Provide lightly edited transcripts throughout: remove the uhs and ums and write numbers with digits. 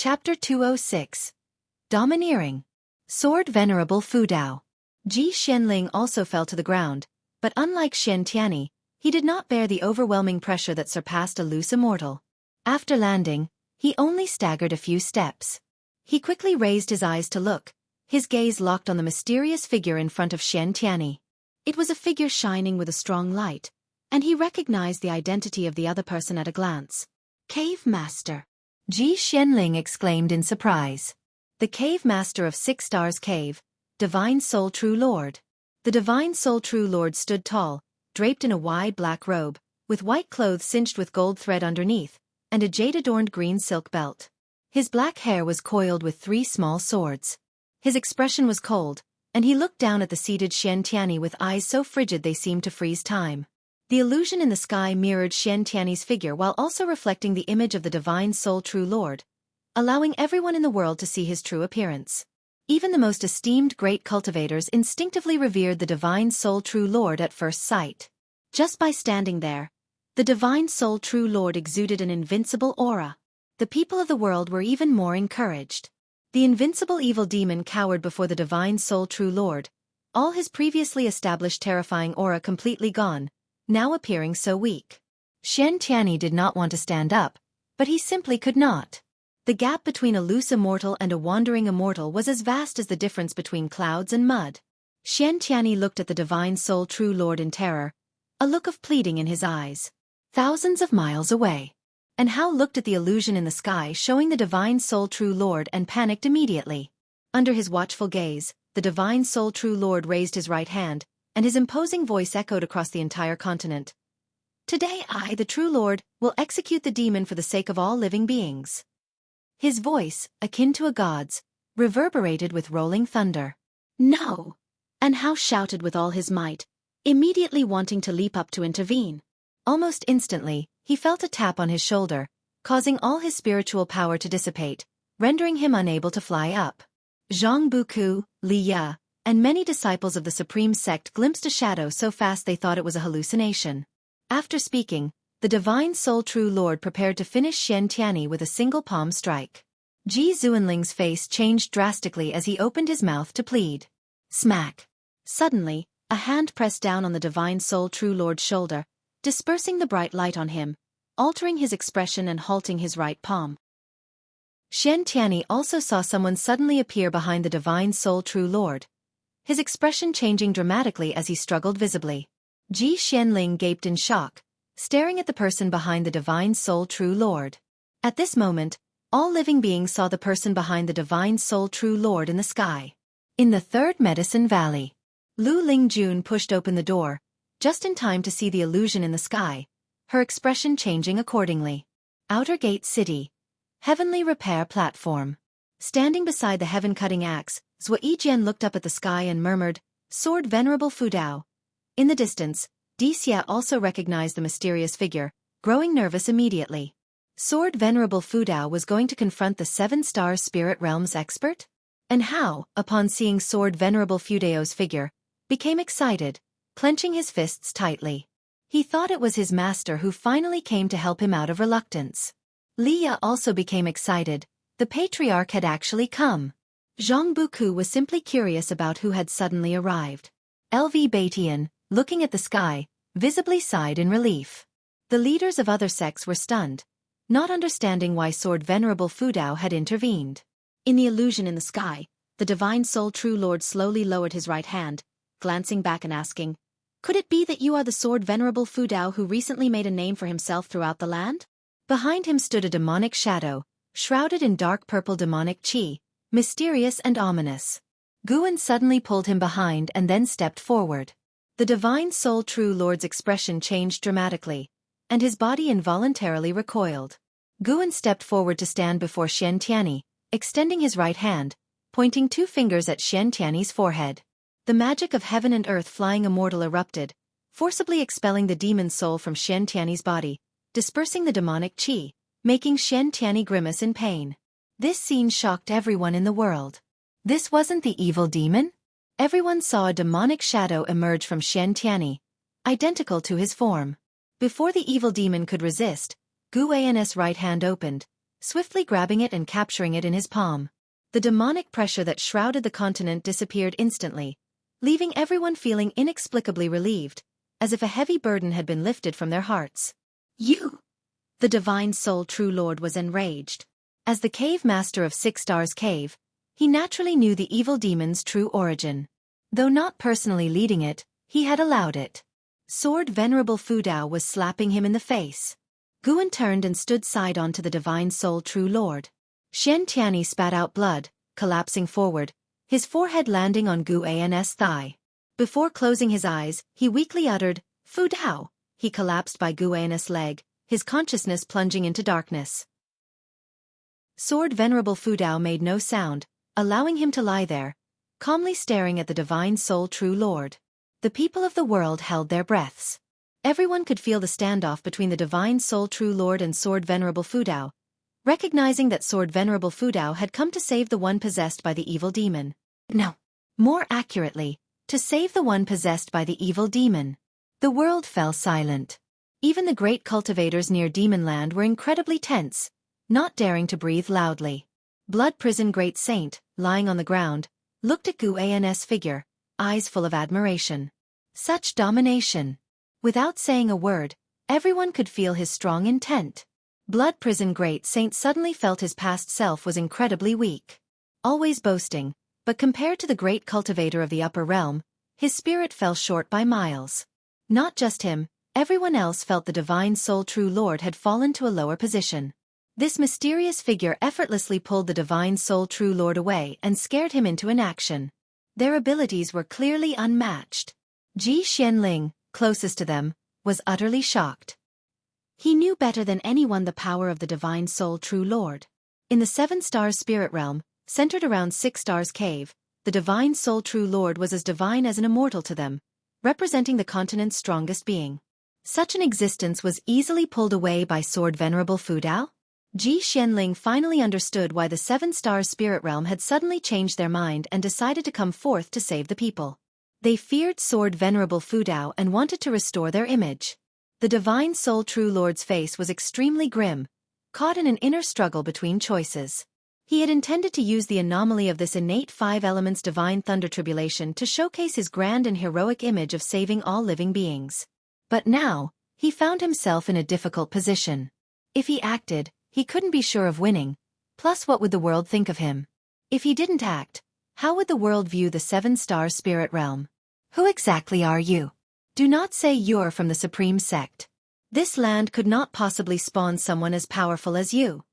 Chapter 206. Domineering. Sword Venerable Fudao. Ji Xianling also fell to the ground, but unlike Xiantiani, he did not bear the overwhelming pressure that surpassed a loose immortal. After landing, he only staggered a few steps. He quickly raised his eyes to look, his gaze locked on the mysterious figure in front of Xiantiani. It was a figure shining with a strong light, and he recognized the identity of the other person at a glance. Cave Master. Ji Xianling exclaimed in surprise. The Cave Master of 6 Stars Cave, Divine Soul True Lord. The Divine Soul True Lord stood tall, draped in a wide black robe, with white clothes cinched with gold thread underneath, and a jade-adorned green silk belt. His black hair was coiled with 3 small swords. His expression was cold, and he looked down at the seated Xiantiani with eyes so frigid they seemed to freeze time. The illusion in the sky mirrored Xiantiani's figure while also reflecting the image of the Divine Soul True Lord, allowing everyone in the world to see his true appearance. Even the most esteemed great cultivators instinctively revered the Divine Soul True Lord at first sight. Just by standing there, the Divine Soul True Lord exuded an invincible aura. The people of the world were even more encouraged. The invincible evil demon cowered before the Divine Soul True Lord, all his previously established terrifying aura completely gone, now appearing so weak. Xiantiani did not want to stand up, but he simply could not. The gap between a loose immortal and a wandering immortal was as vast as the difference between clouds and mud. Xiantiani looked at the Divine Soul True Lord in terror, a look of pleading in his eyes. Thousands of miles away. And Hao looked at the illusion in the sky showing the Divine Soul True Lord and panicked immediately. Under his watchful gaze, the Divine Soul True Lord raised his right hand, and his imposing voice echoed across the entire continent. Today I, the True Lord, will execute the demon for the sake of all living beings. His voice, akin to a god's, reverberated with rolling thunder. No! And Hao shouted with all his might, immediately wanting to leap up to intervene. Almost instantly, he felt a tap on his shoulder, causing all his spiritual power to dissipate, rendering him unable to fly up. Jianghu, Liya, and many disciples of the Supreme Sect glimpsed a shadow so fast they thought it was a hallucination. After speaking, the Divine Soul True Lord prepared to finish Xiantiani with a single palm strike. Ji Xuanling's face changed drastically as he opened his mouth to plead. Smack! Suddenly, a hand pressed down on the Divine Soul True Lord's shoulder, dispersing the bright light on him, altering his expression and halting his right palm. Xiantiani also saw someone suddenly appear behind the Divine Soul True Lord, his expression changing dramatically as he struggled visibly. Ji Xianling gaped in shock, staring at the person behind the Divine Soul True Lord. At this moment, all living beings saw the person behind the Divine Soul True Lord in the sky. In the Third Medicine Valley, Lu Lingjun pushed open the door, just in time to see the illusion in the sky, her expression changing accordingly. Outer Gate City. Heavenly Repair Platform. Standing beside the heaven-cutting axe, Zhuo Yijian looked up at the sky and murmured, Sword Venerable Fudao. In the distance, Dixia also recognized the mysterious figure, growing nervous immediately. Sword Venerable Fudao was going to confront the 7-star Spirit Realms expert? And Hao, upon seeing Sword Venerable Fudao's figure, became excited, clenching his fists tightly. He thought it was his master who finally came to help him out of reluctance. Liya also became excited, the patriarch had actually come. Jianghu was simply curious about who had suddenly arrived. LV Batian, looking at the sky, visibly sighed in relief. The leaders of other sects were stunned, not understanding why Sword Venerable Fudao had intervened. In the illusion in the sky, the Divine Soul True Lord slowly lowered his right hand, glancing back and asking, Could it be that you are the Sword Venerable Fudao who recently made a name for himself throughout the land? Behind him stood a demonic shadow, shrouded in dark purple demonic qi, mysterious and ominous. Guan suddenly pulled him behind and then stepped forward. The Divine Soul True Lord's expression changed dramatically, and his body involuntarily recoiled. Guan stepped forward to stand before Xiantiani, extending his right hand, pointing 2 fingers at Xiantiani's forehead. The magic of heaven and earth flying immortal erupted, forcibly expelling the demon soul from Xiantiani's body, dispersing the demonic qi, making Xiantiani grimace in pain. This scene shocked everyone in the world. This wasn't the evil demon? Everyone saw a demonic shadow emerge from Xiantiani, identical to his form. Before the evil demon could resist, Guan's right hand opened, swiftly grabbing it and capturing it in his palm. The demonic pressure that shrouded the continent disappeared instantly, leaving everyone feeling inexplicably relieved, as if a heavy burden had been lifted from their hearts. You! The divine soul true lord was enraged. As the cave master of Six Stars Cave, he naturally knew the evil demon's true origin. Though not personally leading it, he had allowed it. Sword Venerable Fudao was slapping him in the face. Guan turned and stood side on to the divine soul true lord. Xianxia spat out blood, collapsing forward, his forehead landing on Guan's thigh. Before closing his eyes, he weakly uttered, "Fudao." He collapsed by Guan's leg, his consciousness plunging into darkness. Sword Venerable Fudao made no sound, allowing him to lie there, calmly staring at the divine soul true lord. The people of the world held their breaths. Everyone could feel the standoff between the divine soul true lord and Sword Venerable Fudao, recognizing that Sword Venerable Fudao had come to save the one possessed by the evil demon. No. More accurately, to save the one possessed by the evil demon. The world fell silent. Even the great cultivators near Demonland were incredibly tense, not daring to breathe loudly. Blood Prison Great Saint, lying on the ground, looked at Guan's figure, eyes full of admiration. Such domination. Without saying a word, everyone could feel his strong intent. Blood Prison Great Saint suddenly felt his past self was incredibly weak. Always boasting, but compared to the great cultivator of the upper realm, his spirit fell short by miles. Not just him, everyone else felt the divine soul true lord had fallen to a lower position. This mysterious figure effortlessly pulled the divine soul true lord away and scared him into inaction. Their abilities were clearly unmatched. Xianxia, closest to them, was utterly shocked. He knew better than anyone the power of the divine soul true lord. In the 7 Stars spirit realm, centered around 6 Stars Cave, the divine soul true lord was as divine as an immortal to them, representing the continent's strongest being. Such an existence was easily pulled away by Sword Venerable Fudao? Xianxia finally understood why the 7 Stars spirit realm had suddenly changed their mind and decided to come forth to save the people. They feared Sword Venerable Fudao and wanted to restore their image. The divine soul true lord's face was extremely grim, caught in an inner struggle between choices. He had intended to use the anomaly of this innate 5 elements divine thunder tribulation to showcase his grand and heroic image of saving all living beings. But now, he found himself in a difficult position. If he acted, he couldn't be sure of winning, plus what would the world think of him? If he didn't act, how would the world view the 7 Star spirit realm? Who exactly are you? Do not say you're from the Supreme Sect. This land could not possibly spawn someone as powerful as you.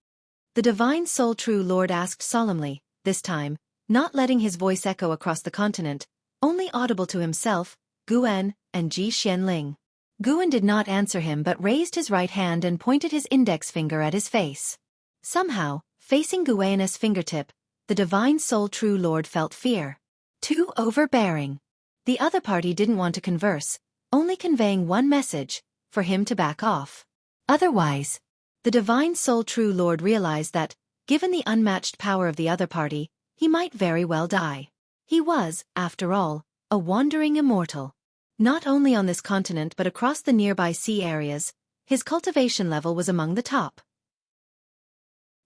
The divine soul true lord asked solemnly, this time, not letting his voice echo across the continent, only audible to himself, Guan, and Xianxia. Guan did not answer him but raised his right hand and pointed his index finger at his face. Somehow, facing Guan's fingertip, the divine soul true lord felt fear. Too overbearing. The other party didn't want to converse, only conveying one message, for him to back off. Otherwise, the divine soul true lord realized that, given the unmatched power of the other party, he might very well die. He was, after all, a wandering immortal. Not only on this continent but across the nearby sea areas, his cultivation level was among the top.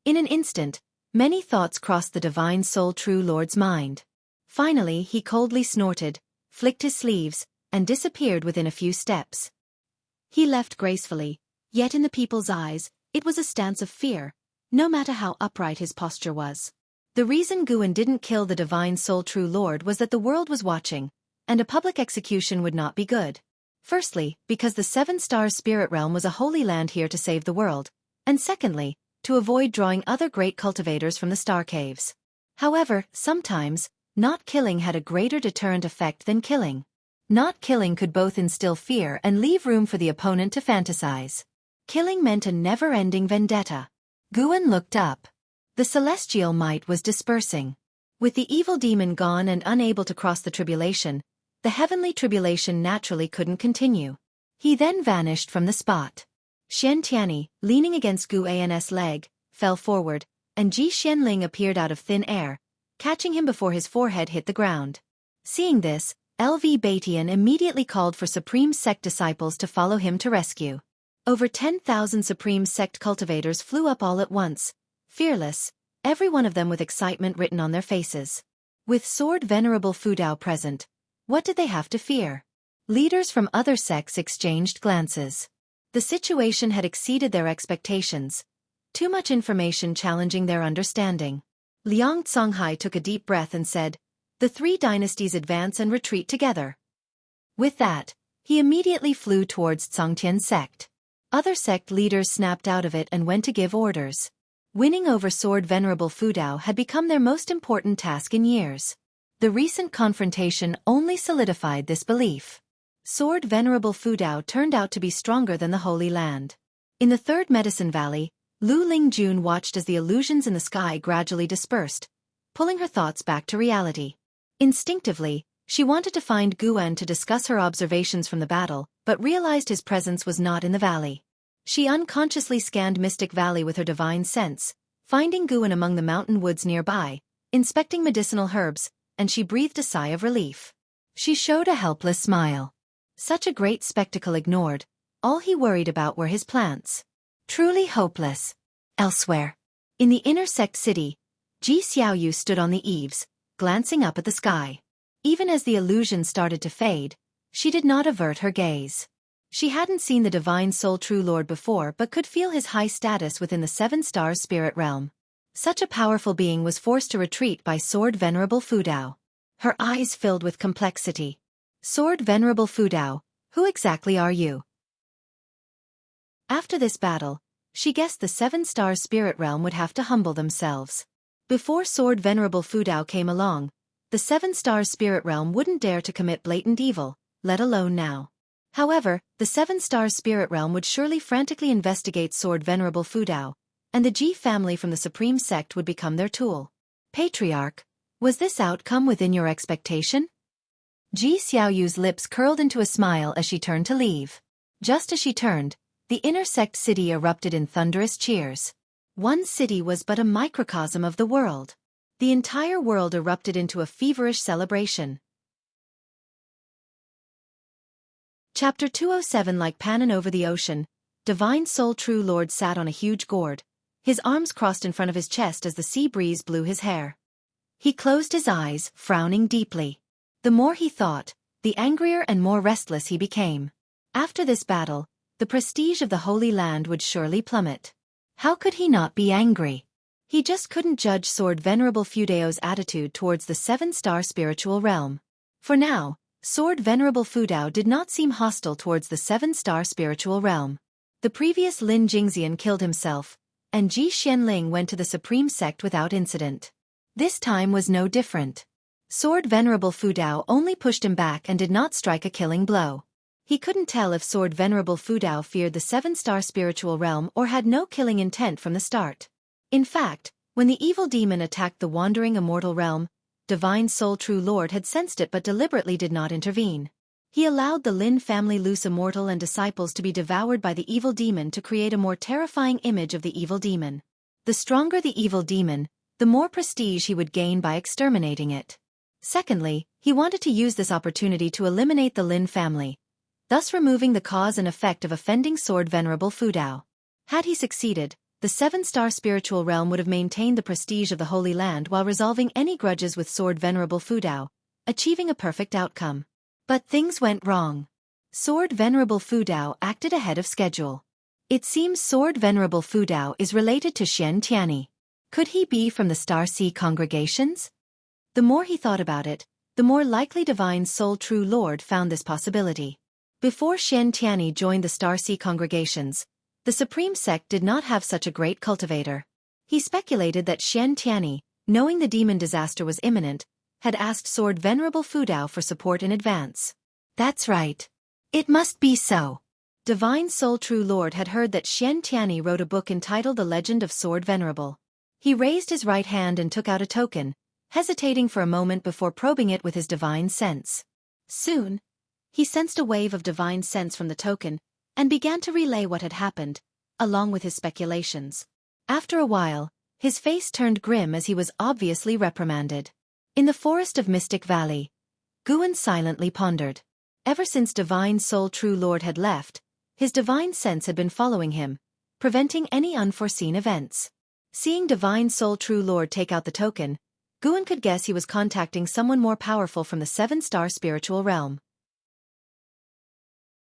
In an instant, many thoughts crossed the divine soul true lord's mind. Finally he coldly snorted, flicked his sleeves, and disappeared within a few steps. He left gracefully, yet in the people's eyes, it was a stance of fear, no matter how upright his posture was. The reason Guan didn't kill the divine soul true lord was that the world was watching, and a public execution would not be good. Firstly, because the 7 Stars spirit realm was a holy land here to save the world, and secondly, to avoid drawing other great cultivators from the star caves. However, sometimes, not killing had a greater deterrent effect than killing. Not killing could both instill fear and leave room for the opponent to fantasize. Killing meant a never-ending vendetta. Guan looked up. The celestial might was dispersing. With the evil demon gone and unable to cross the tribulation, the heavenly tribulation naturally couldn't continue. He then vanished from the spot. Xianxia, leaning against Guan's leg, fell forward, and Xianxia appeared out of thin air, catching him before his forehead hit the ground. Seeing this, LV Batian immediately called for Supreme Sect disciples to follow him to rescue. Over 10,000 Supreme Sect cultivators flew up all at once, fearless, every one of them with excitement written on their faces. With Sword Venerable Fudao present, what did they have to fear? Leaders from other sects exchanged glances. The situation had exceeded their expectations. Too much information challenging their understanding. Liang Songhai took a deep breath and said, "The three dynasties advance and retreat together." With that, he immediately flew towards Tsongtian's sect. Other sect leaders snapped out of it and went to give orders. Winning over Sword Venerable Fudao had become their most important task in years. The recent confrontation only solidified this belief. Sword Venerable Fudao turned out to be stronger than the Holy Land. In the Third Medicine Valley, Lu Lingjun watched as the illusions in the sky gradually dispersed, pulling her thoughts back to reality. Instinctively, she wanted to find Guan to discuss her observations from the battle, but realized his presence was not in the valley. She unconsciously scanned Mystic Valley with her divine sense, finding Guan among the mountain woods nearby, inspecting medicinal herbs, and she breathed a sigh of relief. She showed a helpless smile. Such a great spectacle ignored, all he worried about were his plants. Truly hopeless. Elsewhere. In the inner sect city, Ji Xiaoyu stood on the eaves, glancing up at the sky. Even as the illusion started to fade, she did not avert her gaze. She hadn't seen the Divine Soul True Lord before but could feel his high status within the Seven Stars spirit realm. Such a powerful being was forced to retreat by Sword Venerable Fudao. Her eyes filled with complexity. Sword Venerable Fudao, who exactly are you? After this battle, she guessed the Seven Stars spirit realm would have to humble themselves. Before Sword Venerable Fudao came along, the Seven Stars spirit realm wouldn't dare to commit blatant evil, let alone now. However, the Seven Stars spirit realm would surely frantically investigate Sword Venerable Fudao, and the Ji family from the Supreme Sect would become their tool. Patriarch, was this outcome within your expectation? Ji Xiaoyu's lips curled into a smile as she turned to leave. Just as she turned, the inner sect city erupted in thunderous cheers. One city was but a microcosm of the world. The entire world erupted into a feverish celebration. Chapter 207. Like Panon over the ocean, Divine Soul True Lord sat on a huge gourd, his arms crossed in front of his chest as the sea breeze blew his hair. He closed his eyes, frowning deeply. The more he thought, the angrier and more restless he became. After this battle, the prestige of the Holy Land would surely plummet. How could he not be angry? He just couldn't judge Sword Venerable Fudao's attitude towards the Seven-Star spiritual realm. For now, Sword Venerable Fudao did not seem hostile towards the Seven-Star spiritual realm. The previous Lin Jingxian killed himself, and Ji Xianling went to the Supreme Sect without incident. This time was no different. Sword Venerable Fudao only pushed him back and did not strike a killing blow. He couldn't tell if Sword Venerable Fudao feared the Seven-Star spiritual realm or had no killing intent from the start. In fact, when the evil demon attacked the wandering immortal realm, Divine Soul True Lord had sensed it but deliberately did not intervene. He allowed the Lin family loose immortal and disciples to be devoured by the evil demon to create a more terrifying image of the evil demon. The stronger the evil demon, the more prestige he would gain by exterminating it. Secondly, he wanted to use this opportunity to eliminate the Lin family, thus removing the cause and effect of offending Sword Venerable Fudao. Had he succeeded, the Seven-Star spiritual realm would have maintained the prestige of the Holy Land while resolving any grudges with Sword Venerable Fudao, achieving a perfect outcome. But things went wrong. Sword Venerable Fudao acted ahead of schedule. It seems Sword Venerable Fudao is related to Xianxia. Could he be from the Star Sea congregations? The more he thought about it, the more likely Divine Soul True Lord found this possibility. Before Xianxia joined the Star Sea congregations, the Supreme Sect did not have such a great cultivator. He speculated that Xianxia, knowing the demon disaster was imminent, had asked Sword Venerable Fudao for support in advance. That's right. It must be so. Divine Soul True Lord had heard that Xianxia wrote a book entitled The Legend of Sword Venerable. He raised his right hand and took out a token, hesitating for a moment before probing it with his divine sense. Soon, he sensed a wave of divine sense from the token, and began to relay what had happened, along with his speculations. After a while, his face turned grim as he was obviously reprimanded. In the forest of Mystic Valley, Guan silently pondered. Ever since Divine Soul True Lord had left, his divine sense had been following him, preventing any unforeseen events. Seeing Divine Soul True Lord take out the token, Guan could guess he was contacting someone more powerful from the 7-star spiritual realm.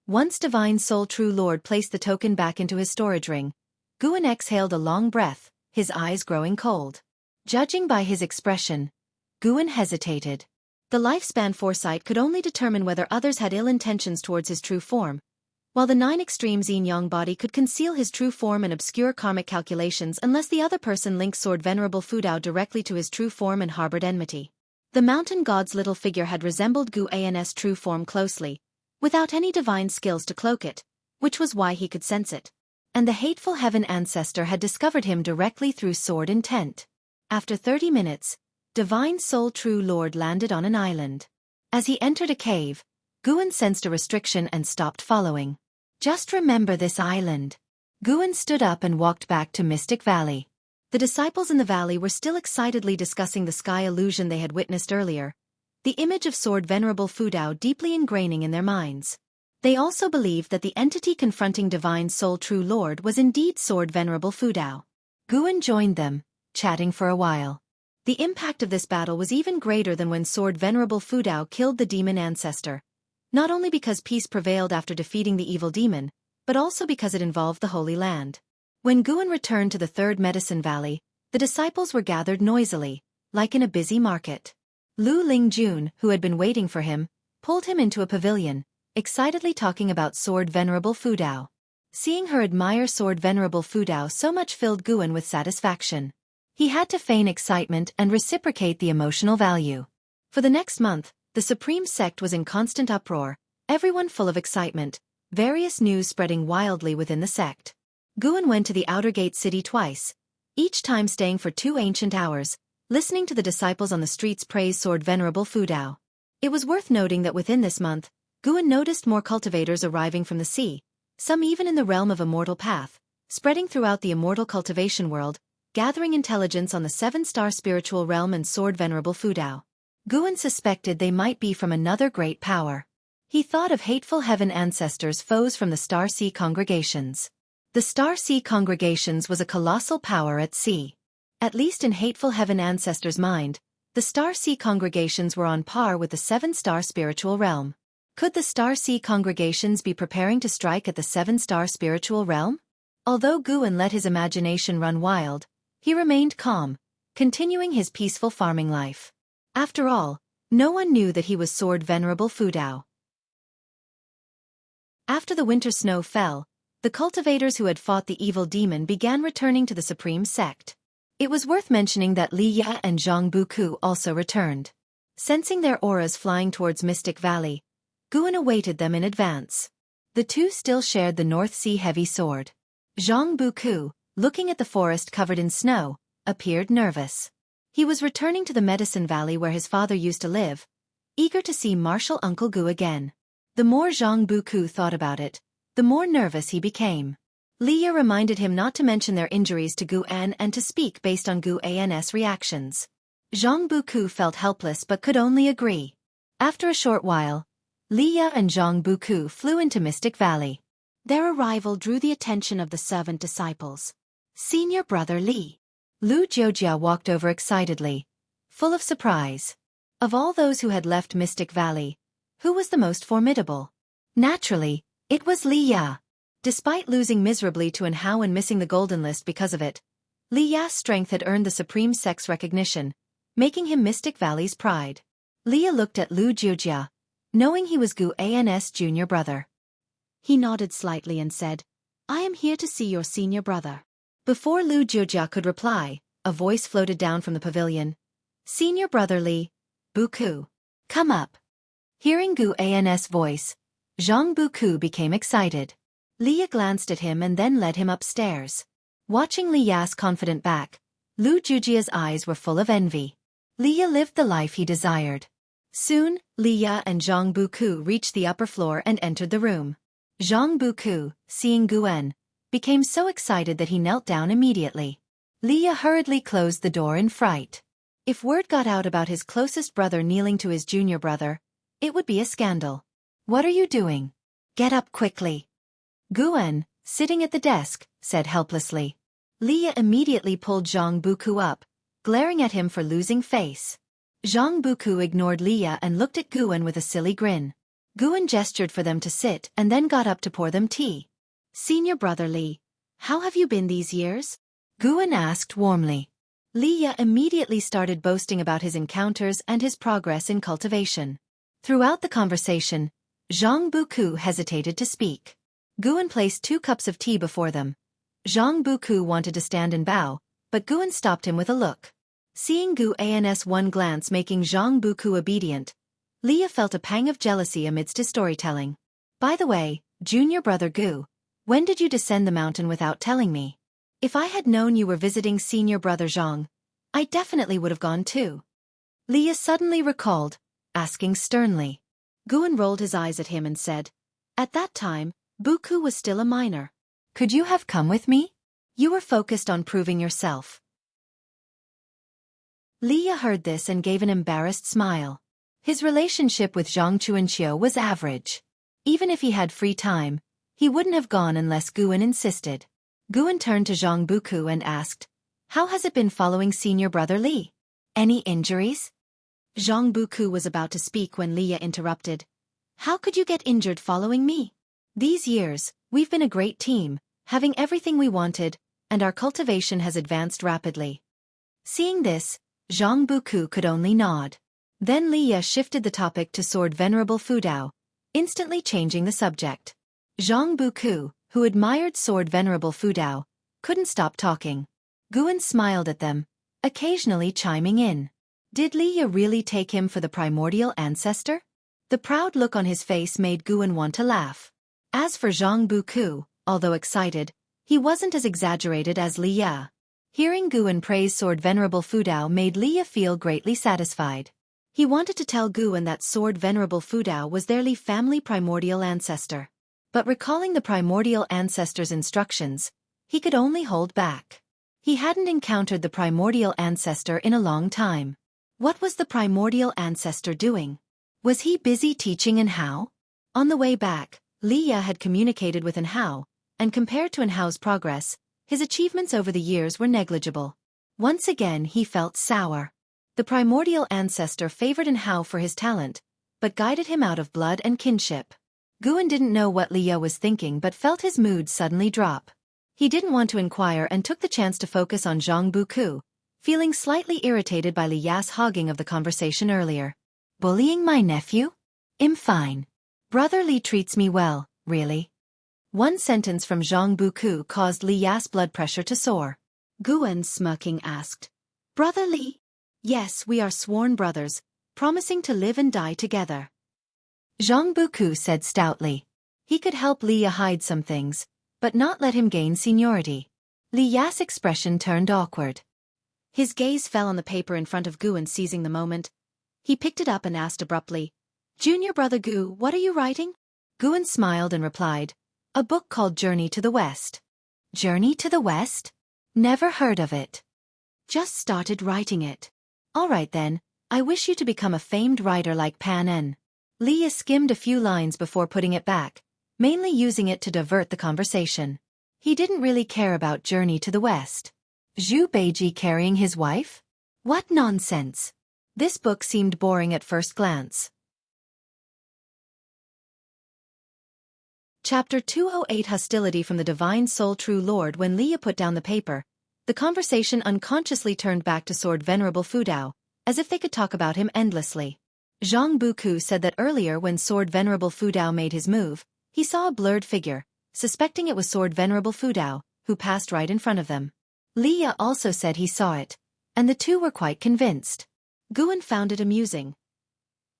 Once Divine Soul True Lord placed the token back into his storage ring, Guan exhaled a long breath, his eyes growing cold. Judging by his expression, Guan hesitated. The lifespan foresight could only determine whether others had ill intentions towards his true form, while the 9 extremes yin-yang body could conceal his true form and obscure karmic calculations unless the other person linked Sword Venerable Fudao directly to his true form and harbored enmity. The mountain god's little figure had resembled Gu An's true form closely, without any divine skills to cloak it, which was why he could sense it. And the hateful heaven ancestor had discovered him directly through sword intent. After 30 minutes, Divine Soul True Lord landed on an island. As he entered a cave, Guan sensed a restriction and stopped following. Just remember this island. Guan stood up and walked back to Mystic Valley. The disciples in the valley were still excitedly discussing the sky illusion they had witnessed earlier, the image of Sword Venerable Fudao deeply ingraining in their minds. They also believed that the entity confronting Divine Soul True Lord was indeed Sword Venerable Fudao. Guan joined them, chatting for a while. The impact of this battle was even greater than when Sword Venerable Fudao killed the demon ancestor, not only because peace prevailed after defeating the evil demon, but also because it involved the Holy Land. When Guan returned to the 3rd Medicine Valley, the disciples were gathered noisily, like in a busy market. Lu Lingjun, who had been waiting for him, pulled him into a pavilion, excitedly talking about Sword Venerable Fudao. Seeing her admire Sword Venerable Fudao so much filled Guan with satisfaction. He had to feign excitement and reciprocate the emotional value. For the next month, the Supreme Sect was in constant uproar, everyone full of excitement, various news spreading wildly within the sect. Guan went to the outer gate city twice, each time staying for 2 ancient hours, listening to the disciples on the streets praise Sword Venerable Fudao. It was worth noting that within this month, Guan noticed more cultivators arriving from the sea, some even in the realm of Immortal Path, spreading throughout the immortal cultivation world, gathering intelligence on the 7-star spiritual realm and Sword Venerable Fudao. Guan suspected they might be from another great power. He thought of hateful heaven ancestors foes from the Star Sea congregations. The Star Sea congregations was a colossal power at sea. At least in hateful heaven ancestors' mind, the Star Sea congregations were on par with the 7-star spiritual realm. Could the Star Sea congregations be preparing to strike at the 7-star spiritual realm? Although Guan let his imagination run wild, he remained calm, continuing his peaceful farming life. After all, no one knew that he was Sword Venerable Fudao. After the winter snow fell, the cultivators who had fought the evil demon began returning to the Supreme Sect. It was worth mentioning that Li Ya and Zhang Buku also returned. Sensing their auras flying towards Mystic Valley, Guan awaited them in advance. The two still shared the North Sea heavy sword. Zhang Buku, looking at the forest covered in snow, appeared nervous. He was returning to the Medicine Valley where his father used to live, eager to see martial Uncle Gu again. The more Zhang Buku thought about it, the more nervous he became. Li Ya reminded him not to mention their injuries to Gu An and to speak based on Gu An's reactions. Zhang Buku felt helpless but could only agree. After a short while, Li Ya and Zhang Buku flew into Mystic Valley. Their arrival drew the attention of the servant disciples. Senior brother Li. Lu Jiujia walked over excitedly, full of surprise. Of all those who had left Mystic Valley, who was the most formidable? Naturally, it was Li Ya. Despite losing miserably to An Hao and missing the Golden List because of it, Li Ya's strength had earned the Supreme Sect's recognition, making him Mystic Valley's pride. Li Ya looked at Lu Jiujia, knowing he was Gu An's junior brother. He nodded slightly and said, "I am here to see your senior brother." Before Lu Jiujia could reply, a voice floated down from the pavilion. "Senior brother Li, Buku, come up." Hearing Gu An's voice, Zhang Buku became excited. Li Ya glanced at him and then led him upstairs. Watching Li Ya's confident back, Lu Jiujia's eyes were full of envy. Li Ya lived the life he desired. Soon, Li Ya and Zhang Buku reached the upper floor and entered the room. Zhang Buku, seeing Guan, became so excited that he knelt down immediately. Li Ya hurriedly closed the door in fright. If word got out about his closest brother kneeling to his junior brother, it would be a scandal. "What are you doing? Get up quickly." Guan, sitting at the desk, said helplessly. Leah immediately pulled Zhang Buku up, glaring at him for losing face. Zhang Buku ignored Leah and looked at Guan with a silly grin. Guan gestured for them to sit and then got up to pour them tea. "Senior brother Li, how have you been these years?" Guan asked warmly. Leah immediately started boasting about his encounters and his progress in cultivation. Throughout the conversation, Zhang Buku hesitated to speak. Guan placed 2 cups of tea before them. Zhang Buku wanted to stand and bow, but Guan stopped him with a look. Seeing Guan's one glance making Zhang Buku obedient, Leah felt a pang of jealousy amidst his storytelling. "By the way, junior brother Gu, when did you descend the mountain without telling me? If I had known you were visiting senior brother Zhang, I definitely would have gone too." Leah suddenly recalled, asking sternly. Guan rolled his eyes at him and said, "At that time, Buku was still a minor. Could you have come with me? You were focused on proving yourself." Leah heard this and gave an embarrassed smile. His relationship with Zhang Xianxia was average. Even if he had free time, he wouldn't have gone unless Guan insisted. Guan turned to Zhang Buku and asked, "How has it been following senior brother Li? Any injuries?" Zhang Buku was about to speak when Leah interrupted. "How could you get injured following me? These years, we've been a great team, having everything we wanted, and our cultivation has advanced rapidly." Seeing this, Zhang Buku could only nod. Then Leah shifted the topic to Sword Venerable Fudao, instantly changing the subject. Zhang Buku, who admired Sword Venerable Fudao, couldn't stop talking. Guan smiled at them, occasionally chiming in. Did Leah really take him for the primordial ancestor? The proud look on his face made Guan want to laugh. As for Zhang Buku, although excited, he wasn't as exaggerated as Leah. Hearing Guan praise Sword Venerable Fudao made Leah feel greatly satisfied. He wanted to tell Guan that Sword Venerable Fudao was their Li family primordial ancestor. But recalling the primordial ancestor's instructions, he could only hold back. He hadn't encountered the primordial ancestor in a long time. What was the primordial ancestor doing? Was he busy teaching Anhao? On the way back, Leah had communicated with Anhao, and compared to Anhao's progress, his achievements over the years were negligible. Once again he felt sour. The primordial ancestor favored Anhao for his talent, but guided him out of blood and kinship. Guan didn't know what Leah was thinking but felt his mood suddenly drop. He didn't want to inquire and took the chance to focus on Zhang Buku, feeling slightly irritated by Leah's hogging of the conversation earlier. "Bullying my nephew? I'm fine. Brother Li treats me well, really." One sentence from Zhang Buku caused Leah's blood pressure to soar. Guan, smirking, asked, "Brother Li?" "Yes, we are sworn brothers, promising to live and die together." Zhang Buku said stoutly. He could help Leah hide some things, but not let him gain seniority. Leah's expression turned awkward. His gaze fell on the paper in front of Guan, seizing the moment. He picked it up and asked abruptly, "Junior brother Gu, what are you writing?" Guan smiled and replied, "A book called Journey to the West." "Journey to the West? Never heard of it. Just started writing it." "All right then, I wish you to become a famed writer like Pan En." Leah skimmed a few lines before putting it back, mainly using it to divert the conversation. He didn't really care about Journey to the West. Zhu Beiji carrying his wife? What nonsense! This book seemed boring at first glance. Chapter 208 Hostility from the Divine Soul True Lord. When Leah put down the paper, the conversation unconsciously turned back to Sword Venerable Fudao, as if they could talk about him endlessly. Zhang Buku said that earlier when Sword Venerable Fudao made his move, he saw a blurred figure, suspecting it was Sword Venerable Fudao, who passed right in front of them. Leah also said he saw it, and the two were quite convinced. Guan found it amusing.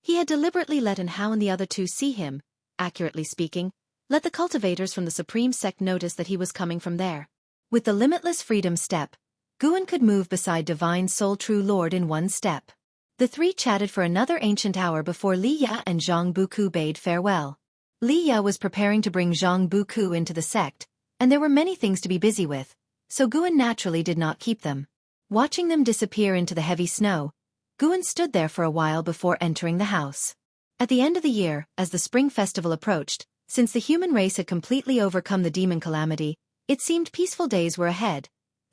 He had deliberately let Anhao and the other two see him, accurately speaking, let the cultivators from the Supreme Sect notice that he was coming from there. With the limitless freedom step, Guan could move beside Divine Soul True Lord in one step. The three chatted for another ancient hour before Leah and Zhang Buku bade farewell. Leah was preparing to bring Zhang Buku into the sect, and there were many things to be busy with, so Guan naturally did not keep them. Watching them disappear into the heavy snow, Guan stood there for a while before entering the house. At the end of the year, as the spring festival approached, since the human race had completely overcome the demon calamity, it seemed peaceful days were ahead.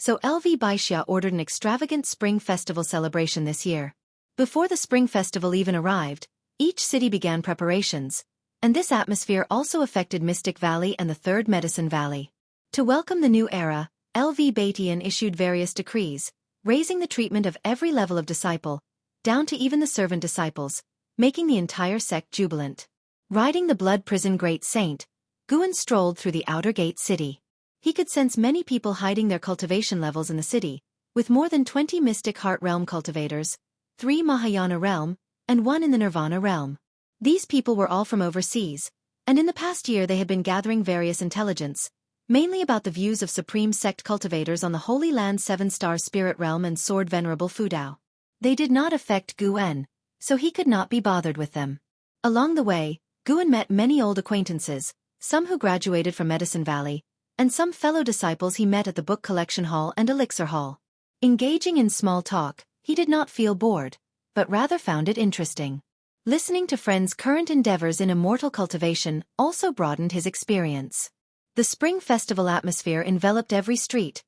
so LV Wuxia ordered an extravagant spring festival celebration this year. Before the spring festival even arrived, each city began preparations, and this atmosphere also affected Mystic Valley and the Third Medicine Valley. To welcome the new era, LV Batian issued various decrees, raising the treatment of every level of disciple, down to even the servant disciples, making the entire sect jubilant. Riding the blood prison great saint, Guan strolled through the outer gate city. He could sense many people hiding their cultivation levels in the city, with more than 20 mystic heart realm cultivators, 3 Mahayana realm, and 1 in the Nirvana realm. These people were all from overseas, and in the past year they had been gathering various intelligence, mainly about the views of Supreme Sect cultivators on the Holy Land 7-star Spirit Realm and Sword Venerable Fudao. They did not affect Guan, so he could not be bothered with them. Along the way, Guan met many old acquaintances, some who graduated from Medicine Valley, and some fellow disciples he met at the book collection hall and elixir hall. Engaging in small talk, he did not feel bored, but rather found it interesting. Listening to friends' current endeavors in immortal cultivation also broadened his experience. The spring festival atmosphere enveloped every street.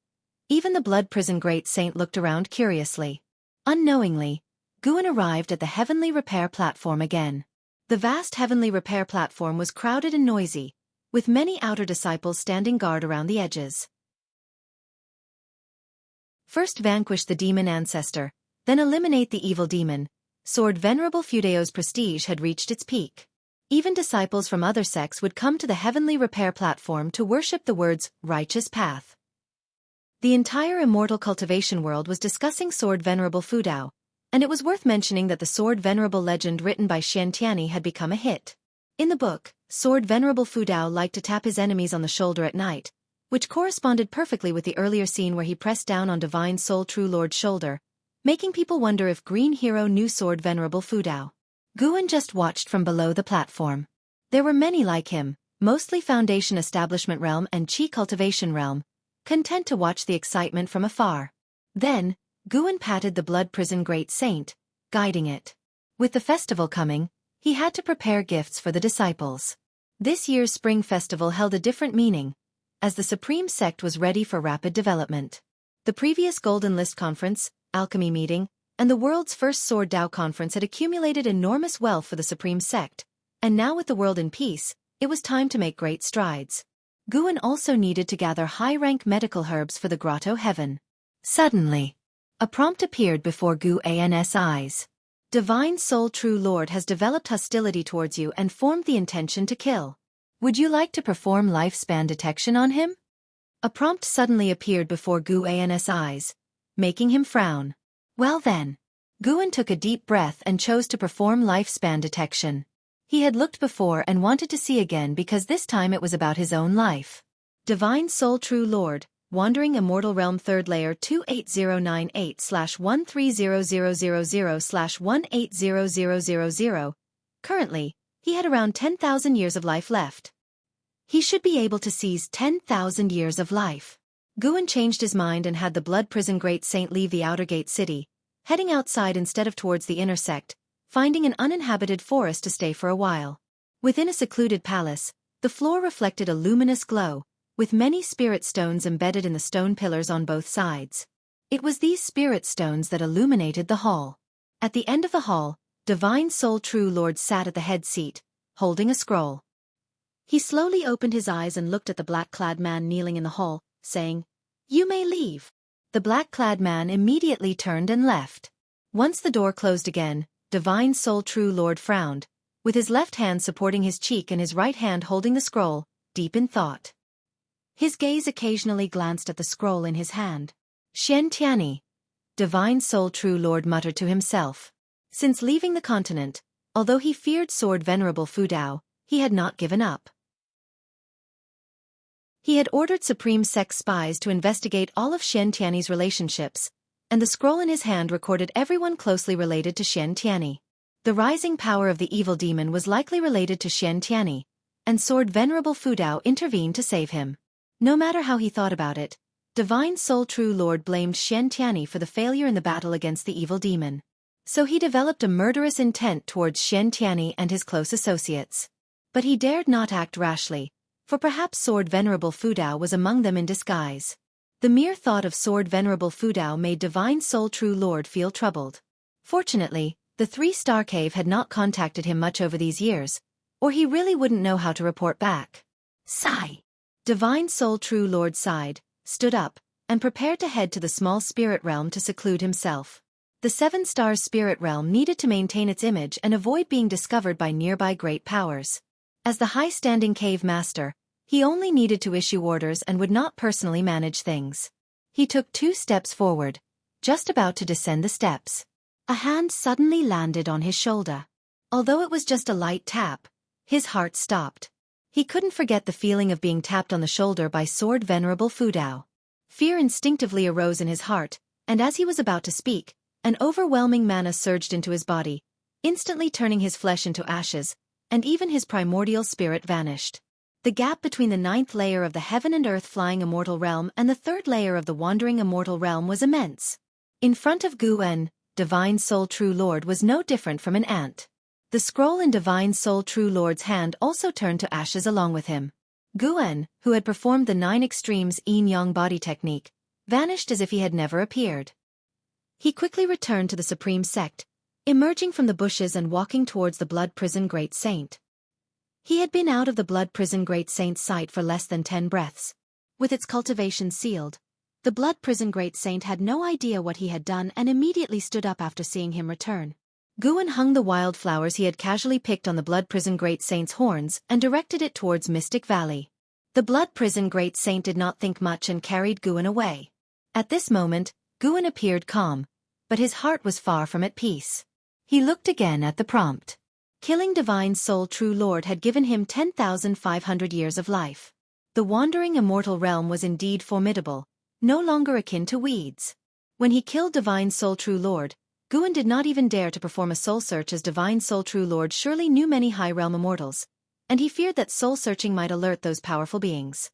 Even the blood prison great saint looked around curiously. Unknowingly, Guan arrived at the heavenly repair platform again. The vast heavenly repair platform was crowded and noisy, with many outer disciples standing guard around the edges. First vanquish the demon ancestor, then eliminate the evil demon. Sword Venerable Fudao's prestige had reached its peak. Even disciples from other sects would come to the heavenly repair platform to worship the words, righteous path. The entire immortal cultivation world was discussing Sword Venerable Fudao, and it was worth mentioning that the Sword Venerable legend written by Xianxia had become a hit. In the book, Sword Venerable Fudao liked to tap his enemies on the shoulder at night, which corresponded perfectly with the earlier scene where he pressed down on Divine Soul True Lord's shoulder, making people wonder if Green Hero knew Sword Venerable Fudao. Guan just watched from below the platform. There were many like him, mostly Foundation Establishment Realm and Qi Cultivation Realm, content to watch the excitement from afar. Then, Guan patted the blood prison great saint, guiding it. With the festival coming, he had to prepare gifts for the disciples. This year's spring festival held a different meaning, as the Supreme Sect was ready for rapid development. The previous Golden List Conference, Alchemy Meeting, and the world's first Sword Dao Conference had accumulated enormous wealth for the Supreme Sect, and now with the world in peace, it was time to make great strides. Guan also needed to gather high-rank medical herbs for the Grotto Heaven. Suddenly, a prompt appeared before Guan's eyes. Divine Soul True Lord has developed hostility towards you and formed the intention to kill. Would you like to perform lifespan detection on him? A prompt suddenly appeared before Guan's eyes, making him frown. Well then. Guan took a deep breath and chose to perform lifespan detection. He had looked before and wanted to see again because this time it was about his own life. Divine Soul True Lord, Wandering Immortal Realm 3rd Layer 28098/13000/180000. Currently, he had around 10,000 years of life left. He should be able to seize 10,000 years of life. Guan changed his mind and had the blood prison great saint leave the outer gate city, heading outside instead of towards the inner sect, finding an uninhabited forest to stay for a while. Within a secluded palace, the floor reflected a luminous glow, with many spirit stones embedded in the stone pillars on both sides. It was these spirit stones that illuminated the hall. At the end of the hall, Divine Soul True Lord sat at the head seat, holding a scroll. He slowly opened his eyes and looked at the black-clad man kneeling in the hall, saying, "You may leave." The black-clad man immediately turned and left. Once the door closed again, Divine Soul True Lord frowned, with his left hand supporting his cheek and his right hand holding the scroll, deep in thought. His gaze occasionally glanced at the scroll in his hand. Xianxia, Divine Soul True Lord muttered to himself. Since leaving the continent, although he feared Sword Venerable Fudao, he had not given up. He had ordered Supreme Sect spies to investigate all of Xianxia's relationships, and the scroll in his hand recorded everyone closely related to Xianxia. The rising power of the evil demon was likely related to Xianxia, and Sword Venerable Fudao intervened to save him. No matter how he thought about it, Divine Soul True Lord blamed Xianxia for the failure in the battle against the evil demon. So he developed a murderous intent towards Xianxia and his close associates. But he dared not act rashly, for perhaps Sword Venerable Fudao was among them in disguise. The mere thought of sword venerable Fudao made Divine Soul True Lord feel troubled. Fortunately, the 3-star cave had not contacted him much over these years, or he really wouldn't know how to report back. Sigh. Divine Soul True Lord sighed, stood up, and prepared to head to the small spirit realm to seclude himself. The 7-star spirit realm needed to maintain its image and avoid being discovered by nearby great powers. As the high-standing cave master, he only needed to issue orders and would not personally manage things. He took 2 steps forward, just about to descend the steps. A hand suddenly landed on his shoulder. Although it was just a light tap, his heart stopped. He couldn't forget the feeling of being tapped on the shoulder by sword venerable Fudao. Fear instinctively arose in his heart, and as he was about to speak, an overwhelming mana surged into his body, instantly turning his flesh into ashes, and even his primordial spirit vanished. The gap between the 9th layer of the heaven and earth flying immortal realm and the 3rd layer of the wandering immortal realm was immense. In front of Guan, Divine Soul True Lord was no different from an ant. The scroll in Divine Soul True Lord's hand also turned to ashes along with him. Guan, who had performed the 9 extremes yin-yang body technique, vanished as if he had never appeared. He quickly returned to the Supreme Sect, emerging from the bushes and walking towards the Blood Prison Great Saint. He had been out of the Blood Prison Great Saint's sight for less than 10 breaths. With its cultivation sealed, the Blood Prison Great Saint had no idea what he had done and immediately stood up after seeing him return. Guan hung the wildflowers he had casually picked on the Blood Prison Great Saint's horns and directed it towards Mystic Valley. The Blood Prison Great Saint did not think much and carried Guan away. At this moment, Guan appeared calm, but his heart was far from at peace. He looked again at the prompt. Killing Divine Soul True Lord had given him 10,500 years of life. The wandering immortal realm was indeed formidable, no longer akin to weeds. When he killed Divine Soul True Lord, Guan did not even dare to perform a soul search as Divine Soul True Lord surely knew many high realm immortals, and he feared that soul searching might alert those powerful beings.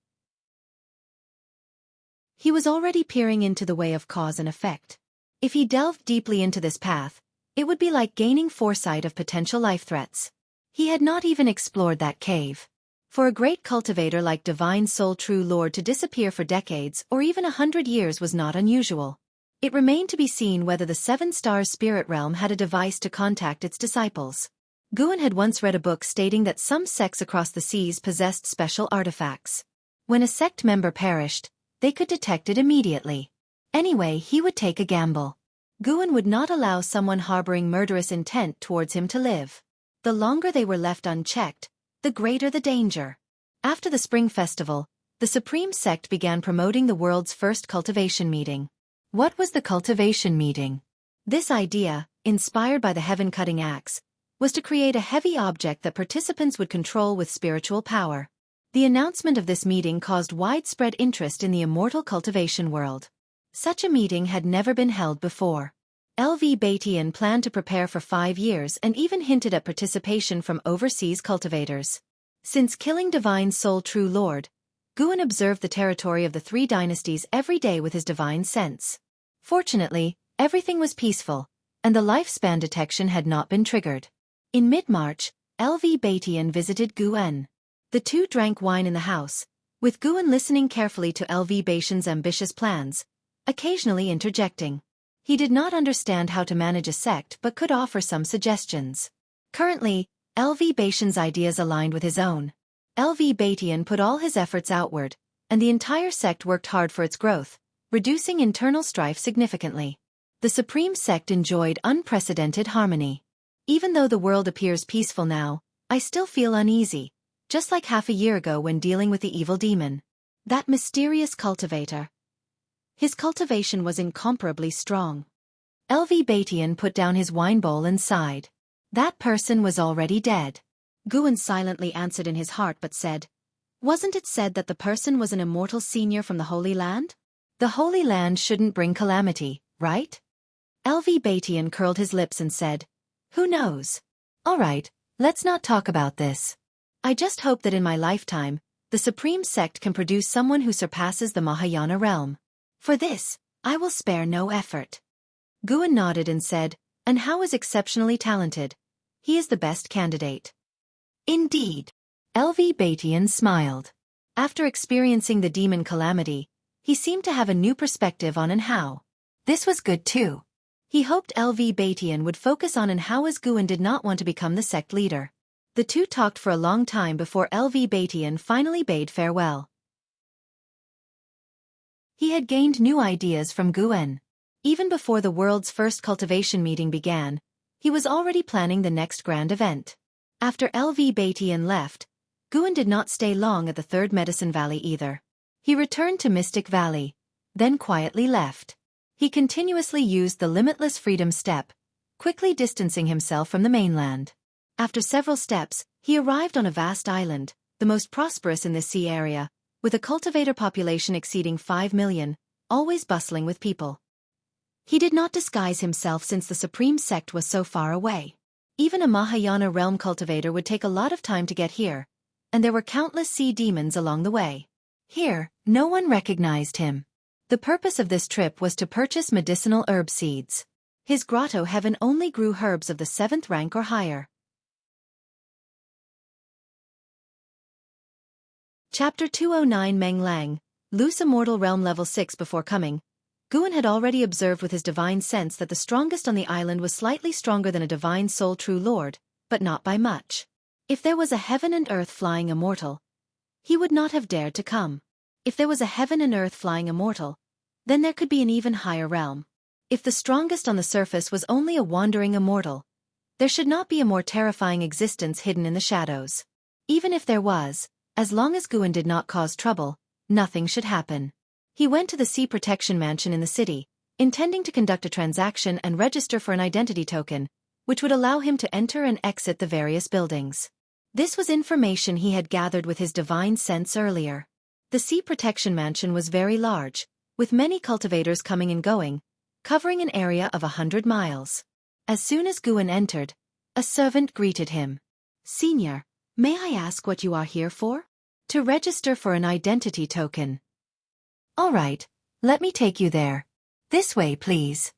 He was already peering into the way of cause and effect. If he delved deeply into this path, it would be like gaining foresight of potential life threats. He had not even explored that cave. For a great cultivator like Divine Soul True Lord to disappear for decades or even 100 years was not unusual. It remained to be seen whether the 7-star spirit realm had a device to contact its disciples. Guan had once read a book stating that some sects across the seas possessed special artifacts. When a sect member perished, they could detect it immediately. Anyway, he would take a gamble. Guan would not allow someone harboring murderous intent towards him to live. The longer they were left unchecked, the greater the danger. After the Spring Festival, the Supreme Sect began promoting the world's first cultivation meeting. What was the cultivation meeting? This idea, inspired by the heaven-cutting axe, was to create a heavy object that participants would control with spiritual power. The announcement of this meeting caused widespread interest in the immortal cultivation world. Such a meeting had never been held before. LV Batian planned to prepare for 5 years and even hinted at participation from overseas cultivators. Since killing Divine Soul True Lord, Guan observed the territory of the 3 dynasties every day with his divine sense. Fortunately, everything was peaceful, and the lifespan detection had not been triggered. In mid-March, LV Batian visited Guan. The 2 drank wine in the house, with Guan listening carefully to LV Batian's ambitious plans, occasionally interjecting. He did not understand how to manage a sect but could offer some suggestions. Currently, LV Batian's ideas aligned with his own. LV Batian put all his efforts outward, and the entire sect worked hard for its growth, reducing internal strife significantly. The Supreme Sect enjoyed unprecedented harmony. Even though the world appears peaceful now, I still feel uneasy, just like half a year ago when dealing with the evil demon. That mysterious cultivator. His cultivation was incomparably strong. LV Batian put down his wine bowl and sighed. That person was already dead. Guan silently answered in his heart but said, "Wasn't it said that the person was an immortal senior from the Holy Land? The Holy Land shouldn't bring calamity, right?" LV Batian curled his lips and said, "Who knows? All right, let's not talk about this. I just hope that in my lifetime, the Supreme Sect can produce someone who surpasses the Mahayana realm. For this, I will spare no effort." Guan nodded and said, "And Hao is exceptionally talented. He is the best candidate." "Indeed." LV Batian smiled. After experiencing the demon calamity, He seemed to have a new perspective on and how. This was good too. He hoped LV Batian would focus on and how, as Guan did not want to become the sect leader. The two talked for a long time before LV Batian finally bade farewell. He had gained new ideas from Guan. Even before the world's first cultivation meeting began, he was already planning the next grand event. After LV Batian left, Guan did not stay long at the Third Medicine Valley either. He returned to Mystic Valley, then quietly left. He continuously used the limitless freedom step, quickly distancing himself from the mainland. After several steps, he arrived on a vast island, the most prosperous in this sea area, with a cultivator population exceeding 5 million, always bustling with people. He did not disguise himself since the supreme sect was so far away. Even a Mahayana realm cultivator would take a lot of time to get here, and there were countless sea demons along the way. Here, no one recognized him. The purpose of this trip was to purchase medicinal herb seeds. His grotto heaven only grew herbs of the 7th rank or higher. Chapter 209 Meng Lang, Loose Immortal Realm Level 6. Before coming, Guan had already observed with his divine sense that the strongest on the island was slightly stronger than a divine soul true lord, but not by much. If there was a heaven and earth flying immortal, he would not have dared to come. If there was a heaven and earth flying immortal, then there could be an even higher realm. If the strongest on the surface was only a wandering immortal, there should not be a more terrifying existence hidden in the shadows. Even if there was, as long as Guan did not cause trouble, nothing should happen. He went to the Sea Protection Mansion in the city, intending to conduct a transaction and register for an identity token, which would allow him to enter and exit the various buildings. This was information he had gathered with his divine sense earlier. The Sea Protection Mansion was very large, with many cultivators coming and going, covering an area of 100 miles. As soon as Guan entered, a servant greeted him. "Senior, may I ask what you are here for?" "To register for an identity token." "All right, let me take you there. This way, please."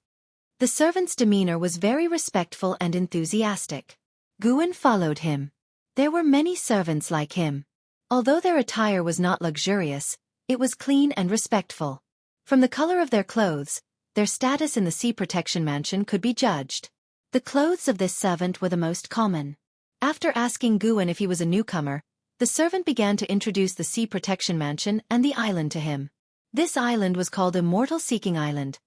The servant's demeanor was very respectful and enthusiastic. Guan followed him. There were many servants like him. Although their attire was not luxurious, it was clean and respectful. From the color of their clothes, their status in the Sea Protection Mansion could be judged. The clothes of this servant were the most common. After asking Guan if he was a newcomer, the servant began to introduce the Sea Protection Mansion and the island to him. This island was called Immortal Seeking Island,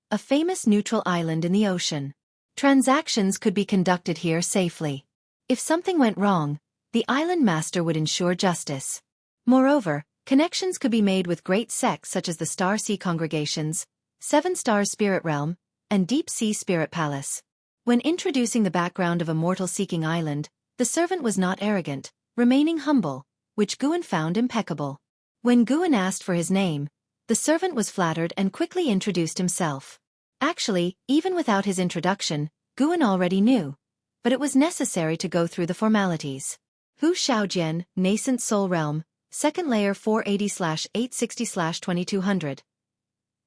a famous neutral island in the ocean. Transactions could be conducted here safely. If something went wrong, the island master would ensure justice. Moreover, connections could be made with great sects such as the Star Sea Congregations, 7 Stars Spirit Realm, and Deep Sea Spirit Palace. When introducing the background of Immortal Seeking Island, the servant was not arrogant, remaining humble, which Guan found impeccable. When Guan asked for his name, the servant was flattered and quickly introduced himself. Actually, even without his introduction, Guan already knew, but it was necessary to go through the formalities. Hu Xiaojian, Nascent Soul Realm, 2nd Layer 480/860/2200.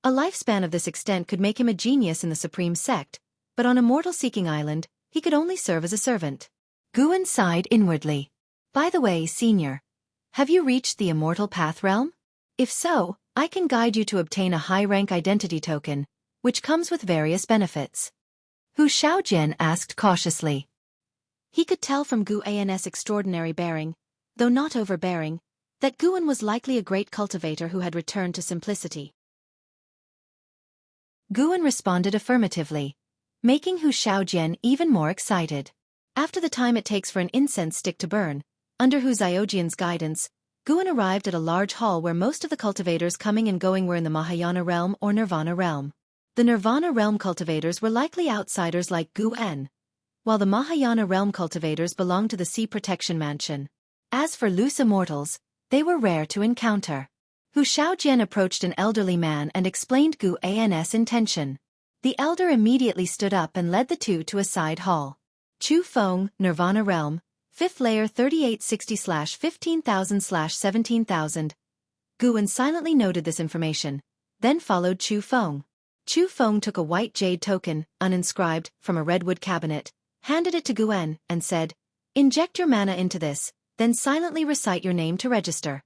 A lifespan of this extent could make him a genius in the Supreme Sect, but on Immortal Seeking Island, he could only serve as a servant. Guan sighed inwardly. "By the way, Senior, have you reached the Immortal Path Realm? If so, I can guide you to obtain a high-rank identity token, which comes with various benefits." Hu Xiaojian asked cautiously. He could tell from Guan's extraordinary bearing, though not overbearing, that Guan was likely a great cultivator who had returned to simplicity. Guan responded affirmatively, making Hu Xiaojian even more excited. After the time it takes for an incense stick to burn, under Hu Xiaojian's guidance, Guan arrived at a large hall where most of the cultivators coming and going were in the Mahayana realm or Nirvana realm. The Nirvana realm cultivators were likely outsiders like Guan, while the Mahayana realm cultivators belonged to the Sea Protection Mansion. As for loose immortals, they were rare to encounter. Hu Xiaojian approached an elderly man and explained Guan's intention. The elder immediately stood up and led the two to a side hall. Chu Feng, Nirvana realm, 5th layer 3860/15,000/17,000. Guan silently noted this information, then followed Chu Feng. Chu Feng took a white jade token, uninscribed, from a redwood cabinet, handed it to Guan, and said, "Inject your mana into this, then silently recite your name to register."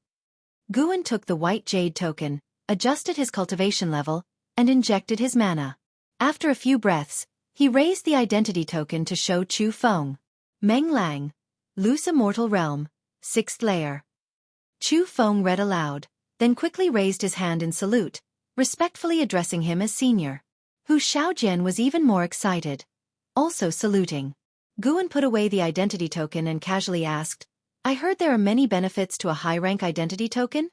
Guan took the white jade token, adjusted his cultivation level, and injected his mana. After a few breaths, he raised the identity token to show Chu Feng. Meng Lang. Loose Immortal Realm, 6th layer. Chu Feng read aloud, then quickly raised his hand in salute, respectfully addressing him as senior. Hu Xiaojian was even more excited, also saluting. Guan put away the identity token and casually asked, "I heard there are many benefits to a high-rank identity token?"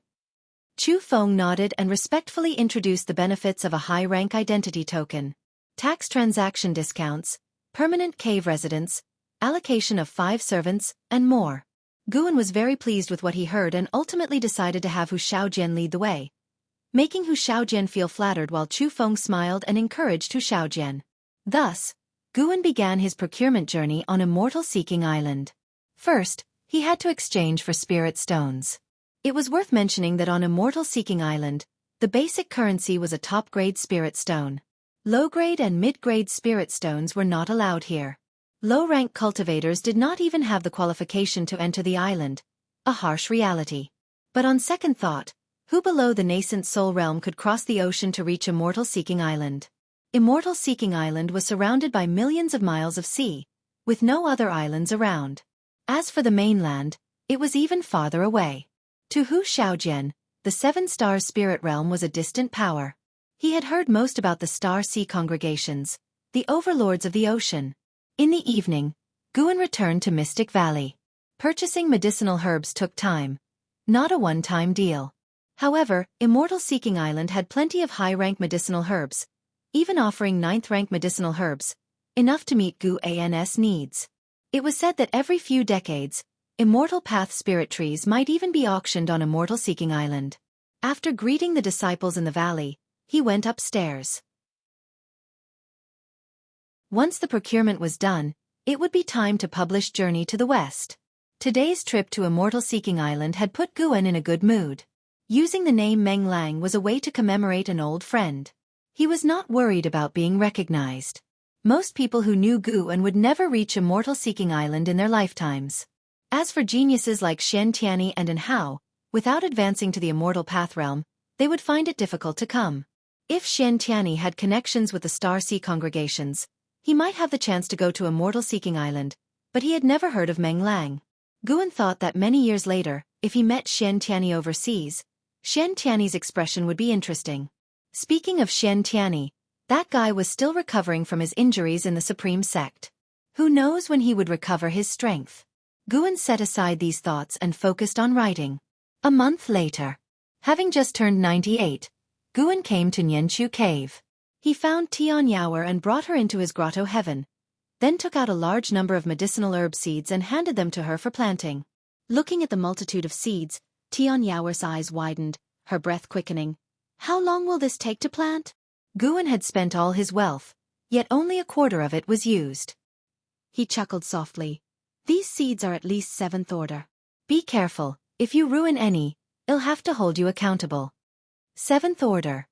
Chu Feng nodded and respectfully introduced the benefits of a high-rank identity token. Tax transaction discounts, permanent cave residence, allocation of 5 servants, and more. Guan was very pleased with what he heard and ultimately decided to have Hu Xiaojian lead the way, making Hu Xiaojian feel flattered while Chu Feng smiled and encouraged Hu Xiaojian. Thus, Guan began his procurement journey on Immortal Seeking Island. First, he had to exchange for spirit stones. It was worth mentioning that on Immortal Seeking Island, the basic currency was a top-grade spirit stone. Low-grade and mid-grade spirit stones were not allowed here. Low-rank cultivators did not even have the qualification to enter the island, a harsh reality. But on second thought, who below the nascent soul realm could cross the ocean to reach Immortal Seeking Island? Immortal Seeking Island was surrounded by millions of miles of sea, with no other islands around. As for the mainland, it was even farther away. To Hu Xiaojian, the 7-star spirit realm was a distant power. He had heard most about the Star Sea congregations, the overlords of the ocean. In the evening, Guan returned to Mystic Valley. Purchasing medicinal herbs took time, not a one-time deal. However, Immortal Seeking Island had plenty of high-rank medicinal herbs, even offering 9th-rank medicinal herbs, enough to meet Guan's needs. It was said that every few decades, Immortal Path spirit trees might even be auctioned on Immortal Seeking Island. After greeting the disciples in the valley, he went upstairs. Once the procurement was done, it would be time to publish Journey to the West. Today's trip to Immortal Seeking Island had put Guan in a good mood. Using the name Meng Lang was a way to commemorate an old friend. He was not worried about being recognized. Most people who knew Guan would never reach Immortal Seeking Island in their lifetimes. As for geniuses like Xianxia and Jianghu, without advancing to the Immortal Path realm, they would find it difficult to come. If Xianxia had connections with the Star Sea congregations, he might have the chance to go to Immortal Seeking Island, but he had never heard of Meng Lang. Guan thought that many years later, if he met Xianxia overseas, Xianxia's expression would be interesting. Speaking of Xianxia, that guy was still recovering from his injuries in the Supreme Sect. Who knows when he would recover his strength? Guan set aside these thoughts and focused on writing. A month later, having just turned 98, Guan came to Nianchu Cave. He found Xianxia and brought her into his grotto heaven, then took out a large number of medicinal herb seeds and handed them to her for planting. Looking at the multitude of seeds, Xianxia's eyes widened, her breath quickening. How long will this take to plant? Guan had spent all his wealth, yet only a quarter of it was used. He chuckled softly. These seeds are at least 7th order. Be careful, if you ruin any, I'll have to hold you accountable. 7th order.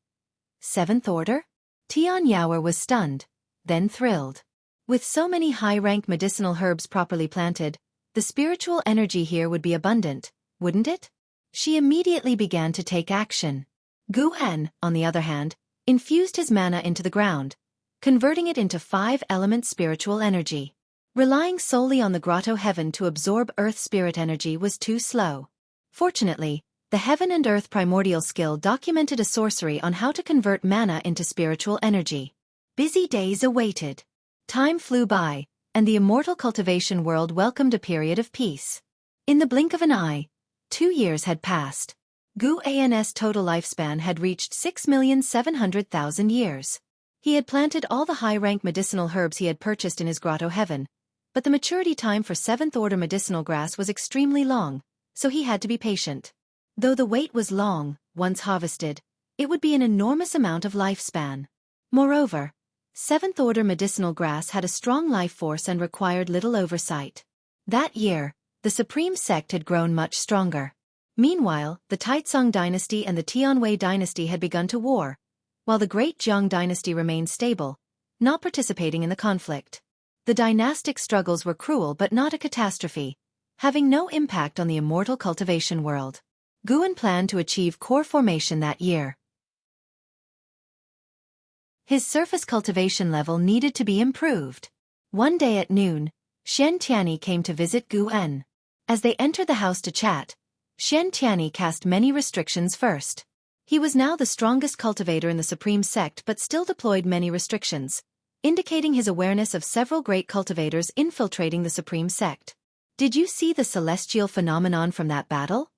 7th order? Xianxia was stunned, then thrilled. With so many high-rank medicinal herbs properly planted, the spiritual energy here would be abundant, wouldn't it? She immediately began to take action. Guan, on the other hand, infused his mana into the ground, converting it into 5-element spiritual energy. Relying solely on the grotto heaven to absorb earth spirit energy was too slow. Fortunately, the Heaven and Earth Primordial skill documented a sorcery on how to convert mana into spiritual energy. Busy days awaited. Time flew by, and the immortal cultivation world welcomed a period of peace. In the blink of an eye, 2 years had passed. Guan's total lifespan had reached 6,700,000 years. He had planted all the high-rank medicinal herbs he had purchased in his grotto heaven, but the maturity time for 7th-order medicinal grass was extremely long, so he had to be patient. Though the wait was long, once harvested, it would be an enormous amount of lifespan. Moreover, 7th-order medicinal grass had a strong life force and required little oversight. That year, the Supreme Sect had grown much stronger. Meanwhile, the Taizong dynasty and the Tianwei dynasty had begun to war, while the Great Jiang dynasty remained stable, not participating in the conflict. The dynastic struggles were cruel but not a catastrophe, having no impact on the immortal cultivation world. Guan planned to achieve core formation that year. His surface cultivation level needed to be improved. One day at noon, Xianxia came to visit Gu En. As they entered the house to chat, Xianxia cast many restrictions first. He was now the strongest cultivator in the Supreme Sect but still deployed many restrictions, indicating his awareness of several great cultivators infiltrating the Supreme Sect. Did you see the celestial phenomenon from that battle?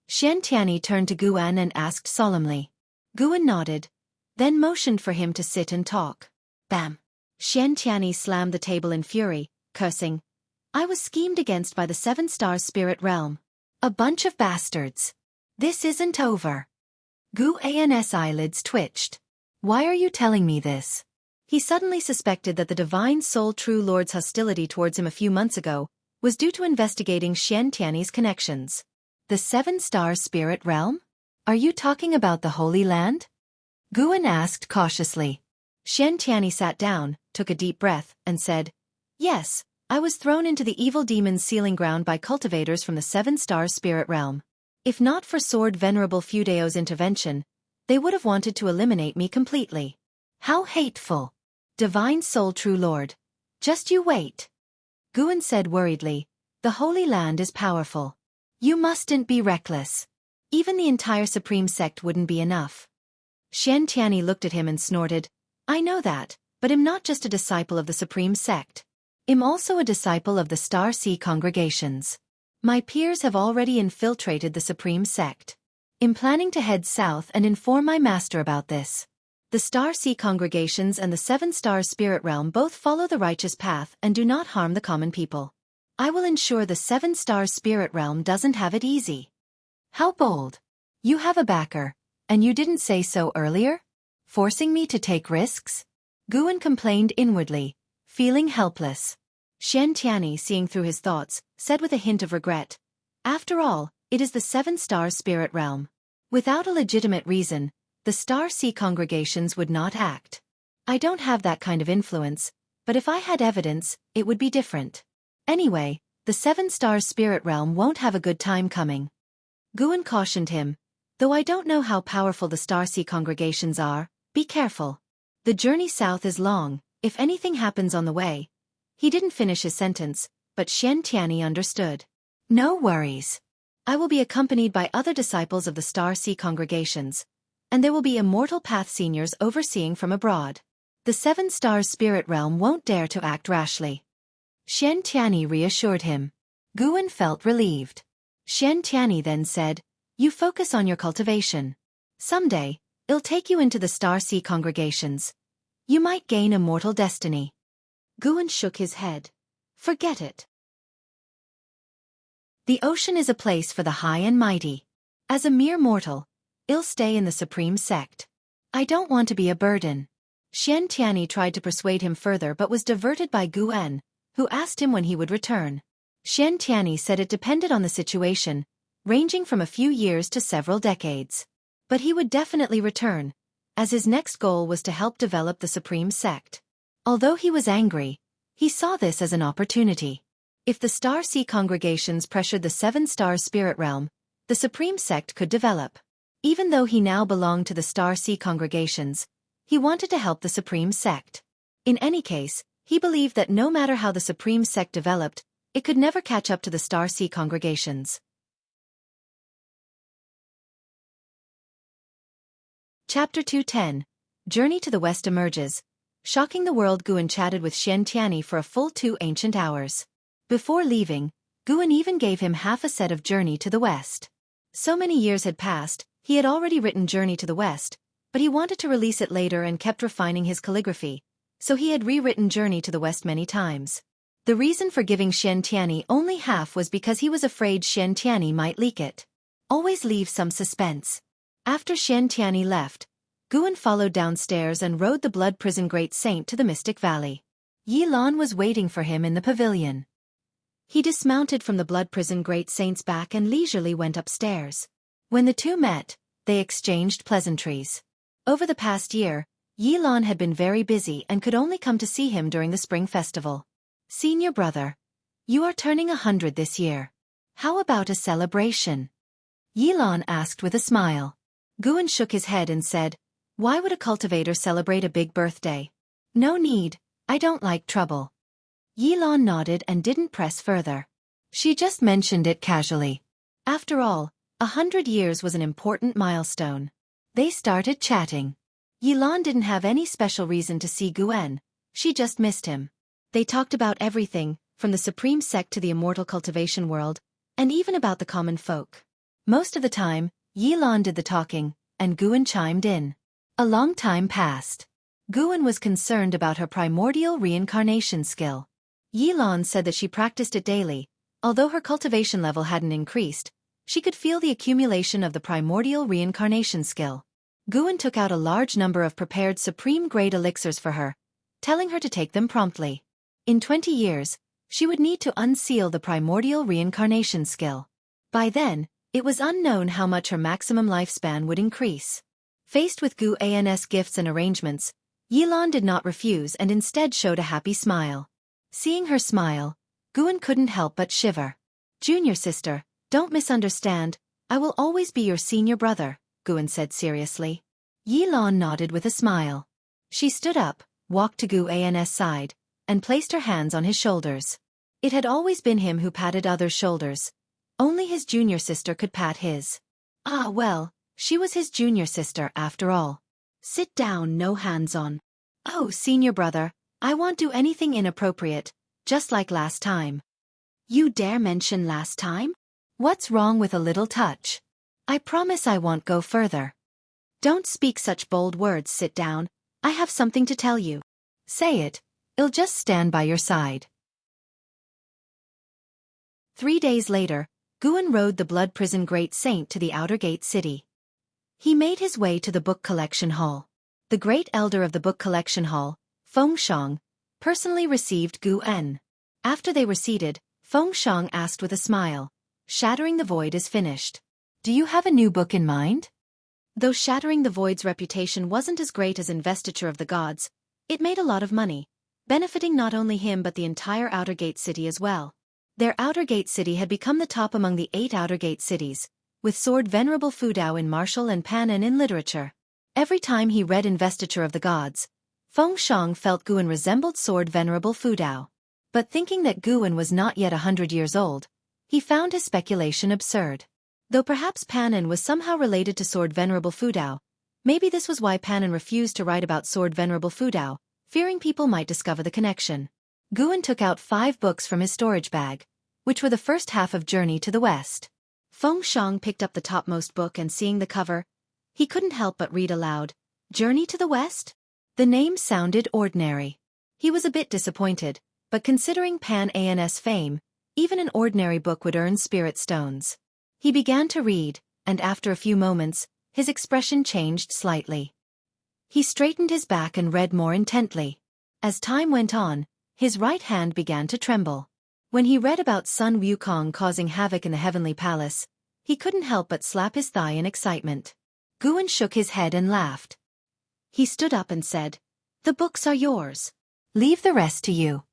Xianxia turned to Gu En and asked solemnly. Gu En nodded, then motioned for him to sit and talk. Bam! Xianxia slammed the table in fury, cursing. I was schemed against by the 7-star spirit realm. A bunch of bastards. This isn't over. Gu An's eyelids twitched. Why are you telling me this? He suddenly suspected that the Divine Soul True Lord's hostility towards him a few months ago was due to investigating Xianxia's connections. The 7-star spirit realm? Are you talking about the Holy Land? Gu En asked cautiously. Xianxia sat down, took a deep breath, and said, Yes, I was thrown into the evil demon's sealing ground by cultivators from the 7-star spirit realm. If not for Sword Venerable Fudeo's intervention, they would have wanted to eliminate me completely. How hateful! Divine Soul True Lord. Just you wait. Gu En said worriedly, the Holy Land is powerful. You mustn't be reckless. Even the entire Supreme Sect wouldn't be enough. Xianxia looked at him and snorted, I know that, but I'm not just a disciple of the Supreme Sect. I'm also a disciple of the Star Sea congregations. My peers have already infiltrated the Supreme Sect. I'm planning to head south and inform my master about this. The Star Sea congregations and the 7-star spirit realm both follow the righteous path and do not harm the common people. I will ensure the 7-star spirit realm doesn't have it easy. How bold. You have a backer, and you didn't say so earlier? Forcing me to take risks? Gu En complained inwardly, feeling helpless. Xianxia, seeing through his thoughts, said with a hint of regret, After all, it is the 7-star spirit realm. Without a legitimate reason, the Star Sea congregations would not act. I don't have that kind of influence, but if I had evidence, it would be different. Anyway, the 7-star spirit realm won't have a good time coming. Gu En cautioned him, though I don't know how powerful the Star Sea congregations are, be careful. The journey south is long, if anything happens on the way. He didn't finish his sentence, but Xianxia understood. No worries. I will be accompanied by other disciples of the Star Sea congregations, and there will be Immortal Path seniors overseeing from abroad. The 7-star spirit realm won't dare to act rashly. Xianxia reassured him. Gu En felt relieved. Xianxia then said, You focus on your cultivation. Someday, it'll take you into the Star Sea congregations. You might gain immortal destiny. Gu En shook his head. Forget it. The ocean is a place for the high and mighty. As a mere mortal, I'll stay in the Supreme Sect. I don't want to be a burden. Xianxia tried to persuade him further but was diverted by Gu En, who asked him when he would return. Xianxia said it depended on the situation, ranging from a few years to several decades. But he would definitely return, as his next goal was to help develop the Supreme Sect. Although he was angry, he saw this as an opportunity. If the Star Sea congregations pressured the 7-star spirit realm, the Supreme Sect could develop. Even though he now belonged to the Star Sea congregations, he wanted to help the Supreme Sect. In any case, he believed that no matter how the Supreme Sect developed, it could never catch up to the Star Sea congregations. Chapter 210. Journey to the West emerges. Shocking the world. Gu En chatted with Xianxia for a full 2 ancient hours. Before leaving, Gu En even gave him half a set of Journey to the West. So many years had passed, he had already written Journey to the West, but he wanted to release it later and kept refining his calligraphy, so he had rewritten Journey to the West many times. The reason for giving Xianxia only half was because he was afraid Xianxia might leak it. Always leave some suspense. After Xianxia left, Gu En followed downstairs and rode the Blood Prison Great Saint to the Mystic Valley. Yi Lan was waiting for him in the pavilion. He dismounted from the Blood Prison Great Saint's back and leisurely went upstairs. When the two met, they exchanged pleasantries. Over the past year, Yi Lan had been very busy and could only come to see him during the Spring Festival. Senior brother, you are turning 100 this year. How about a celebration? Yi Lan asked with a smile. Gu En shook his head and said, Why would a cultivator celebrate a big birthday? No need, I don't like trouble. Yilan nodded and didn't press further. She just mentioned it casually. After all, 100 years was an important milestone. They started chatting. Yilan didn't have any special reason to see Guan, she just missed him. They talked about everything, from the supreme sect to the immortal cultivation world, and even about the common folk. Most of the time, Yilan did the talking, and Guan chimed in. A long time passed. Guan was concerned about her primordial reincarnation skill. Yilan said that she practiced it daily. Although her cultivation level hadn't increased, she could feel the accumulation of the primordial reincarnation skill. Guan took out a large number of prepared supreme-grade elixirs for her, telling her to take them promptly. In 20 years, she would need to unseal the primordial reincarnation skill. By then, it was unknown how much her maximum lifespan would increase. Faced with Guan's gifts and arrangements, Yilan did not refuse and instead showed a happy smile. Seeing her smile, Guan couldn't help but shiver. Junior sister, don't misunderstand, I will always be your senior brother, Guan said seriously. Yilan nodded with a smile. She stood up, walked to Guan's side, and placed her hands on his shoulders. It had always been him who patted others' shoulders. Only his junior sister could pat his. Ah well, she was his junior sister after all. Sit down, no hands on. Oh, senior brother, I won't do anything inappropriate, just like last time. You dare mention last time? What's wrong with a little touch? I promise I won't go further. Don't speak such bold words, sit down, I have something to tell you. Say it, I'll just stand by your side. 3 days later, Guan rode the blood prison great saint to the outer gate city. He made his way to the book collection hall. The great elder of the book collection hall, Feng Shang, personally received Guan. After they were seated, Feng Shang asked with a smile, Shattering the Void is finished. Do you have a new book in mind? Though Shattering the Void's reputation wasn't as great as Investiture of the Gods, it made a lot of money, benefiting not only him but the entire outer gate city as well. Their outer gate city had become the top among the 8 outer gate cities, with Sword Venerable Fudao in martial and Panan in literature. Every time he read Investiture of the Gods, Feng Shang felt Guan resembled Sword Venerable Fudao. But thinking that Guan was not yet 100 years old, he found his speculation absurd. Though perhaps Panan was somehow related to Sword Venerable Fudao, maybe this was why Panan refused to write about Sword Venerable Fudao, fearing people might discover the connection. Guan took out 5 books from his storage bag, which were the first half of Journey to the West. Feng Shang picked up the topmost book and seeing the cover, he couldn't help but read aloud, Journey to the West? The name sounded ordinary. He was a bit disappointed, but considering Pan-An's fame, even an ordinary book would earn spirit stones. He began to read, and after a few moments, his expression changed slightly. He straightened his back and read more intently. As time went on, his right hand began to tremble. When he read about Sun Wukong causing havoc in the Heavenly Palace, he couldn't help but slap his thigh in excitement. Guan shook his head and laughed. He stood up and said, The books are yours. Leave the rest to you.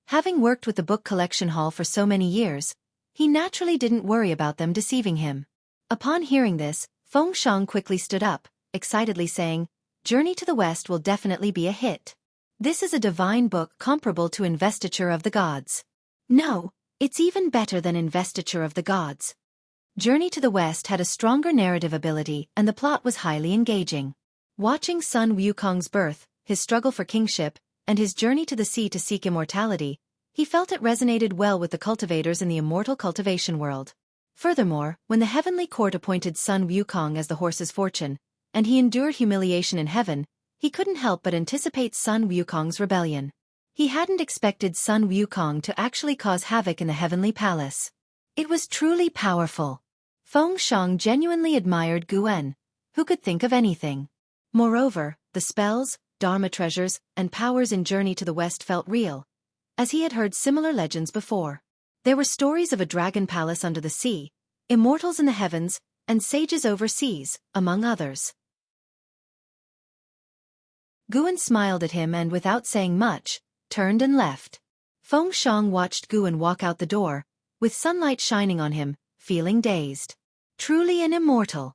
Having worked with the book collection hall for so many years, he naturally didn't worry about them deceiving him. Upon hearing this, Feng Shang quickly stood up, excitedly saying, Journey to the West will definitely be a hit. This is a divine book comparable to Investiture of the Gods. No, it's even better than Investiture of the Gods. Journey to the West had a stronger narrative ability and the plot was highly engaging. Watching Sun Wukong's birth, his struggle for kingship, and his journey to the sea to seek immortality, he felt it resonated well with the cultivators in the immortal cultivation world. Furthermore, when the heavenly court appointed Sun Wukong as the horse's fortune, and he endured humiliation in heaven, he couldn't help but anticipate Sun Wukong's rebellion. He hadn't expected Sun Wukong to actually cause havoc in the heavenly palace. It was truly powerful. Feng Shang genuinely admired Guan, who could think of anything. Moreover, the spells, Dharma treasures, and powers in Journey to the West felt real, as he had heard similar legends before. There were stories of a dragon palace under the sea, immortals in the heavens, and sages overseas, among others. Guan smiled at him and without saying much, turned and left. Feng Shang watched Guan walk out the door, with sunlight shining on him, feeling dazed. Truly an immortal.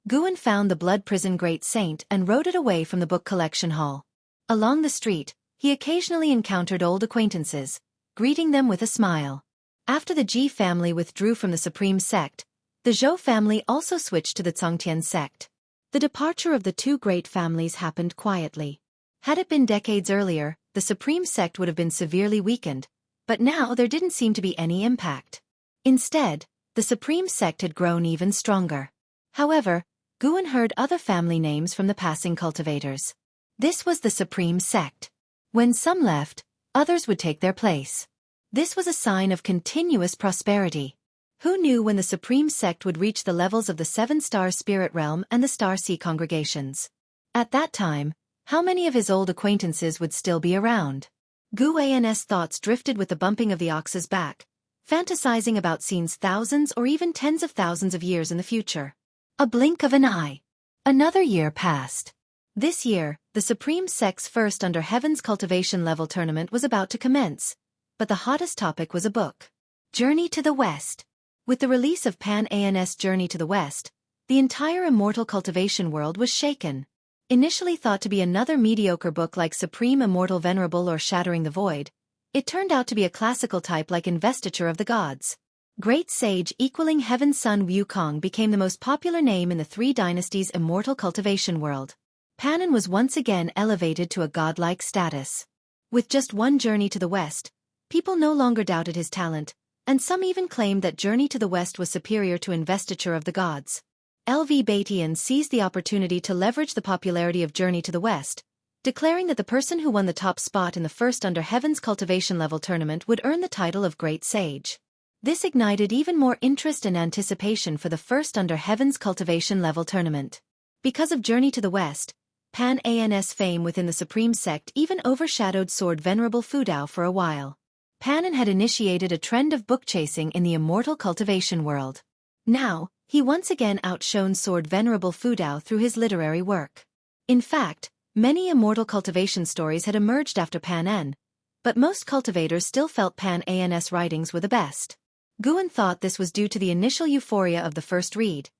Guan found the blood prison great saint and rode it away from the book collection hall. Along the street, he occasionally encountered old acquaintances, greeting them with a smile. After the Ji family withdrew from the supreme sect, the Zhou family also switched to the Congtian sect. The departure of the two great families happened quietly. Had it been decades earlier, the supreme sect would have been severely weakened, but now there didn't seem to be any impact. Instead, the supreme sect had grown even stronger. However, Guan heard other family names from the passing cultivators. This was the supreme sect. When some left, others would take their place. This was a sign of continuous prosperity. Who knew when the supreme sect would reach the levels of the seven-star spirit realm and the star sea congregations? At that time, how many of his old acquaintances would still be around? Guan's thoughts drifted with the bumping of the ox's back, fantasizing about scenes thousands or even tens of thousands of years in the future. A blink of an eye. Another year passed. This year, the Supreme Sect's first Under Heaven's Cultivation level tournament was about to commence, but the hottest topic was a book. Journey to the West. With the release of Pan-An's Journey to the West, the entire immortal cultivation world was shaken. Initially thought to be another mediocre book like Supreme Immortal Venerable or Shattering the Void, it turned out to be a classical type like Investiture of the Gods. Great Sage equaling Heaven's Son Wukong became the most popular name in the Three Dynasties immortal cultivation world. Panan was once again elevated to a godlike status. With just one Journey to the West, people no longer doubted his talent, and some even claimed that Journey to the West was superior to Investiture of the Gods. LV Batian seized the opportunity to leverage the popularity of Journey to the West, declaring that the person who won the top spot in the first Under Heaven's Cultivation level tournament would earn the title of Great Sage. This ignited even more interest and anticipation for the first Under Heaven's Cultivation level tournament. Because of Journey to the West, Pan-An's fame within the Supreme Sect even overshadowed Sword Venerable Fudao for a while. Panan had initiated a trend of book chasing in the immortal cultivation world. Now, he once again outshone Sword Venerable Fudao through his literary work. In fact, many immortal cultivation stories had emerged after Pan-An, but most cultivators still felt Pan-An's writings were the best. Guan thought this was due to the initial euphoria of the first read,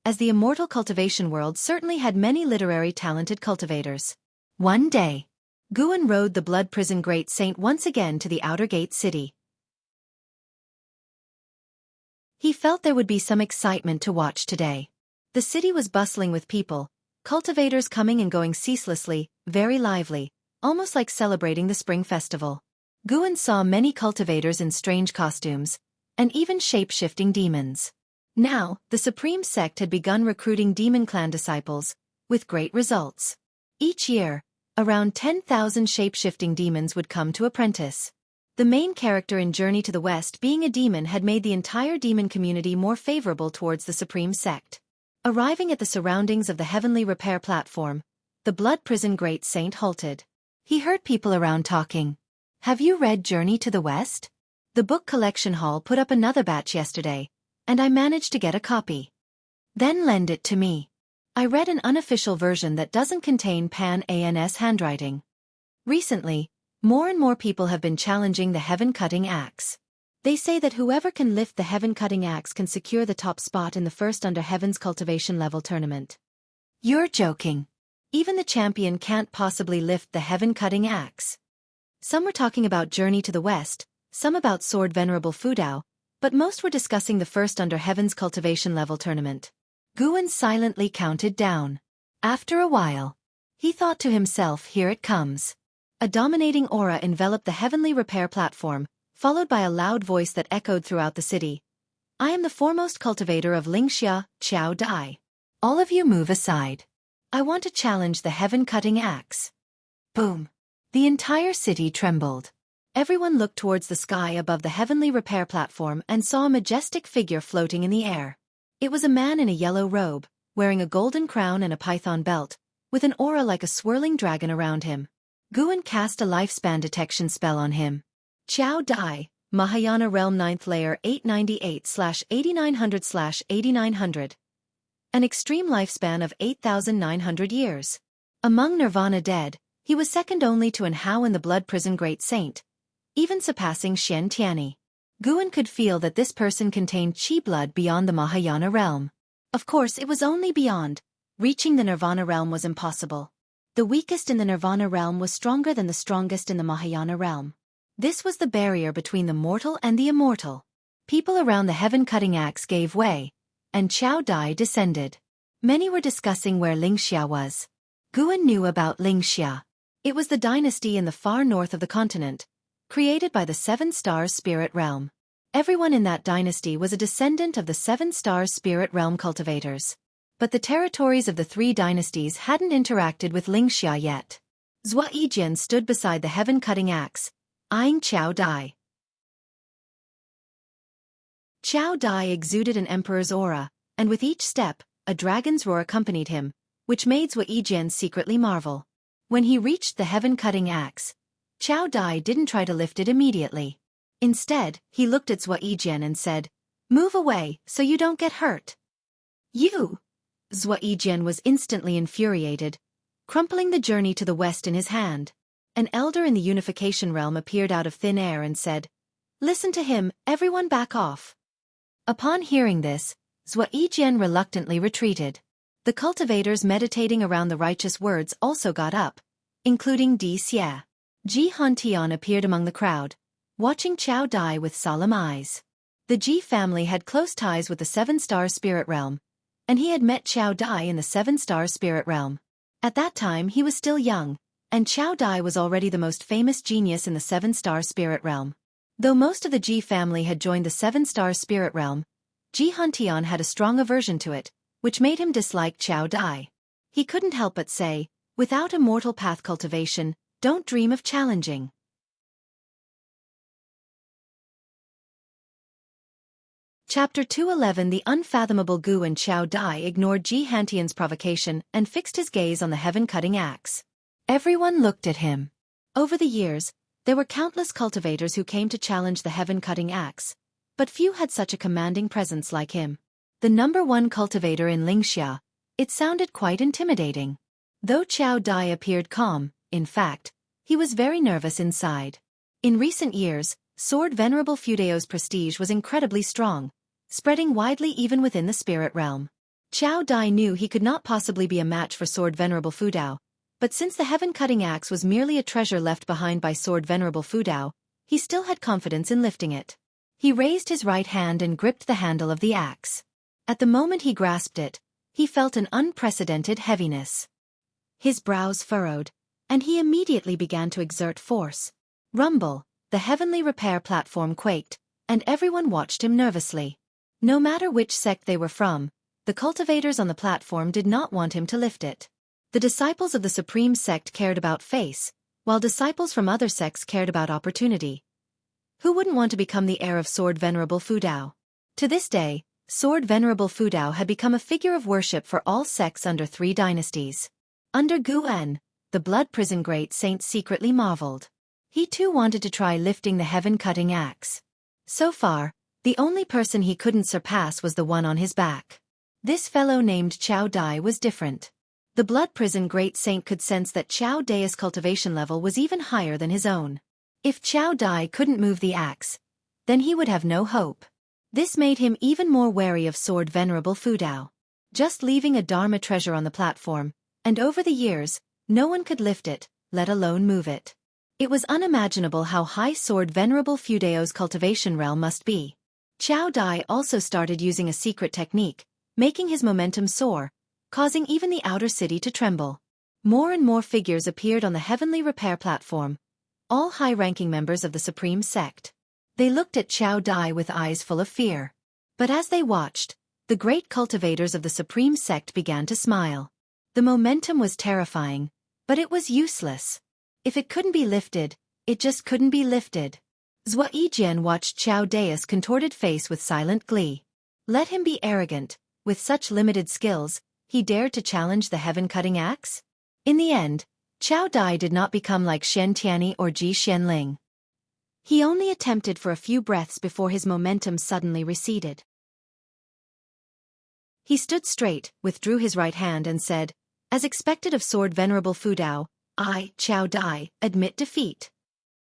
as the immortal cultivation world certainly had many literary talented cultivators. One day, Guan rode the Blood Prison Great Saint once again to the outer gate city. He felt there would be some excitement to watch today. The city was bustling with people, cultivators coming and going ceaselessly, very lively, almost like celebrating the spring festival. Guan saw many cultivators in strange costumes, and even shape-shifting demons. Now, the Supreme Sect had begun recruiting Demon Clan disciples, with great results. Each year, around 10,000 shape-shifting demons would come to apprentice. The main character in Journey to the West being a demon had made the entire demon community more favorable towards the Supreme Sect. Arriving at the surroundings of the Heavenly Repair platform, the Blood Prison Great Saint halted. He heard people around talking. Have you read Journey to the West? The book collection hall put up another batch yesterday, and I managed to get a copy. Then lend it to me. I read an unofficial version that doesn't contain Pan-An's handwriting. Recently, more and more people have been challenging the heaven-cutting axe. They say that whoever can lift the heaven-cutting axe can secure the top spot in the first Under Heaven's Cultivation level tournament. You're joking. Even the champion can't possibly lift the heaven-cutting axe. Some were talking about Journey to the West, some about Sword Venerable Fudao, but most were discussing the first Under Heaven's Cultivation level tournament. Guan silently counted down. After a while, he thought to himself, here it comes. A dominating aura enveloped the Heavenly Repair platform, followed by a loud voice that echoed throughout the city. I am the foremost cultivator of Xianxia, Qiao Dai. All of you move aside. I want to challenge the heaven-cutting axe. Boom. The entire city trembled. Everyone looked towards the sky above the Heavenly Repair platform and saw a majestic figure floating in the air. It was a man in a yellow robe, wearing a golden crown and a python belt, with an aura like a swirling dragon around him. Guan cast a lifespan detection spell on him. Qiao Dai, Mahayana Realm 9th Layer 898/8900/8900. An extreme lifespan of 8,900 years. Among Nirvana dead, he was second only to An Hao in the Blood Prison Great Saint, even surpassing Xianxia. Guan could feel that this person contained chi blood beyond the Mahayana realm. Of course, it was only beyond. Reaching the Nirvana realm was impossible. The weakest in the Nirvana realm was stronger than the strongest in the Mahayana realm. This was the barrier between the mortal and the immortal. People around the heaven-cutting axe gave way, and Chao Dai descended. Many were discussing where Xianxia was. Guan knew about Xianxia. It was the dynasty in the far north of the continent, created by the Seven Stars Spirit Realm. Everyone in that dynasty was a descendant of the Seven Stars Spirit Realm cultivators. But the territories of the three dynasties hadn't interacted with Xianxia yet. Zhua Yijian stood beside the heaven-cutting axe, eyeing Chao Dai. Chao Dai exuded an emperor's aura, and with each step, a dragon's roar accompanied him, which made Zhua Yijian secretly marvel. When he reached the heaven-cutting axe, Chao Dai didn't try to lift it immediately. Instead, he looked at Zhua Yijian and said, "Move away, so you don't get hurt." "You!" Zhua Yijian was instantly infuriated, crumpling the journey to the west in his hand. An elder in the unification realm appeared out of thin air and said, "Listen to him, everyone back off." Upon hearing this, Zhua Yijian reluctantly retreated. The cultivators meditating around the righteous words also got up, including Di Xie. Ji Hantian appeared among the crowd, watching Chao Dai with solemn eyes. The Ji family had close ties with the Seven-Star Spirit Realm, and he had met Chao Dai in the Seven-Star Spirit Realm. At that time he was still young, and Chao Dai was already the most famous genius in the Seven-Star Spirit Realm. Though most of the Ji family had joined the Seven-Star Spirit Realm, Ji Hantian had a strong aversion to it, which made him dislike Chao Dai. He couldn't help but say, "Without immortal path cultivation, don't dream of challenging." Chapter 211. The unfathomable Gu and Chao Dai ignored Ji Hantian's provocation and fixed his gaze on the heaven-cutting axe. Everyone looked at him. Over the years, there were countless cultivators who came to challenge the heaven-cutting axe, but few had such a commanding presence like him. The #1 cultivator in Xianxia, it sounded quite intimidating. Though Chao Dai appeared calm, in fact, he was very nervous inside. In recent years, Sword Venerable Fudao's prestige was incredibly strong, spreading widely even within the spirit realm. Chao Dai knew he could not possibly be a match for Sword Venerable Fudao, but since the heaven-cutting axe was merely a treasure left behind by Sword Venerable Fudao, he still had confidence in lifting it. He raised his right hand and gripped the handle of the axe. At the moment he grasped it, he felt an unprecedented heaviness. His brows furrowed, and he immediately began to exert force. Rumble, the heavenly repair platform quaked, and everyone watched him nervously. No matter which sect they were from, the cultivators on the platform did not want him to lift it. The disciples of the Supreme Sect cared about face, while disciples from other sects cared about opportunity. Who wouldn't want to become the heir of Sword Venerable Fudao? To this day, Sword Venerable Fudao had become a figure of worship for all sects under 3 dynasties. Under Gu En, the Blood Prison Great Saint secretly marveled. He too wanted to try lifting the heaven-cutting axe. So far, the only person he couldn't surpass was the one on his back. This fellow named Chao Dai was different. The Blood Prison Great Saint could sense that Chao Dai's cultivation level was even higher than his own. If Chao Dai couldn't move the axe, then he would have no hope. This made him even more wary of Sword Venerable Fudao. Just leaving a Dharma treasure on the platform, and over the years, no one could lift it, let alone move it. It was unimaginable how high Sword Venerable Fudao's cultivation realm must be. Chao Dai also started using a secret technique, making his momentum soar, causing even the outer city to tremble. More and more figures appeared on the heavenly repair platform, all high-ranking members of the Supreme Sect. They looked at Chao Dai with eyes full of fear. But as they watched, the great cultivators of the Supreme Sect began to smile. The momentum was terrifying, but it was useless. If it couldn't be lifted, it just couldn't be lifted. Zhua Yijian watched Chao Dai's contorted face with silent glee. Let him be arrogant, with such limited skills, he dared to challenge the heaven-cutting axe? In the end, Chao Dai did not become like Xianxia or Ji Xianling. He only attempted for a few breaths before his momentum suddenly receded. He stood straight, withdrew his right hand and said, "As expected of Sword Venerable Fudao, I, Chao Dai, admit defeat."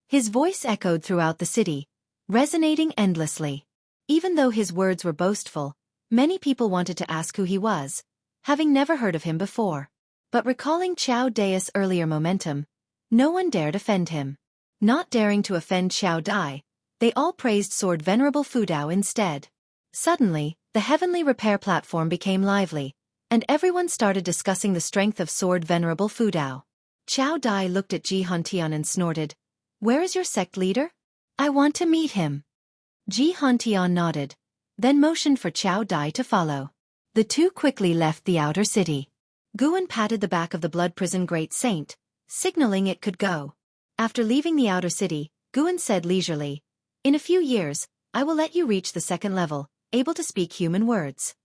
His voice echoed throughout the city, resonating endlessly. Even though his words were boastful, Many people wanted to ask who he was, having never heard of him before. But recalling Xiao Dai's earlier momentum, no one dared offend him. Not daring to offend Xiao Dai, they all praised Sword Venerable Fudao instead. Suddenly, the heavenly repair platform became lively, and everyone started discussing the strength of Sword Venerable Fudao. Xiao Dai looked at Ji Hantian and snorted, "Where is your sect leader? I want to meet him." Ji Hantian nodded, then motioned for Xiao Dai to follow. The two quickly left the outer city. Guan patted the back of the blood prison Great Saint, signaling it could go. After leaving the outer city, Guan said leisurely, "In a few years, I will let you reach the second level, able to speak human words."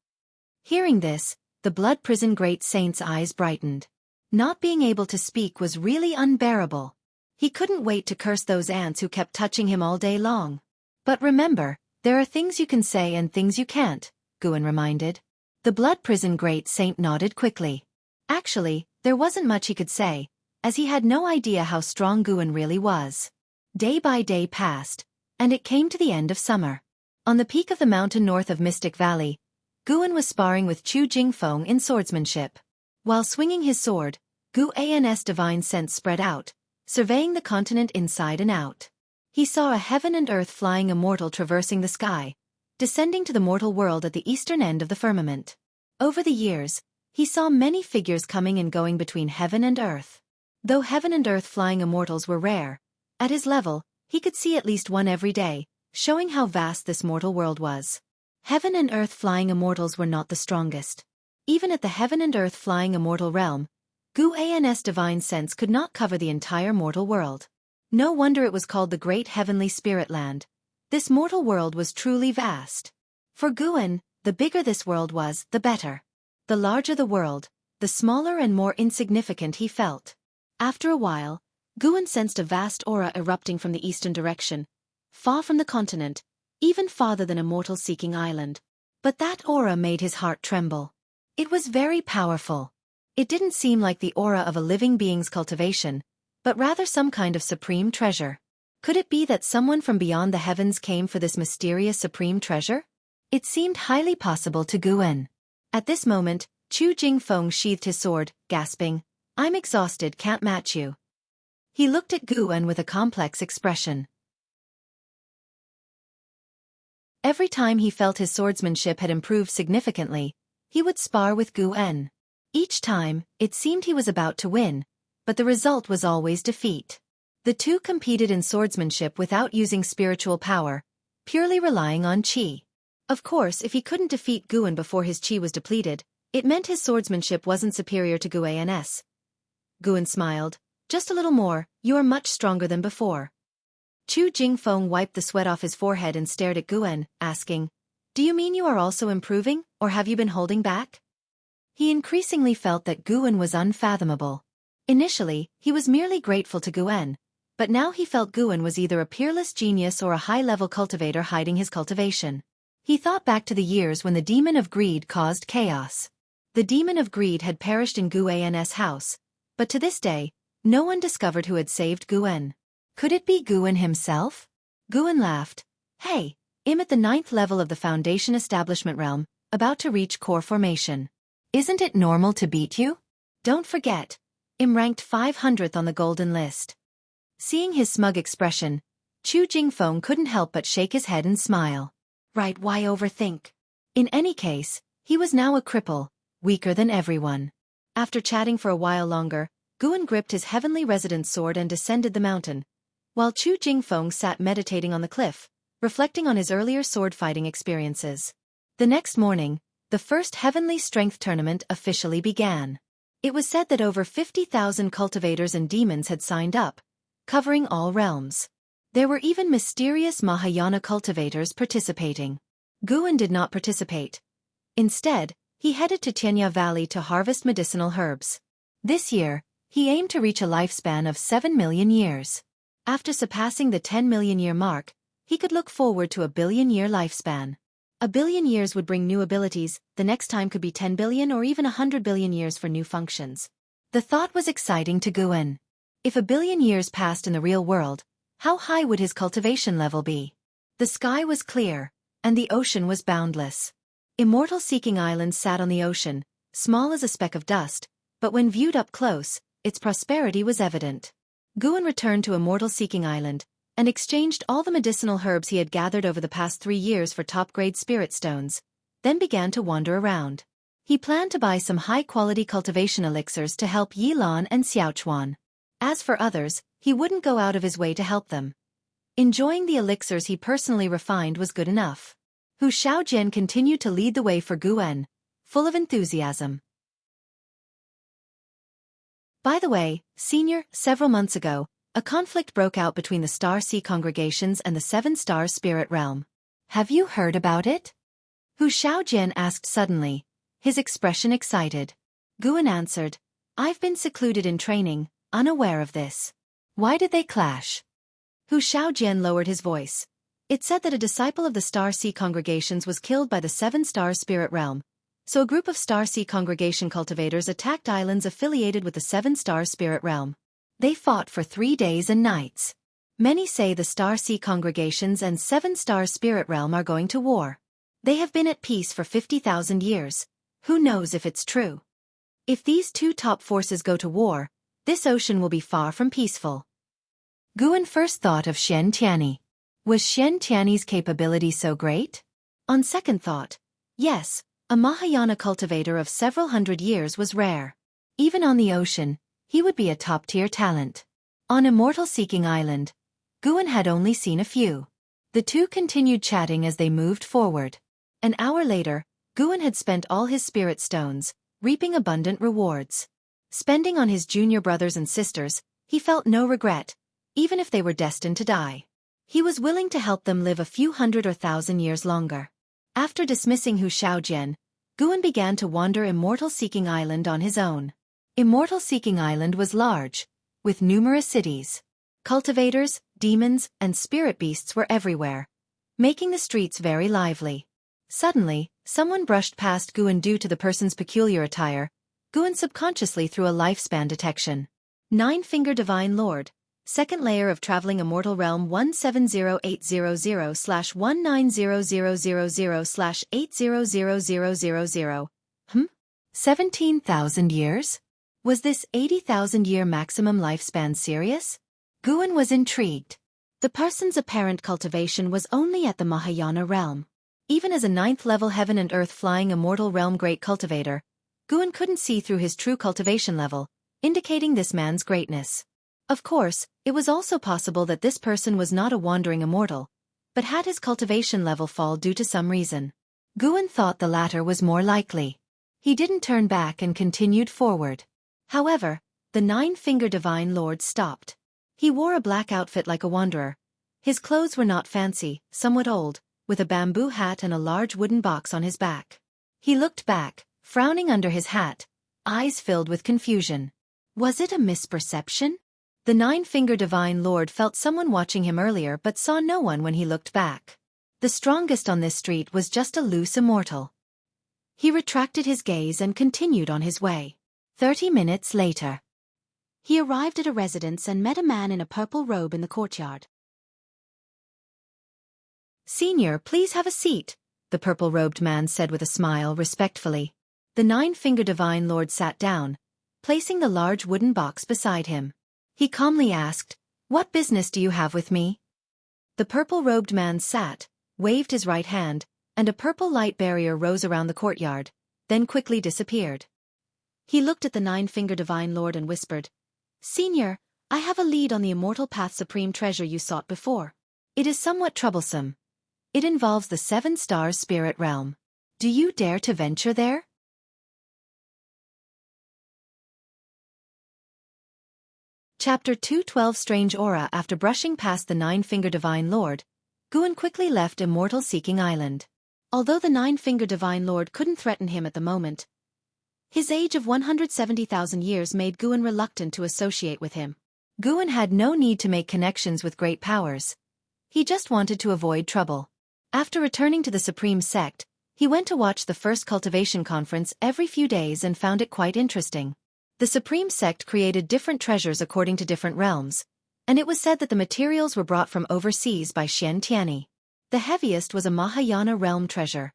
Hearing this, the blood prison Great Saint's eyes brightened. Not being able to speak was really unbearable. He couldn't wait to curse those ants who kept touching him all day long. But remember, there are things you can say and things you can't, Guan reminded. The blood prison Great Saint nodded quickly. Actually, there wasn't much he could say, as he had no idea how strong Guan really was. Day by day passed, and it came to the end of summer. On the peak of the mountain north of Mystic Valley, Guan was sparring with Chu Jingfeng in swordsmanship. While swinging his sword, Guan's divine sense spread out, surveying the continent inside and out. He saw a heaven and earth flying immortal traversing the sky, descending to the mortal world at the eastern end of the firmament. Over the years, he saw many figures coming and going between heaven and earth. Though heaven and earth flying immortals were rare, at his level, he could see at least one every day, showing how vast this mortal world was. Heaven and earth flying immortals were not the strongest. Even at the heaven and earth flying immortal realm, Guan's divine sense could not cover the entire mortal world. No wonder it was called the Great Heavenly Spirit Land. This mortal world was truly vast. For Guan, the bigger this world was, the better. The larger the world, the smaller and more insignificant he felt. After a while, Guan sensed a vast aura erupting from the eastern direction, far from the continent, even farther than a mortal-seeking island. But that aura made his heart tremble. It was very powerful. It didn't seem like the aura of a living being's cultivation, but rather some kind of supreme treasure. Could it be that someone from beyond the heavens came for this mysterious supreme treasure? It seemed highly possible to Guan. At this moment, Chu Jingfeng sheathed his sword, gasping, "I'm exhausted, can't match you." He looked at Guan with a complex expression. Every time he felt his swordsmanship had improved significantly, he would spar with Guan. Each time, it seemed he was about to win, but the result was always defeat. The two competed in swordsmanship without using spiritual power, purely relying on qi. Of course, if he couldn't defeat Guan before his qi was depleted, it meant his swordsmanship wasn't superior to Guan's. Guan smiled, "Just a little more, you are much stronger than before." Chu Jingfeng wiped the sweat off his forehead and stared at Guan, asking, "Do you mean you are also improving, or have you been holding back?" He increasingly felt that Guan was unfathomable. Initially, he was merely grateful to Guan, but now he felt Guan was either a peerless genius or a high-level cultivator hiding his cultivation. He thought back to the years when the demon of greed caused chaos. The demon of greed had perished in Guan's house, but to this day, no one discovered who had saved Guan. Could it be Guan himself? Guan laughed. "Hey, I'm at the 9th level of the Foundation Establishment realm, about to reach core formation. Isn't it normal to beat you? Don't forget, I'm ranked 500th on the golden list." Seeing his smug expression, Chu Jingfeng couldn't help but shake his head and smile. Right, why overthink? In any case, he was now a cripple, weaker than everyone. After chatting for a while longer, Guan gripped his heavenly residence sword and descended the mountain, while Chu Jingfeng sat meditating on the cliff, reflecting on his earlier sword-fighting experiences. The next morning, the first Heavenly Strength Tournament officially began. It was said that over 50,000 cultivators and demons had signed up, covering all realms. There were even mysterious Mahayana cultivators participating. Guan did not participate. Instead, he headed to Xianxia Valley to harvest medicinal herbs. This year, he aimed to reach a lifespan of 7 million years. After surpassing the 10 million year mark, he could look forward to a billion-year lifespan. A billion years would bring new abilities, the next time could be 10 billion or even 100 billion years for new functions. The thought was exciting to Guan. If a billion years passed in the real world, how high would his cultivation level be? The sky was clear, and the ocean was boundless. Immortal-seeking island sat on the ocean, small as a speck of dust, but when viewed up close, its prosperity was evident. Guan returned to Immortal-seeking island, and exchanged all the medicinal herbs he had gathered over the past 3 years for top-grade spirit stones, then began to wander around. He planned to buy some high-quality cultivation elixirs to help Yilan and Xiaochuan. As for others, he wouldn't go out of his way to help them. Enjoying the elixirs he personally refined was good enough. Hu Xiaojian continued to lead the way for Guan, full of enthusiasm. By the way, Senior, several months ago, a conflict broke out between the Star Sea congregations and the Seven-Star Spirit Realm. Have you heard about it? Hu Xiaojian asked suddenly, his expression excited. Guan answered, I've been secluded in training, unaware of this. Why did they clash? Hu Xiaojian lowered his voice. It said that a disciple of the Star Sea congregations was killed by the Seven-Star Spirit Realm, so a group of Star Sea congregation cultivators attacked islands affiliated with the Seven-Star Spirit Realm. They fought for 3 days and nights. Many say the Star Sea congregations and Seven-Star Spirit Realm are going to war. They have been at peace for 50,000 years. Who knows if it's true? If these two top forces go to war, this ocean will be far from peaceful. Guan first thought of Xianxia. Was Xianxia's capability so great? On second thought, yes, a Mahayana cultivator of several hundred years was rare. Even on the ocean, he would be a top-tier talent. On Immortal-seeking island, Guan had only seen a few. The two continued chatting as they moved forward. An hour later, Guan had spent all his spirit stones, reaping abundant rewards. Spending on his junior brothers and sisters, he felt no regret, even if they were destined to die. He was willing to help them live a few hundred or thousand years longer. After dismissing Hu Xiaojian, Guan began to wander Immortal-seeking island on his own. Immortal-seeking island was large, with numerous cities. Cultivators, demons, and spirit beasts were everywhere, making the streets very lively. Suddenly, someone brushed past Guan due to the person's peculiar attire. Guan subconsciously threw a lifespan detection. 9-Finger Divine Lord. Second layer of Traveling Immortal Realm 170800/190000/800000. 17,000 years? Was this 80,000-year maximum lifespan serious? Guan was intrigued. The person's apparent cultivation was only at the Mahayana realm. Even as a 9th-level heaven and earth flying immortal realm great cultivator, Guan couldn't see through his true cultivation level, indicating this man's greatness. Of course, it was also possible that this person was not a wandering immortal, but had his cultivation level fall due to some reason. Guan thought the latter was more likely. He didn't turn back and continued forward. However, the 9-Finger Divine Lord stopped. He wore a black outfit like a wanderer. His clothes were not fancy, somewhat old, with a bamboo hat and a large wooden box on his back. He looked back, frowning under his hat, eyes filled with confusion. Was it a misperception? The 9-Finger Divine Lord felt someone watching him earlier but saw no one when he looked back. The strongest on this street was just a loose immortal. He retracted his gaze and continued on his way. 30 minutes later, he arrived at a residence and met a man in a purple robe in the courtyard. Senior, please have a seat, the purple-robed man said with a smile respectfully. The 9-Finger Divine Lord sat down, placing the large wooden box beside him. He calmly asked, "What business do you have with me?" The purple-robed man sat, waved his right hand, and a purple light barrier rose around the courtyard, then quickly disappeared. He looked at the 9-Finger Divine Lord and whispered, "Senior, I have a lead on the Immortal Path Supreme Treasure you sought before. It is somewhat troublesome. It involves the 7-Star Spirit Realm. Do you dare to venture there?" Chapter 212 Strange Aura. After brushing past the 9-Finger Divine Lord, Guan quickly left Immortal-seeking Island. Although the 9-Finger Divine Lord couldn't threaten him at the moment, his age of 170,000 years made Guan reluctant to associate with him. Guan had no need to make connections with great powers. He just wanted to avoid trouble. After returning to the Supreme Sect, he went to watch the first cultivation conference every few days and found it quite interesting. The Supreme Sect created different treasures according to different realms, and it was said that the materials were brought from overseas by Xianxia. The heaviest was a Mahayana realm treasure.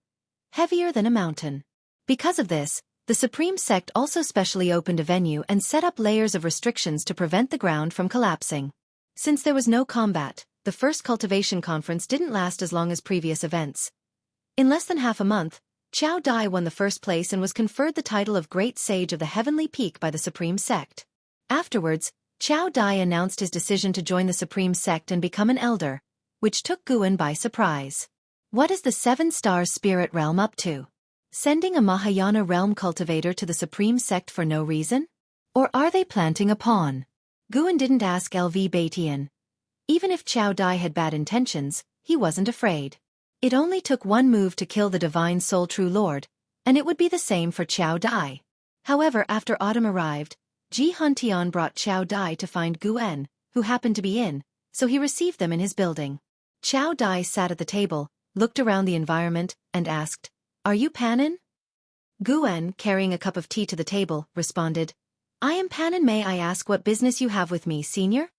heavier than a mountain. Because of this, the Supreme Sect also specially opened a venue and set up layers of restrictions to prevent the ground from collapsing. Since there was no combat, the first Cultivation conference didn't last as long as previous events. In less than half a month, Qiao Dai won the first place and was conferred the title of Great Sage of the Heavenly Peak by the Supreme Sect. Afterwards, Qiao Dai announced his decision to join the Supreme Sect and become an elder, which took Guan by surprise. What is the Seven-Star Spirit Realm up to? Sending a Mahayana realm cultivator to the Supreme Sect for no reason? Or are they planting a pawn? Guan didn't ask LV Batian. Even if Qiao Dai had bad intentions, he wasn't afraid. It only took one move to kill the Divine Soul True Lord, and it would be the same for Qiao Dai. However, after autumn arrived, Jianghu brought Qiao Dai to find Guan, who happened to be in, so he received them in his building. Qiao Dai sat at the table, looked around the environment, and asked, "Are you Panin?" Guan, carrying a cup of tea to the table, responded, "I am Panin. May I ask what business you have with me, senior?"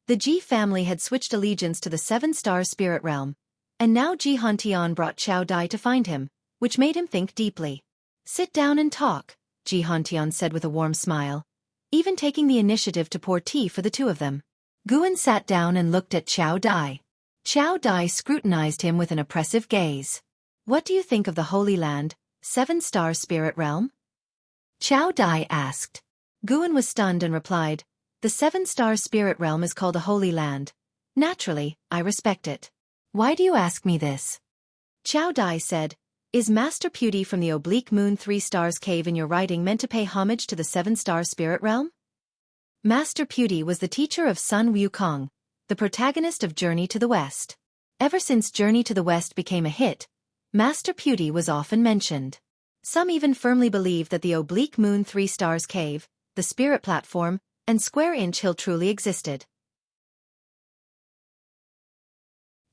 The Ji family had switched allegiance to the Seven-Star Spirit Realm, and now Jianghu brought Qiao Dai to find him, which made him think deeply. "Sit down and talk," Jianghu said with a warm smile, even taking the initiative to pour tea for the two of them. Guan sat down and looked at Qiao Dai. Qiao Dai scrutinized him with an oppressive gaze. "What do you think of the Holy Land, Seven-Star Spirit Realm?" Qiao Dai asked. Guan was stunned and replied, "The Seven-Star Spirit Realm is called a Holy Land. Naturally, I respect it. Why do you ask me this?" Qiao Dai said, "Is Master Beauty from the Oblique Moon 3 Stars Cave in your writing meant to pay homage to the Seven-Star Spirit Realm?" Master Beauty was the teacher of Sun Wukong, the protagonist of Journey to the West. Ever since Journey to the West became a hit, Master Beauty was often mentioned. Some even firmly believe that the Oblique Moon 3 Stars Cave, the Spirit Platform, and Square Inch Hill truly existed.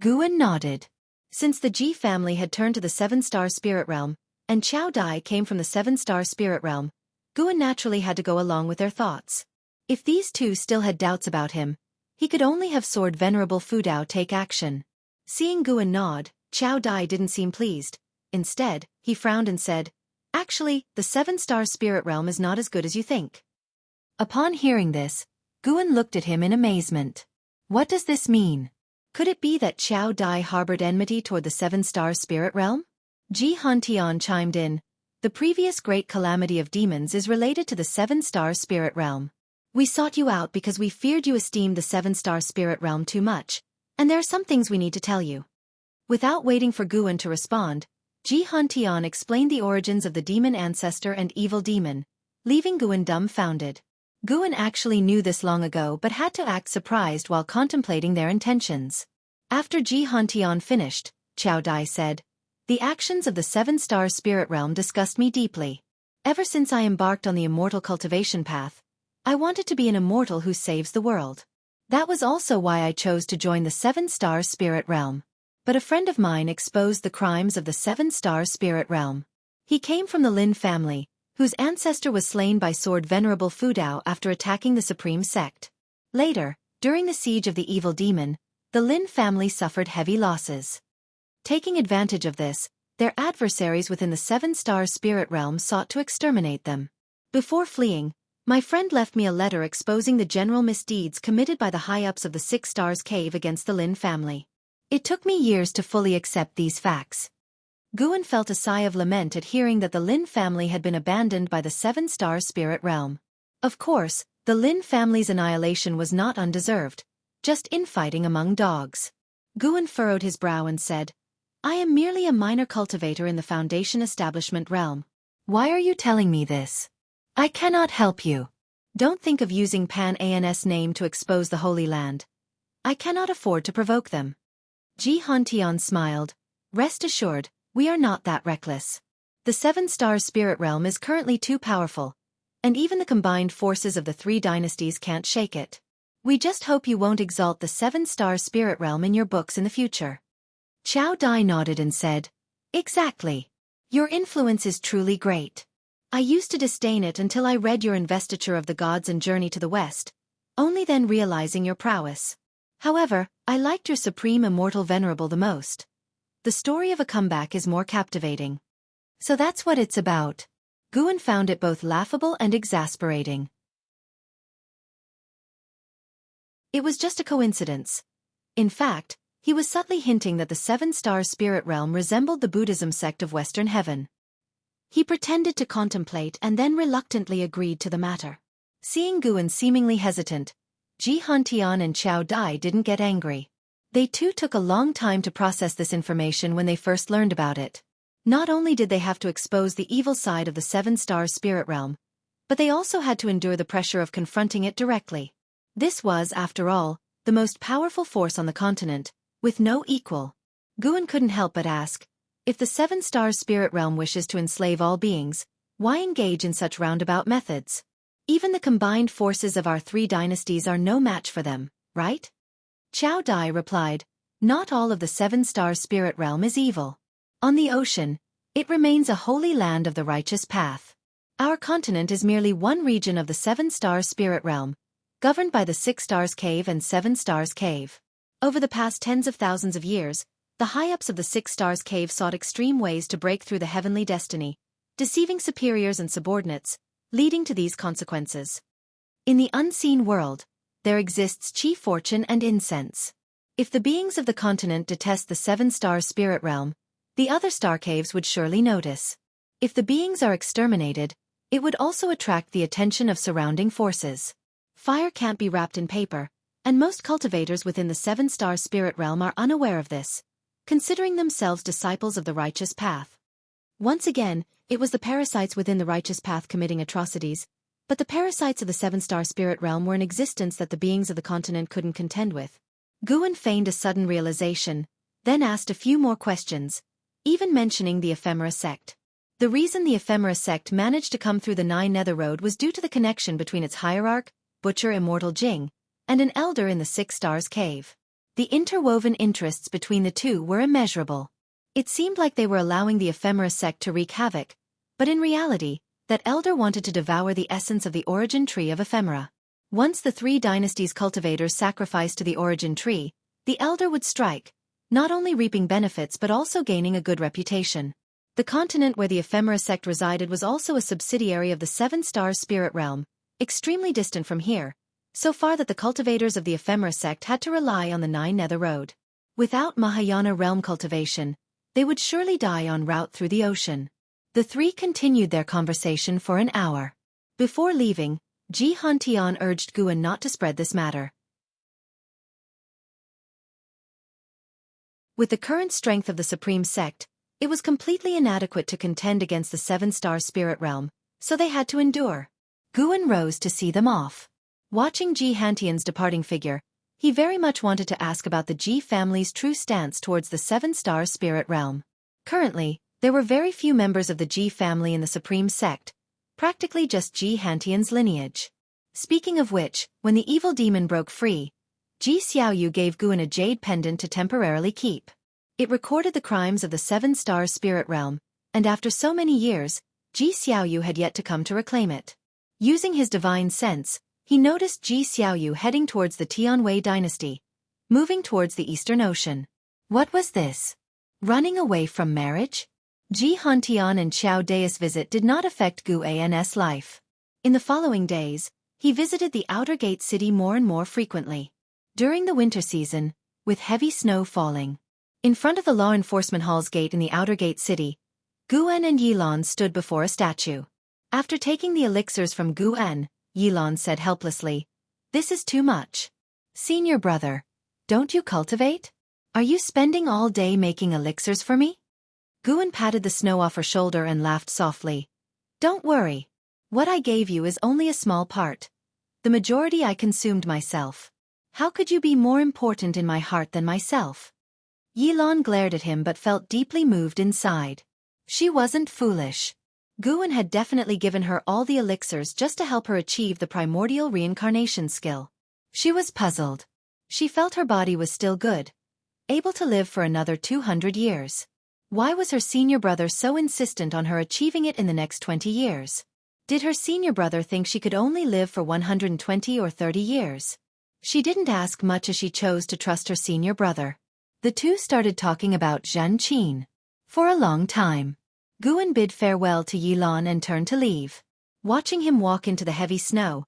Guan nodded. Since the Ji family had turned to the Seven-Star Spirit Realm, and Qiao Dai came from the Seven-Star Spirit Realm, Guan naturally had to go along with their thoughts. If these two still had doubts about him, he could only have Sword Venerable Fudao take action. Seeing Guan nod, Qiao Dai didn't seem pleased. Instead, he frowned and said, "Actually, the Seven-Star Spirit Realm is not as good as you think." Upon hearing this, Guan looked at him in amazement. What does this mean? Could it be that Qiao Dai harbored enmity toward the Seven-Star Spirit Realm? Jianghu chimed in, "The previous great calamity of demons is related to the Seven-Star Spirit Realm. We sought you out because we feared you esteemed the Seven-Star Spirit Realm too much, and there are some things we need to tell you." Without waiting for Guan to respond, Jianghu explained the origins of the demon ancestor and evil demon, leaving Guan dumbfounded. Guan actually knew this long ago but had to act surprised while contemplating their intentions. After Jianghu finished, Qiao Dai said, "The actions of the Seven-Star Spirit Realm disgust me deeply. Ever since I embarked on the immortal cultivation path, I wanted to be an immortal who saves the world. That was also why I chose to join the Seven-Star Spirit Realm. But a friend of mine exposed the crimes of the Seven-Star Spirit Realm. He came from the Lin family, whose ancestor was slain by Sword Venerable Fudao after attacking the Supreme Sect. Later, during the siege of the evil demon, the Lin family suffered heavy losses. Taking advantage of this, their adversaries within the Seven-Star Spirit Realm sought to exterminate them. Before fleeing, my friend left me a letter exposing the general misdeeds committed by the high-ups of the Six Stars Cave against the Lin family. It took me years to fully accept these facts." Guan felt a sigh of lament at hearing that the Lin family had been abandoned by the Seven-Star Spirit Realm. Of course, the Lin family's annihilation was not undeserved, just infighting among dogs. Guan furrowed his brow and said, "I am merely a minor cultivator in the Foundation Establishment realm. Why are you telling me this? I cannot help you. Don't think of using Pan An's name to expose the Holy Land. I cannot afford to provoke them." Jianghu smiled. "Rest assured, we are not that reckless. The Seven-Star Spirit Realm is currently too powerful, and even the combined forces of the three dynasties can't shake it. We just hope you won't exalt the Seven-Star Spirit Realm in your books in the future." Qiao Dai nodded and said, "Exactly. Your influence is truly great. I used to disdain it until I read your Investiture of the Gods and Journey to the West, only then realizing your prowess. However, I liked your Supreme Immortal Venerable the most. The story of a comeback is more captivating. So that's what it's about. Guan found it both laughable and exasperating. It was just a coincidence. In fact, he was subtly hinting that the seven-star spirit realm resembled the Buddhism sect of Western Heaven. He pretended to contemplate and then reluctantly agreed to the matter. Seeing Guan seemingly hesitant, Xianxia and Xiao Dai didn't get angry. They too took a long time to process this information when they first learned about it. Not only did they have to expose the evil side of the seven-star spirit realm, but they also had to endure the pressure of confronting it directly. This was, after all, the most powerful force on the continent, with no equal. Guan couldn't help but ask, if the seven-star spirit realm wishes to enslave all beings, why engage in such roundabout methods? Even the combined forces of our three dynasties are no match for them, right? Xiao Dai replied, not all of the seven-star spirit realm is evil. On the ocean, it remains a holy land of the righteous path. Our continent is merely one region of the seven-star spirit realm, governed by the Six Stars Cave and Seven Stars Cave. Over the past tens of thousands of years, the high-ups of the Six Stars Cave sought extreme ways to break through the heavenly destiny, deceiving superiors and subordinates, leading to these consequences. In the unseen world, there exists chi fortune and incense. If the beings of the continent detest the seven-star spirit realm, the other star caves would surely notice. If the beings are exterminated, it would also attract the attention of surrounding forces. Fire can't be wrapped in paper, and most cultivators within the seven-star spirit realm are unaware of this, considering themselves disciples of the righteous path. Once again, it was the parasites within the righteous path committing atrocities, but the parasites of the seven-star spirit realm were in existence that the beings of the continent couldn't contend with. Guan feigned a sudden realization, then asked a few more questions, even mentioning the ephemera sect. The reason the ephemera sect managed to come through the Nine Nether Road was due to the connection between its hierarch, Butcher Immortal Jing, and an elder in the Six Stars Cave. The interwoven interests between the two were immeasurable. It seemed like they were allowing the ephemera sect to wreak havoc, but in reality, that elder wanted to devour the essence of the origin tree of ephemera. Once the three dynasties' cultivators sacrificed to the origin tree, the elder would strike, not only reaping benefits but also gaining a good reputation. The continent where the ephemera sect resided was also a subsidiary of the seven-star spirit realm, extremely distant from here, so far that the cultivators of the ephemera sect had to rely on the Nine Nether Road. Without Mahayana realm cultivation, they would surely die en route through the ocean. The three continued their conversation for an hour. Before leaving, Xianxia urged Guan not to spread this matter. With the current strength of the supreme sect, it was completely inadequate to contend against the seven-star spirit realm, so they had to endure. Guan rose to see them off. Watching Xianxia's departing figure, he very much wanted to ask about the Ji family's true stance towards the seven-star spirit realm. Currently, there were very few members of the Ji family in the supreme sect, practically just Xianxia's lineage. Speaking of which, when the evil demon broke free, Ji Xiaoyu gave Guan a jade pendant to temporarily keep. It recorded the crimes of the seven-star spirit realm, and after so many years, Ji Xiaoyu had yet to come to reclaim it. Using his divine sense, he noticed Ji Xiaoyu heading towards the Tianwei dynasty, moving towards the Eastern Ocean. What was this? Running away from marriage? Xianxian and Xiao Dai's visit did not affect Guan's life. In the following days, he visited the outer gate city more and more frequently. During the winter season, with heavy snow falling, in front of the law enforcement hall's gate in the outer gate city, Guan and Yilan stood before a statue. After taking the elixirs from Guan, Yilan said helplessly, "This is too much. Senior brother, don't you cultivate? Are you spending all day making elixirs for me?" Guan patted the snow off her shoulder and laughed softly. "Don't worry. What I gave you is only a small part. The majority I consumed myself. How could you be more important in my heart than myself?" Yilan glared at him but felt deeply moved inside. She wasn't foolish. Guan had definitely given her all the elixirs just to help her achieve the primordial reincarnation skill. She was puzzled. She felt her body was still good, able to live for another 200 years. Why was her senior brother so insistent on her achieving it in the next 20 years? Did her senior brother think she could only live for 120 or 30 years? She didn't ask much as she chose to trust her senior brother. The two started talking about Zhen Qin. For a long time. Guan bid farewell to Yilan and turned to leave. Watching him walk into the heavy snow,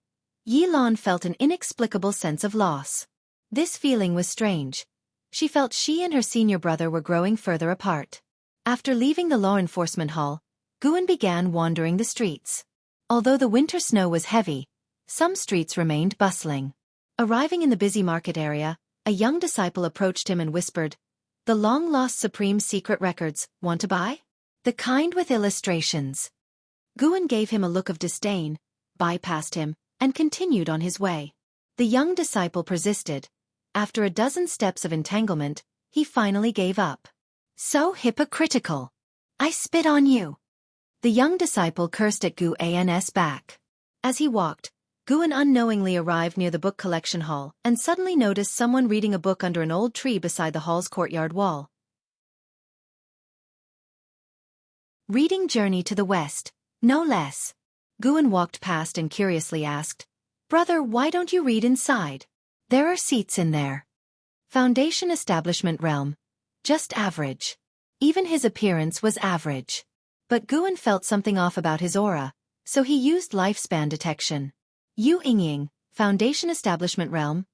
Yilan felt an inexplicable sense of loss. This feeling was strange. She felt she and her senior brother were growing further apart. After leaving the law enforcement hall, Guan began wandering the streets. Although the winter snow was heavy, some streets remained bustling. Arriving in the busy market area, a young disciple approached him and whispered, "The long-lost Supreme Secret Records, want to buy? The kind with illustrations." Guan gave him a look of disdain, bypassed him, and continued on his way. The young disciple persisted. After a dozen steps of entanglement, he finally gave up. "So hypocritical. I spit on you." The young disciple cursed at Guan's back. As he walked, Guan unknowingly arrived near the book collection hall and suddenly noticed someone reading a book under an old tree beside the hall's courtyard wall. Reading Journey to the West, no less. Guan walked past and curiously asked, "Brother, why don't you read inside? There are seats in there." Foundation Establishment Realm. Just average. Even his appearance was average. But Guan felt something off about his aura, so he used lifespan detection. Yu Yingying, Foundation Establishment Realm.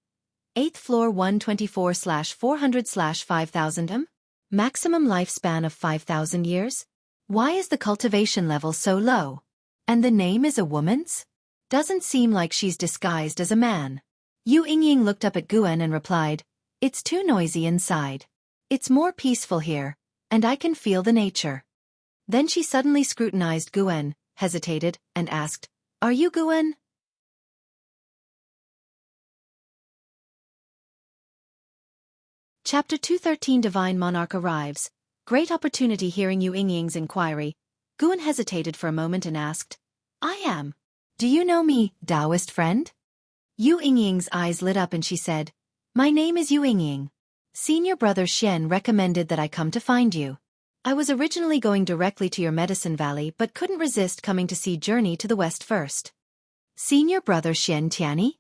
8th floor 124/400/5000 Maximum lifespan of 5,000 years? Why is the cultivation level so low? And the name is a woman's? Doesn't seem like she's disguised as a man. Yu Yingying looked up at Guan and replied, "It's too noisy inside. It's more peaceful here, and I can feel the nature." Then she suddenly scrutinized Guan, hesitated, and asked, "Are you Guan?" Chapter 213 Divine Monarch arrives. Great opportunity. Hearing Yu Yingying's inquiry, Guan hesitated for a moment and asked, "I am. Do you know me, Taoist friend?" Yu Yingying's eyes lit up and she said, "My name is Yu Yingying. Senior brother Xian recommended that I come to find you. I was originally going directly to your medicine valley but couldn't resist coming to see Journey to the West first." "Senior brother Xianxia?"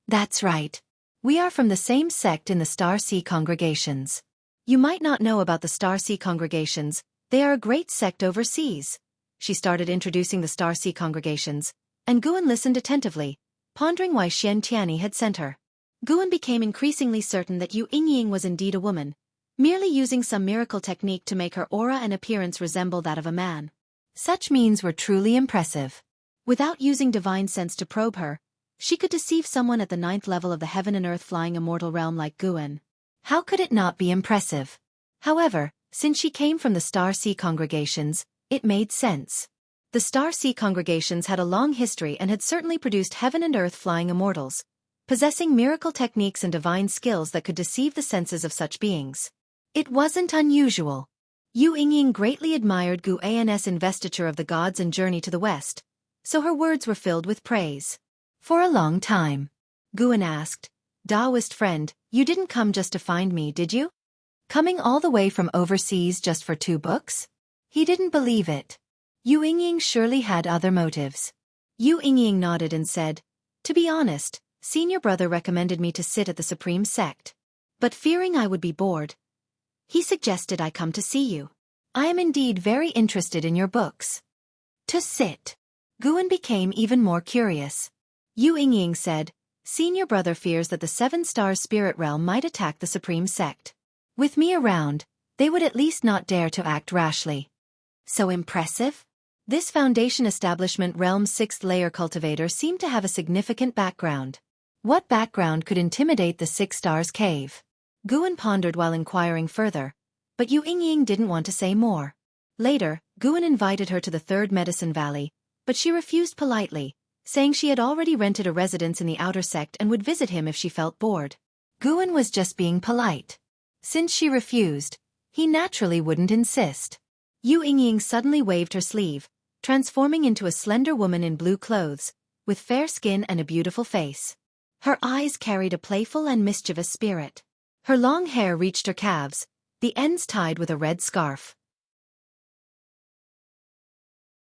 "That's right. We are from the same sect in the Star Sea congregations. You might not know about the Star Sea congregations, they are a great sect overseas." She started introducing the Star Sea congregations, and Guan listened attentively, pondering why Xianxia had sent her. Guan became increasingly certain that Yu Yingying was indeed a woman, merely using some miracle technique to make her aura and appearance resemble that of a man. Such means were truly impressive. Without using divine sense to probe her, she could deceive someone at the 9th level of the heaven and earth flying immortal realm like Guan. How could it not be impressive? However, since she came from the Star Sea congregations, it made sense. The Star Sea congregations had a long history and had certainly produced heaven and earth flying immortals, possessing miracle techniques and divine skills that could deceive the senses of such beings. It wasn't unusual. Yu Yingying greatly admired Guan's investiture of the gods and Journey to the West, so her words were filled with praise. "For a long time," Guan asked, "Taoist friend, you didn't come just to find me, did you? Coming all the way from overseas just for 2 books?" He didn't believe it. Yu Yingying surely had other motives. Yu Yingying nodded and said, "To be honest, senior brother recommended me to sit at the Supreme Sect. But fearing I would be bored, he suggested I come to see you. I am indeed very interested in your books." To sit. Guan became even more curious. Yu Yingying said, "Senior brother fears that the 7-star spirit realm might attack the Supreme Sect. With me around, they would at least not dare to act rashly." So impressive? This Foundation Establishment Realm's 6th-layer cultivator seemed to have a significant background. What background could intimidate the 6 stars cave? Guan pondered while inquiring further, but Yu Yingying didn't want to say more. Later, Guan invited her to the 3rd Medicine Valley, but she refused politely, saying she had already rented a residence in the outer sect and would visit him if she felt bored. Guan was just being polite. Since she refused, he naturally wouldn't insist. Yu Yingying suddenly waved her sleeve, transforming into a slender woman in blue clothes, with fair skin and a beautiful face. Her eyes carried a playful and mischievous spirit. Her long hair reached her calves, the ends tied with a red scarf.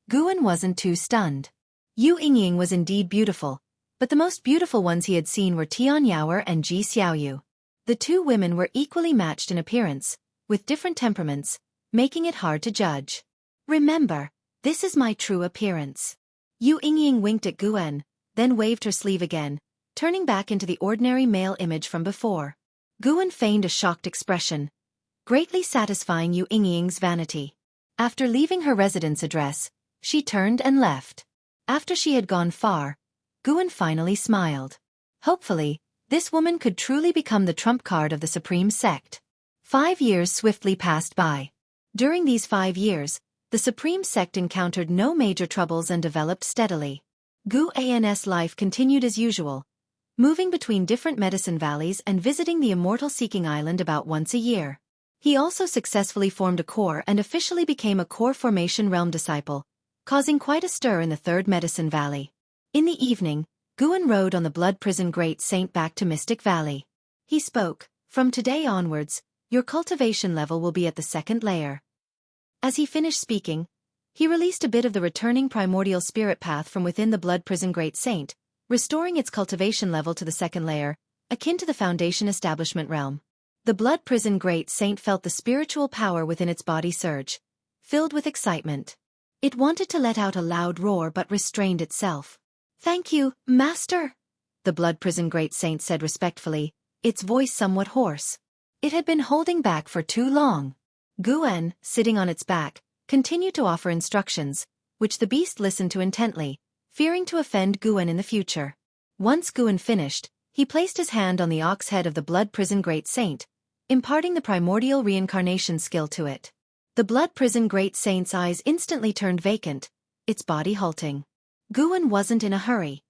Guan wasn't too stunned. Yu Yingying was indeed beautiful, but the most beautiful ones he had seen were Tian Yaoer and Ji Xiaoyu. The 2 women were equally matched in appearance, with different temperaments, making it hard to judge. Remember, this is my true appearance. Yu Yingying winked at Guwen, then waved her sleeve again, turning back into the ordinary male image from before. Guwen feigned a shocked expression, greatly satisfying Yu Yingying's vanity. After leaving her residence address, she turned and left. After she had gone far, Guwen finally smiled. Hopefully, this woman could truly become the trump card of the Supreme Sect. 5 years swiftly passed by. During these 5 years, the Supreme Sect encountered no major troubles and developed steadily. Guan's life continued as usual, moving between different medicine valleys and visiting the Immortal Seeking Island about once a year. He also successfully formed a core and officially became a core formation realm disciple, causing quite a stir in the Third Medicine Valley. In the evening, Guwen rode on the Blood Prison Great Saint back to Mystic Valley. He spoke, "From today onwards, your cultivation level will be at the 2nd layer." As he finished speaking, he released a bit of the returning primordial spirit path from within the Blood Prison Great Saint, restoring its cultivation level to the 2nd layer, akin to the Foundation Establishment realm. The Blood Prison Great Saint felt the spiritual power within its body surge, filled with excitement. It wanted to let out a loud roar but restrained itself. "Thank you, Master," the Blood Prison Great Saint said respectfully, its voice somewhat hoarse. It had been holding back for too long. Guwen, sitting on its back, continued to offer instructions, which the beast listened to intently, fearing to offend Guwen in the future. Once Guwen finished, he placed his hand on the ox head of the Blood Prison Great Saint, imparting the primordial reincarnation skill to it. The Blood Prison Great Saint's eyes instantly turned vacant, its body halting. Guwen wasn't in a hurry,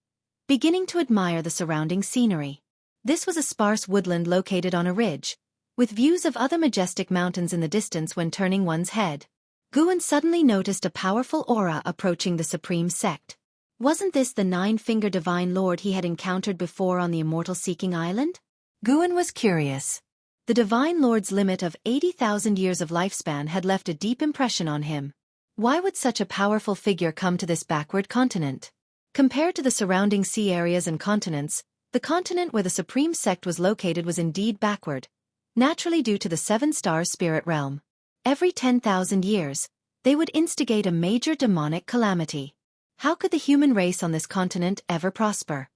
beginning to admire the surrounding scenery. This was a sparse woodland located on a ridge, with views of other majestic mountains in the distance when turning one's head. Guwen suddenly noticed a powerful aura approaching the Supreme Sect. Wasn't this the 9-finger Divine Lord he had encountered before on the Immortal Seeking Island? Guwen was curious. The Divine Lord's limit of 80,000 years of lifespan had left a deep impression on him. Why would such a powerful figure come to this backward continent? Compared to the surrounding sea areas and continents, the continent where the Supreme Sect was located was indeed backward, naturally due to the 7-star spirit realm. Every 10,000 years, they would instigate a major demonic calamity. How could the human race on this continent ever prosper?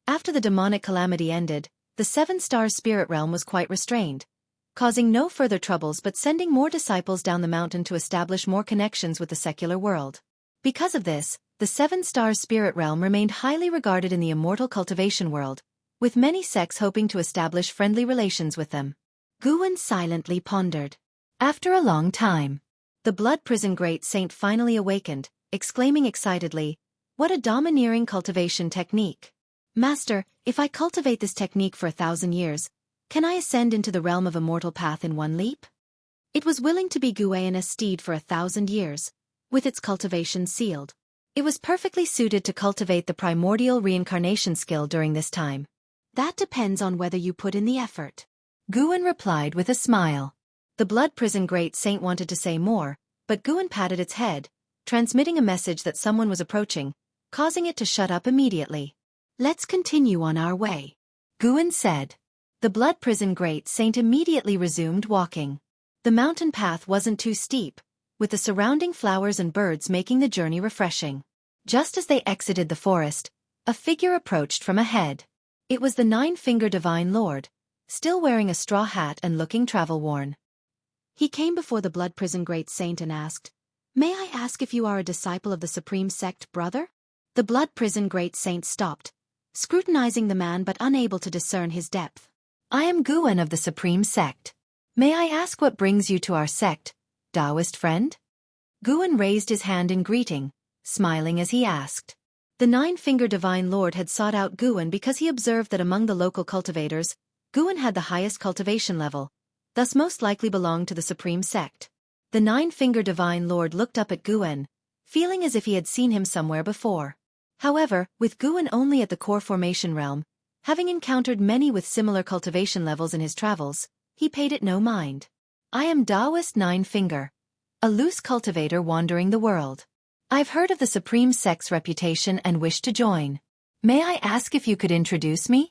After the demonic calamity ended, the 7-star spirit realm was quite restrained, causing no further troubles but sending more disciples down the mountain to establish more connections with the secular world. Because of this, the 7-star spirit realm remained highly regarded in the immortal cultivation world, with many sects hoping to establish friendly relations with them. Guwen silently pondered. After a long time, the Blood Prison Great Saint finally awakened, exclaiming excitedly, "What a domineering cultivation technique! Master, if I cultivate this technique for 1,000 years, can I ascend into the realm of immortal path in one leap?" It was willing to be Guyen's steed for 1,000 years, with its cultivation sealed. It was perfectly suited to cultivate the primordial reincarnation skill during this time. "That depends on whether you put in the effort," Guwen replied with a smile. The Blood Prison Great Saint wanted to say more, but Guwen patted its head, transmitting a message that someone was approaching, causing it to shut up immediately. "Let's continue on our way," Guwen said. The Blood Prison Great Saint immediately resumed walking. The mountain path wasn't too steep, with the surrounding flowers and birds making the journey refreshing. Just as they exited the forest, a figure approached from ahead. It was the 9-finger Divine Lord, still wearing a straw hat and looking travel-worn. He came before the Blood Prison Great Saint and asked, "May I ask if you are a disciple of the Supreme Sect, brother?" The Blood Prison Great Saint stopped, scrutinizing the man but unable to discern his depth. "I am Guwen of the Supreme Sect. May I ask what brings you to our sect, Taoist friend?" Guwen raised his hand in greeting, smiling as he asked. The 9-finger Divine Lord had sought out Guwen because he observed that among the local cultivators, Guwen had the highest cultivation level, thus most likely belonged to the Supreme Sect. The 9-finger Divine Lord looked up at Guwen, feeling as if he had seen him somewhere before. However, with Guwen only at the core formation realm, having encountered many with similar cultivation levels in his travels, he paid it no mind. "I am Taoist 9-finger, a loose cultivator wandering the world. I've heard of the Supreme Sect's reputation and wish to join. May I ask if you could introduce me?"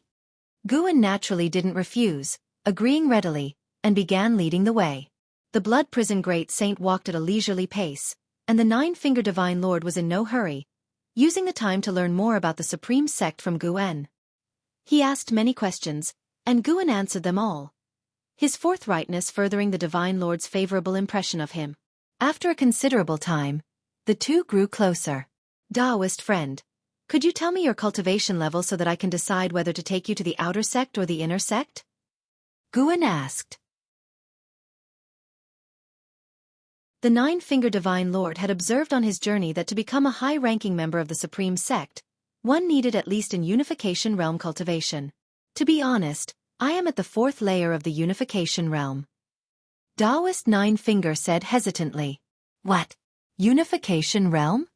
Guwen naturally didn't refuse, agreeing readily, and began leading the way. The Blood Prison Great Saint walked at a leisurely pace, and the Nine-Finger Divine Lord was in no hurry, using the time to learn more about the Supreme Sect from Guan. He asked many questions, and Guan answered them all, his forthrightness furthering the Divine Lord's favorable impression of him. After a considerable time, the two grew closer. Taoist friend, could you tell me your cultivation level so that I can decide whether to take you to the outer sect or the inner sect? Guan asked. The Nine-Finger Divine Lord had observed on his journey that to become a high-ranking member of the Supreme Sect, one needed at least an Unification Realm cultivation. To be honest, I am at the 4th layer of the Unification Realm. Taoist Nine-Finger said hesitantly. What? Unification Realm?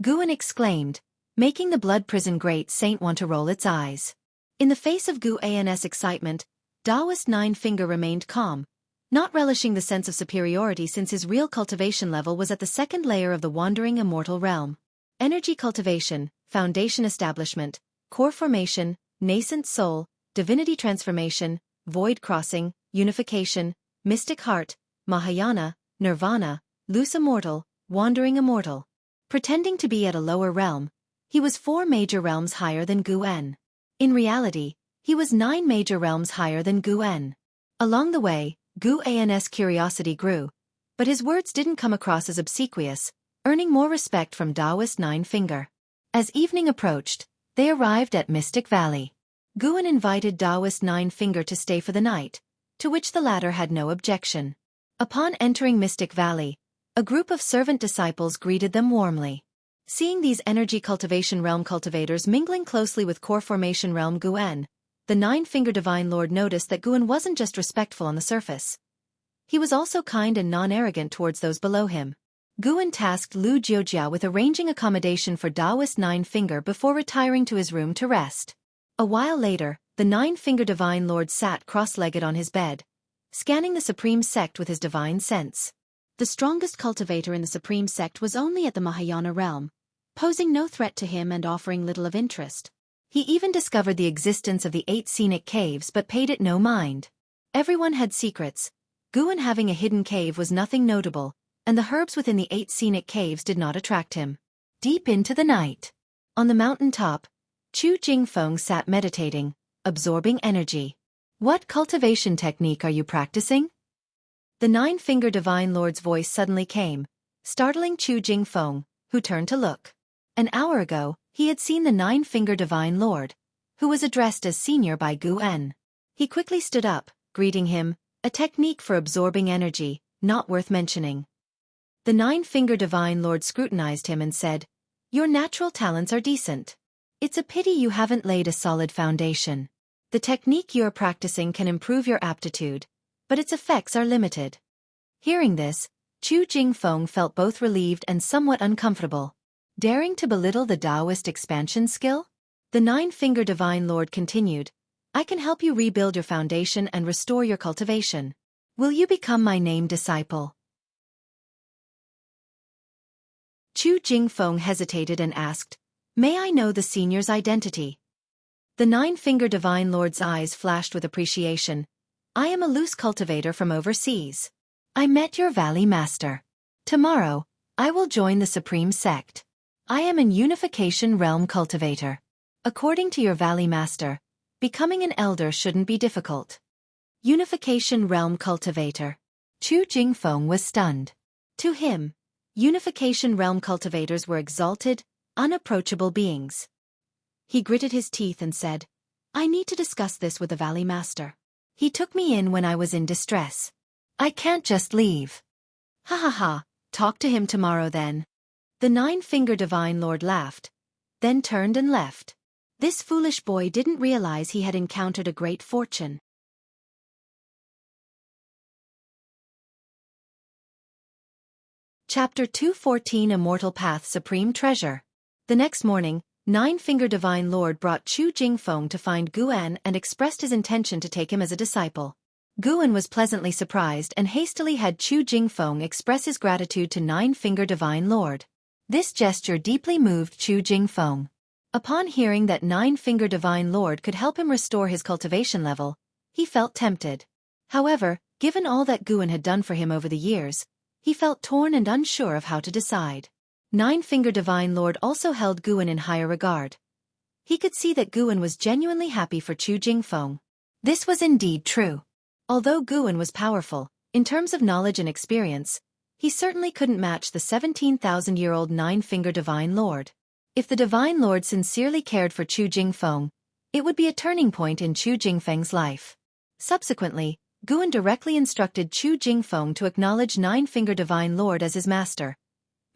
Guan exclaimed, making the Blood Prison Great Saint want to roll its eyes. In the face of Guan's excitement, Taoist Nine-Finger remained calm, not relishing the sense of superiority since his real cultivation level was at the 2nd layer of the Wandering Immortal Realm. Energy cultivation, foundation establishment, core formation, nascent soul, divinity transformation, void crossing, unification, mystic heart, Mahayana, nirvana, loose immortal, wandering immortal. Pretending to be at a lower realm, he was 4 major realms higher than Guan. In reality, he was 9 major realms higher than Guan. Along the way, Guan's curiosity grew, but his words didn't come across as obsequious, earning more respect from Taoist Nine-Finger. As evening approached, they arrived at Mystic Valley. Guan invited Taoist Nine-Finger to stay for the night, to which the latter had no objection. Upon entering Mystic Valley, a group of servant disciples greeted them warmly. Seeing these energy cultivation realm cultivators mingling closely with core formation realm Guan, the Nine-Finger Divine Lord noticed that Guan wasn't just respectful on the surface. He was also kind and non-arrogant towards those below him. Guan tasked Lu Jiojia with arranging accommodation for Taoist Nine-Finger before retiring to his room to rest. A while later, the Nine-Finger Divine Lord sat cross-legged on his bed, scanning the Supreme Sect with his divine sense. The strongest cultivator in the Supreme Sect was only at the Mahayana realm, posing no threat to him and offering little of interest. He even discovered the existence of the 8 scenic caves but paid it no mind. Everyone had secrets. Guan having a hidden cave was nothing notable, and the herbs within the 8 scenic caves did not attract him. Deep into the night, on the mountain top, Chu Jingfeng sat meditating, absorbing energy. What cultivation technique are you practicing? The Nine-Finger Divine Lord's voice suddenly came, startling Chu Jingfeng, who turned to look. An hour ago, he had seen the Nine-Finger Divine Lord, who was addressed as senior by Guan. He quickly stood up, greeting him, a technique for absorbing energy, not worth mentioning. The Nine-Finger Divine Lord scrutinized him and said, "Your natural talents are decent. It's a pity you haven't laid a solid foundation. The technique you are practicing can improve your aptitude, but its effects are limited." Hearing this, Chu Jingfeng felt both relieved and somewhat uncomfortable. Daring to belittle the Taoist expansion skill? The Nine-Finger Divine Lord continued, "I can help you rebuild your foundation and restore your cultivation. Will you become my named disciple?" Chu Jingfeng hesitated and asked, "May I know the senior's identity?" The Nine-Finger Divine Lord's eyes flashed with appreciation. "I am a loose cultivator from overseas. I met your Valley Master. Tomorrow, I will join the Supreme Sect. I am an Unification Realm cultivator. According to your Valley Master, becoming an elder shouldn't be difficult." Unification Realm cultivator. Chu Jingfeng was stunned. To him, Unification Realm cultivators were exalted, unapproachable beings. He gritted his teeth and said, "I need to discuss this with the Valley Master. He took me in when I was in distress. I can't just leave." "Ha ha ha, talk to him tomorrow then." The Nine-Finger Divine Lord laughed, then turned and left. This foolish boy didn't realize he had encountered a great fortune. Chapter 214 Immortal Path Supreme Treasure. The next morning, Nine-Finger Divine Lord brought Chu Jingfeng to find Guan and expressed his intention to take him as a disciple. Guan was pleasantly surprised and hastily had Chu Jingfeng express his gratitude to Nine-Finger Divine Lord. This gesture deeply moved Chu Jingfeng. Upon hearing that Nine-Finger Divine Lord could help him restore his cultivation level, he felt tempted. However, Given all that Guan had done for him over the years, he felt torn and unsure of how to decide. Nine-Finger Divine Lord also held Guan in higher regard. He could see that Guan was genuinely happy for Chu Jingfeng. This was indeed true. Although Guan was powerful, in terms of knowledge and experience, he certainly couldn't match the 17,000-year-old Nine-Finger Divine Lord. If the Divine Lord sincerely cared for Chu Jingfeng, it would be a turning point in Chu Jingfeng's life. Subsequently, Guan directly instructed Chu Jingfeng to acknowledge Nine-Finger Divine Lord as his master,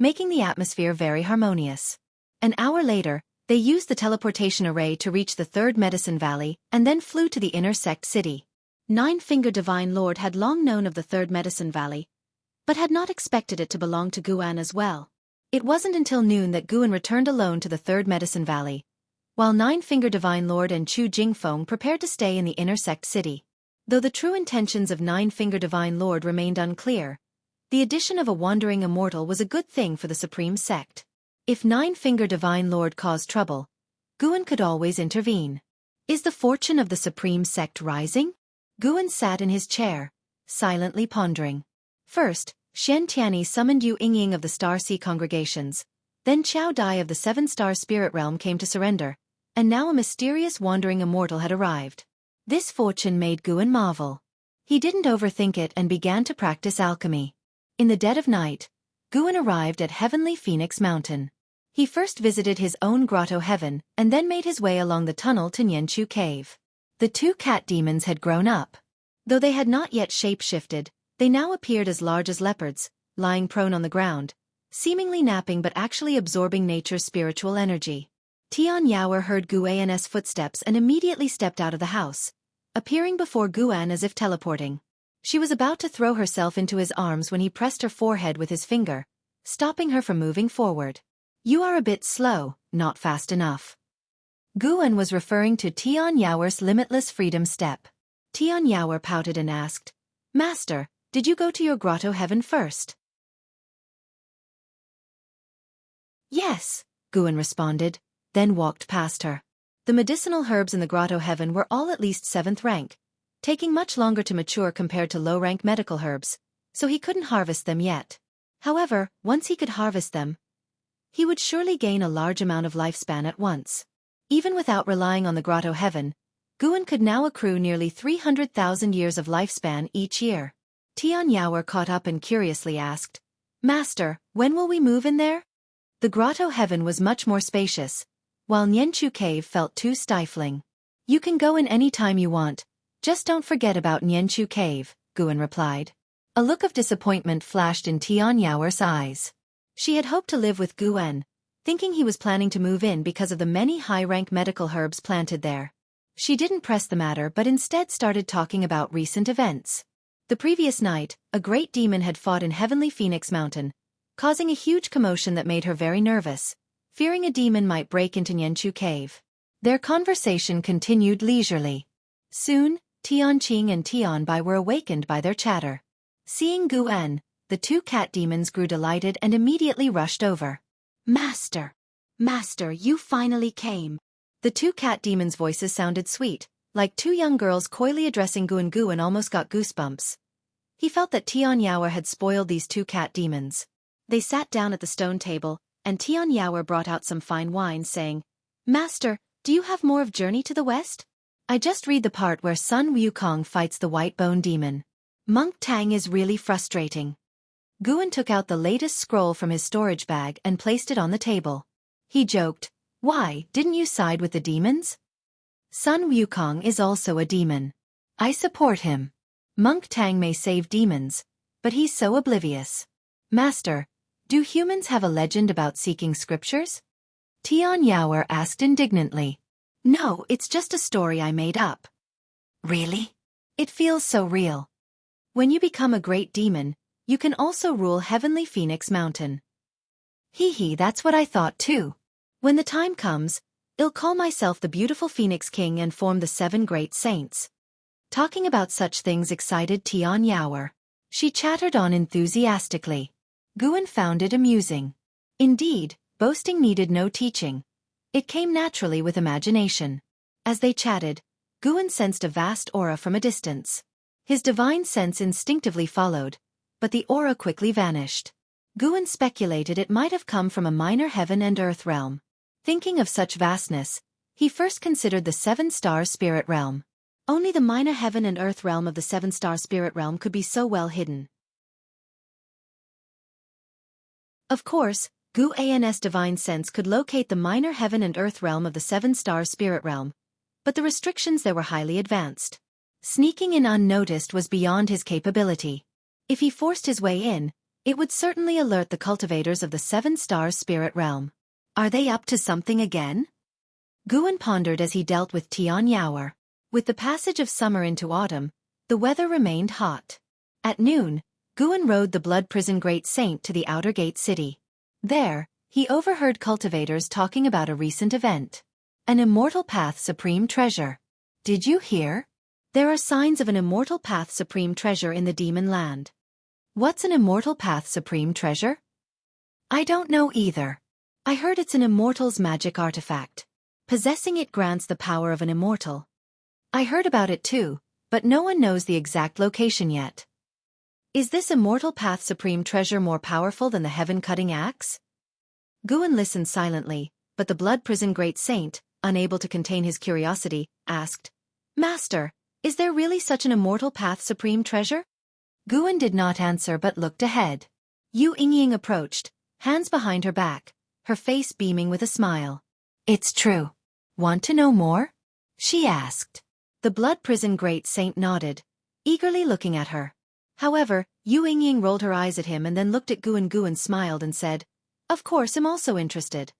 making the atmosphere very harmonious. An hour later, they used the teleportation array to reach the Third Medicine Valley and then flew to the inner sect city. Nine-Finger Divine Lord had long known of the Third Medicine Valley, but had not expected it to belong to Guan as well. It wasn't until noon that Guan returned alone to the Third Medicine Valley, while Nine-Finger Divine Lord and Chu Jingfeng prepared to stay in the inner sect city. Though the true intentions of Nine-Finger Divine Lord remained unclear, the addition of a wandering immortal was a good thing for the Supreme Sect. If Nine-Finger Divine Lord caused trouble, Guan could always intervene. Is the fortune of the Supreme Sect rising? Guan sat in his chair, silently pondering. First, Xianxia summoned Yu Yingying of the Star Sea congregations, then Qiao Dai of the Seven-Star Spirit Realm came to surrender, and now a mysterious wandering immortal had arrived. This fortune made Guan marvel. He didn't overthink it and began to practice alchemy. In the dead of night, Guan arrived at Heavenly Phoenix Mountain. He first visited his own grotto heaven and then made his way along the tunnel to Nianchu Cave. The two cat demons had grown up. Though they had not yet shape-shifted, they now appeared as large as leopards, lying prone on the ground, seemingly napping but actually absorbing nature's spiritual energy. Tian Yaoer heard Guan's footsteps and immediately stepped out of the house, appearing before Guan as if teleporting. She was about to throw herself into his arms when he pressed her forehead with his finger, stopping her from moving forward. You are a bit slow, not fast enough. Guan was referring to Tian Yaoer's limitless freedom step. Tian Yaoer pouted and asked, Master, did you go to your grotto heaven first? Yes, Guan responded, then walked past her. The medicinal herbs in the grotto heaven were all at least 7th rank, taking much longer to mature compared to low-rank medical herbs, so he couldn't harvest them yet. However, once he could harvest them, he would surely gain a large amount of lifespan at once. Even without relying on the grotto heaven, Guan could now accrue nearly 300,000 years of lifespan each year. Tian Yaoer caught up and curiously asked, Master, when will we move in there? The grotto heaven was much more spacious, while Nianchu Cave felt too stifling. You can go in any time you want, just don't forget about Nianchu Cave, Guan replied. A look of disappointment flashed in Tian Yaoer's eyes. She had hoped to live with Guan, thinking he was planning to move in because of the many high-rank medical herbs planted there. She didn't press the matter but instead started talking about recent events. The previous night, a great demon had fought in Heavenly Phoenix Mountain, causing a huge commotion that made her very nervous, fearing a demon might break into Nianchu Cave. Their conversation continued leisurely. Soon, Tianqing and Tianbai were awakened by their chatter. Seeing Guan, the two cat demons grew delighted and immediately rushed over. Master! Master, you finally came! The two cat demons' voices sounded sweet, like two young girls coyly addressing Guan. Guan almost got goosebumps. He felt that Tian Yaoer had spoiled these two cat demons. They sat down at the stone table, and Tian Yaoer brought out some fine wine, saying, Master, do you have more of Journey to the West? I just read the part where Sun Wukong fights the White Bone Demon. Monk Tang is really frustrating. Guan took out the latest scroll from his storage bag and placed it on the table. He joked, Why, didn't you side with the demons? Sun Wukong is also a demon. I support him. Monk Tang may save demons, but he's so oblivious. Master, do humans have a legend about seeking scriptures? Tian Yaoer asked indignantly. No, it's just a story I made up. Really? It feels so real. When you become a great demon, you can also rule Heavenly Phoenix Mountain. Hee, that's what I thought too. When the time comes, I'll call myself the beautiful Phoenix King and form the 7 great saints. Talking about such things excited Tian Yaoer. She chattered on enthusiastically. Guan found it amusing. Indeed, boasting needed no teaching. It came naturally with imagination. As they chatted, Guan sensed a vast aura from a distance. His divine sense instinctively followed, but the aura quickly vanished. Guan speculated it might have come from a minor heaven and earth realm. Thinking of such vastness, he first considered the seven-star spirit realm. Only the minor heaven and earth realm of the seven-star spirit realm could be so well hidden. Of course, Guan's divine sense could locate the minor heaven and earth realm of the seven-star spirit realm, but the restrictions there were highly advanced. Sneaking in unnoticed was beyond his capability. If he forced his way in, it would certainly alert the cultivators of the seven-star spirit realm. Are they up to something again? Guan pondered as he dealt with Tian Yaoer. With the passage of summer into autumn, the weather remained hot. At noon, Guan rode the Blood Prison Great Saint to the outer gate city. There, he overheard cultivators talking about a recent event. An immortal path supreme treasure. Did you hear? There are signs of an immortal path supreme treasure in the demon land. What's an immortal path supreme treasure? I don't know either. I heard it's an immortal's magic artifact. Possessing it grants the power of an immortal. I heard about it too, but no one knows the exact location yet. Is this immortal path supreme treasure more powerful than the heaven-cutting axe? Guan listened silently, but the Blood Prison Great Saint, unable to contain his curiosity, asked, Master, is there really such an immortal path supreme treasure? Guan did not answer but looked ahead. Yu Yingying approached, hands behind her back, her face beaming with a smile. It's true. Want to know more? She asked. The Blood Prison Great Saint nodded, eagerly looking at her. However, Yu Yingying rolled her eyes at him and then looked at Guan. Guan smiled and said, Of course I'm also interested.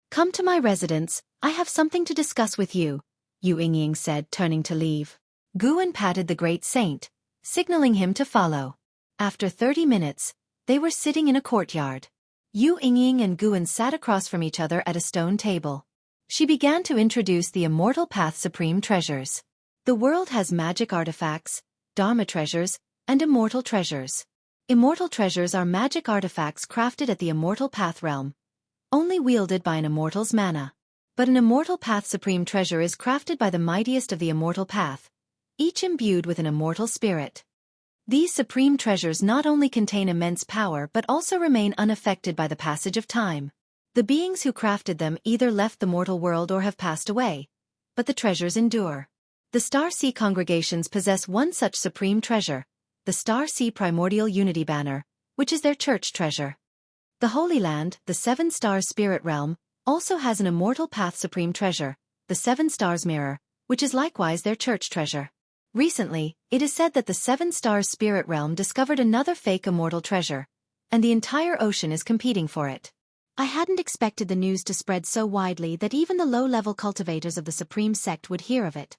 Come to my residence, I have something to discuss with you, Yu Yingying said, turning to leave. Guan patted the Great Saint, signaling him to follow. After 30 minutes, they were sitting in a courtyard. Yu Yingying and Guan sat across from each other at a stone table. She began to introduce the Immortal Path Supreme treasures. The world has magic artifacts, Dharma treasures, and immortal treasures. Immortal treasures are magic artifacts crafted at the Immortal Path realm, only wielded by an immortal's mana. But an Immortal Path Supreme treasure is crafted by the mightiest of the Immortal Path, each imbued with an immortal spirit. These supreme treasures not only contain immense power but also remain unaffected by the passage of time. The beings who crafted them either left the mortal world or have passed away, but the treasures endure. The Star Sea congregations possess one such supreme treasure, the Star Sea Primordial Unity Banner, which is their church treasure. The Holy Land, the Seven Stars Spirit Realm, also has an Immortal Path Supreme treasure, the Seven Stars Mirror, which is likewise their church treasure. Recently, it is said that the Seven Stars Spirit Realm discovered another fake immortal treasure, and the entire ocean is competing for it. I hadn't expected the news to spread so widely that even the low-level cultivators of the Supreme Sect would hear of it.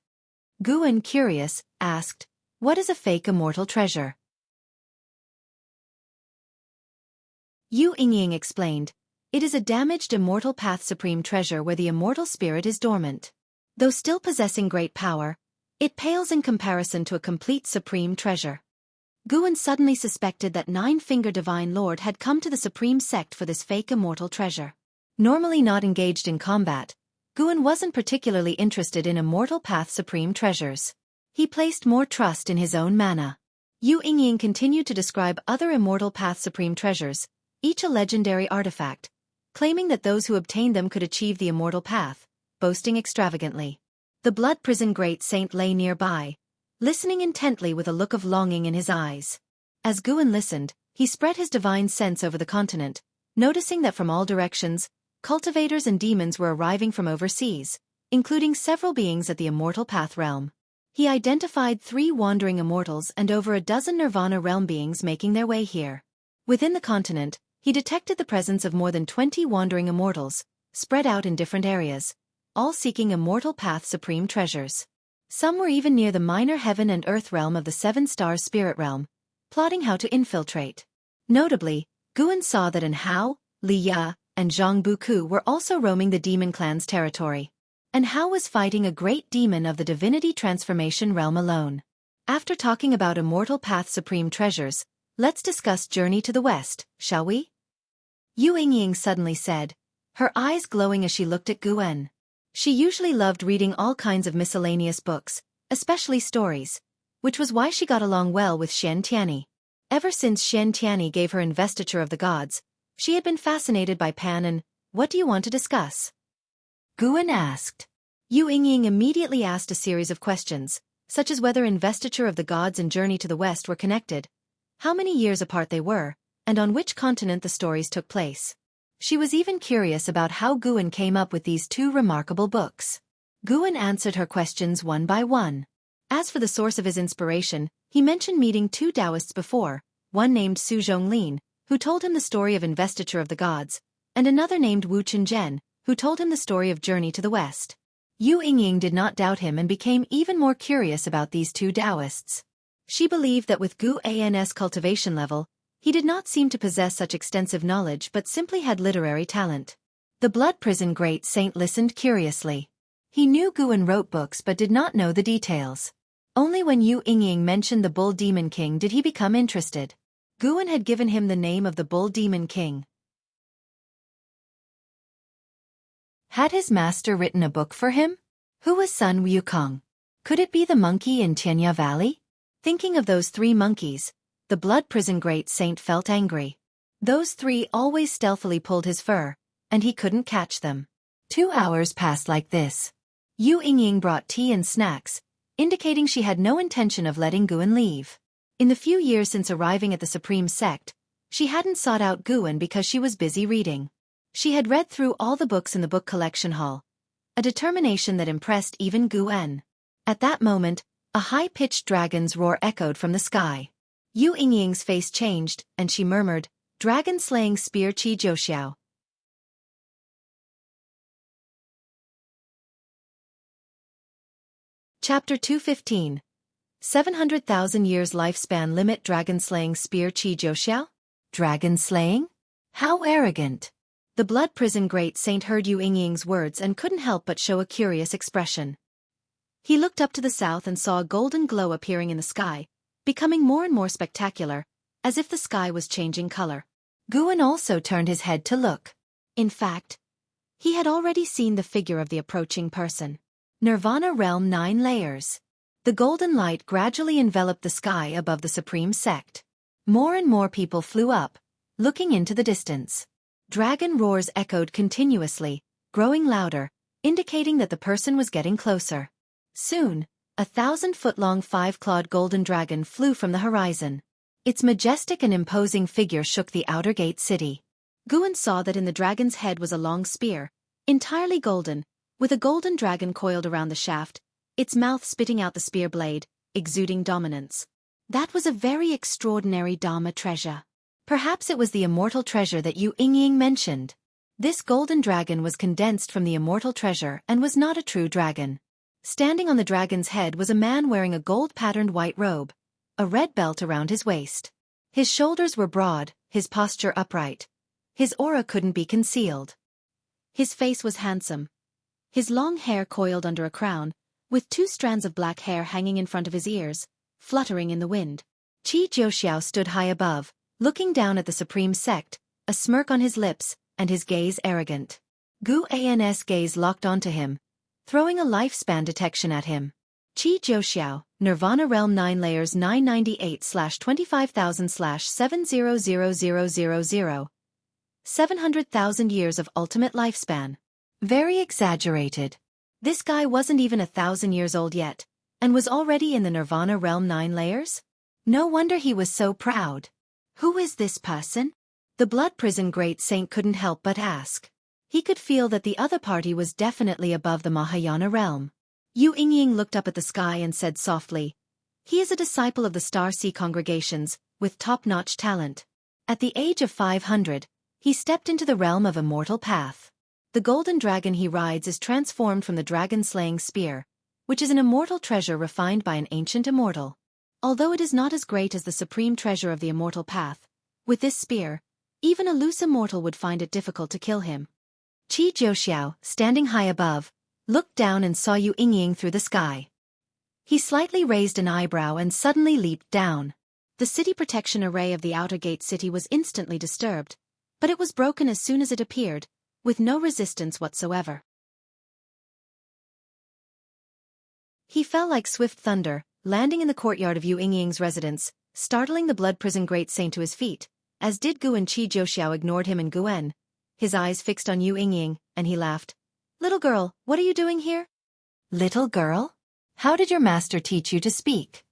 Guan, curious, asked, What is a fake immortal treasure? Yu Yingying explained, It is a damaged Immortal Path Supreme treasure where the immortal spirit is dormant. Though still possessing great power, it pales in comparison to a complete supreme treasure. Guan suddenly suspected that Nine-Finger Divine Lord had come to the Supreme Sect for this fake immortal treasure. Normally not engaged in combat, Guan wasn't particularly interested in Immortal Path Supreme treasures. He placed more trust in his own mana. Yu Yingying continued to describe other Immortal Path Supreme treasures, each a legendary artifact, claiming that those who obtained them could achieve the Immortal Path, boasting extravagantly. The Blood Prison Great Saint lay nearby, listening intently with a look of longing in his eyes. As Guan listened, he spread his divine sense over the continent, noticing that from all directions, cultivators and demons were arriving from overseas, including several beings at the Immortal Path realm. He identified 3 wandering immortals and over a dozen Nirvana realm beings making their way here. Within the continent, he detected the presence of more than 20 wandering immortals, spread out in different areas, all seeking Immortal Path Supreme treasures. Some were even near the minor heaven and earth realm of the Seven Stars Spirit Realm, plotting how to infiltrate. Notably, Guan saw that Anhao, Li Ya, and Zhang Buku were also roaming the demon clan's territory. Anhao was fighting a great demon of the Divinity Transformation realm alone. After talking about Immortal Path Supreme treasures, let's discuss Journey to the West, shall we? Yu Yingying suddenly said, her eyes glowing as she looked at Guan. She usually loved reading all kinds of miscellaneous books, especially stories, which was why she got along well with Xianxia. Ever since Xianxia gave her investiture of the gods, she had been fascinated by Pan and, "What do you want to discuss?" Guan asked. Yu Yingying immediately asked a series of questions, such as whether investiture of the gods and journey to the west were connected, how many years apart they were, and on which continent the stories took place. She was even curious about how Guan came up with these two remarkable books. Guan answered her questions one by one. As for the source of his inspiration, he mentioned meeting two Taoists before, one named Su Zhonglin, who told him the story of investiture of the gods, and another named Wu Chenjian, who told him the story of journey to the west. Yu Yingying did not doubt him and became even more curious about these two Taoists. She believed that with Guan's cultivation level, he did not seem to possess such extensive knowledge but simply had literary talent. The blood prison great saint listened curiously. He knew Guan wrote books but did not know the details. Only when Yu Yingying mentioned the Bull Demon King did he become interested. Guan had given him the name of the Bull Demon King. Had his master written a book for him? Who was Sun Wukong? Could it be the monkey in Tianya Valley? Thinking of those three monkeys, the blood prison great saint felt angry. Those three always stealthily pulled his fur, and he couldn't catch them. 2 hours passed like this. Yu Yingying brought tea and snacks, indicating she had no intention of letting Guan leave. In the few years since arriving at the Supreme Sect, she hadn't sought out Guan because she was busy reading. She had read through all the books in the book collection hall, a determination that impressed even Guan. At that moment, a high-pitched dragon's roar echoed from the sky. Yu Yingying's face changed, and she murmured, "Dragon-slaying spear Qi Jiuxiao." Chapter 215. 700,000 years lifespan limit. Dragon-slaying spear Qi Jiuxiao? Dragon-slaying? How arrogant! The blood prison great saint heard Yu Yingying's words and couldn't help but show a curious expression. He looked up to the south and saw a golden glow appearing in the sky, becoming more and more spectacular, as if the sky was changing color. Guan also turned his head to look. In fact, he had already seen the figure of the approaching person. Nirvana Realm 9 layers. The golden light gradually enveloped the sky above the Supreme Sect. More and more people flew up, looking into the distance. Dragon roars echoed continuously, growing louder, indicating that the person was getting closer. Soon, a 1,000-foot-long 5-clawed golden dragon flew from the horizon. Its majestic and imposing figure shook the outer gate city. Guan saw that in the dragon's head was a long spear, entirely golden, with a golden dragon coiled around the shaft, its mouth spitting out the spear blade, exuding dominance. That was a very extraordinary Dharma treasure. Perhaps it was the immortal treasure that Yu Yingying mentioned. This golden dragon was condensed from the immortal treasure and was not a true dragon. Standing on the dragon's head was a man wearing a gold-patterned white robe, a red belt around his waist. His shoulders were broad, his posture upright. His aura couldn't be concealed. His face was handsome. His long hair coiled under a crown, with 2 strands of black hair hanging in front of his ears, fluttering in the wind. Qi Jiuxiao stood high above, looking down at the Supreme Sect, a smirk on his lips, and his gaze arrogant. Guan's gaze locked onto him, throwing a lifespan detection at him. Qi Jiuxiao, Nirvana Realm 9 layers 998/25,000/700000. 700,000 years of ultimate lifespan. Very exaggerated. This guy wasn't even 1,000 years old yet, and was already in the Nirvana Realm 9 layers? No wonder he was so proud. Who is this person? The blood prison great saint couldn't help but ask. He could feel that the other party was definitely above the Mahayana realm. Yu Yingying looked up at the sky and said softly, "He is a disciple of the Star Sea congregations, with top-notch talent. At the age of 500, he stepped into the realm of immortal path. The golden dragon he rides is transformed from the dragon-slaying spear, which is an immortal treasure refined by an ancient immortal. Although it is not as great as the supreme treasure of the immortal path, with this spear, even a loose immortal would find it difficult to kill him." Qi Jiuxiao, standing high above, looked down and saw Yu Yingying through the sky. He slightly raised an eyebrow and suddenly leaped down. The city protection array of the outer gate city was instantly disturbed, but it was broken as soon as it appeared, with no resistance whatsoever. He fell like swift thunder, landing in the courtyard of Yu Yingying's residence, startling the blood prison great saint to his feet, as did Gu and Qi Zhouxiao ignored him and Guan, his eyes fixed on Yu Yingying, and he laughed. Little girl, what are you doing here? Little girl? How did your master teach you to speak?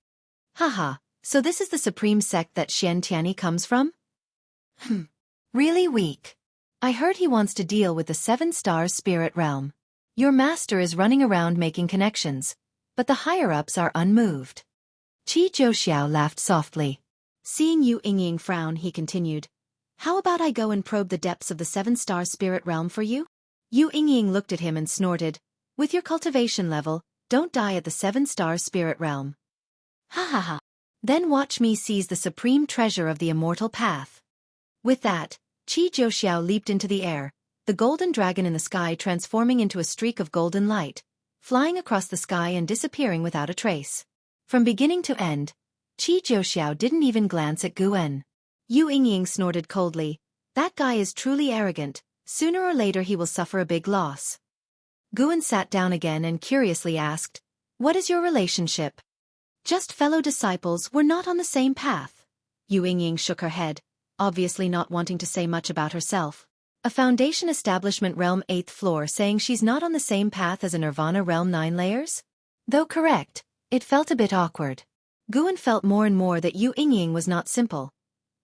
Haha, so this is the supreme sect that Xianxia comes from? Really weak. I heard he wants to deal with the 7-star spirit realm. Your master is running around making connections, but the higher-ups are unmoved. Qi Zhouxiao laughed softly. Seeing Yu Yingying frown, he continued, how about I go and probe the depths of the 7-star spirit realm for you? Yu Yingying looked at him and snorted, with your cultivation level, don't die at the 7-star spirit realm. Ha ha ha. Then watch me seize the supreme treasure of the immortal path. With that, Qi Zhouxiao leaped into the air, the golden dragon in the sky transforming into a streak of golden light, flying across the sky and disappearing without a trace. From beginning to end, Qi Zhouxiao didn't even glance at Guan. Yu Yingying snorted coldly, that guy is truly arrogant, sooner or later he will suffer a big loss. Guan sat down again and curiously asked, what is your relationship? Just fellow disciples, we're not on the same path. Yu Yingying shook her head, obviously not wanting to say much about herself. A Foundation Establishment Realm 8th floor saying she's not on the same path as a Nirvana Realm 9 layers? Though correct, it felt a bit awkward. Guan felt more and more that Yu Yingying was not simple.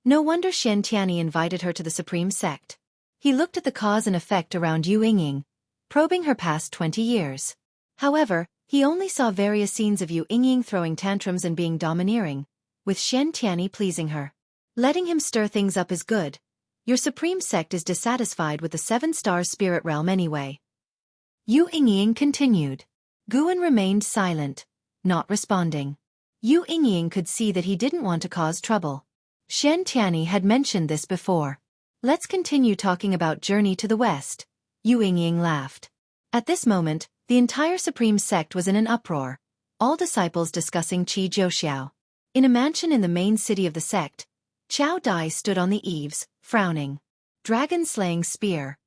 No wonder Xianxia invited her to the Supreme Sect. He looked at the cause and effect around Yu Yingying, probing her past 20 years. However, he only saw various scenes of Yu Yingying throwing tantrums and being domineering, with Xianxia pleasing her. Letting him stir things up is good. Your Supreme Sect is dissatisfied with the 7-star spirit realm anyway. Yu Yingying continued. Guan remained silent, not responding. Yu Yingying could see that he didn't want to cause trouble. Xianxia had mentioned this before. Let's continue talking about Journey to the West. Yu Yingying laughed. At this moment, the entire Supreme Sect was in an uproar, all disciples discussing Qi Zhouxiao. In a mansion in the main city of the sect, Qiao Dai stood on the eaves, frowning. Dragon-slaying spear.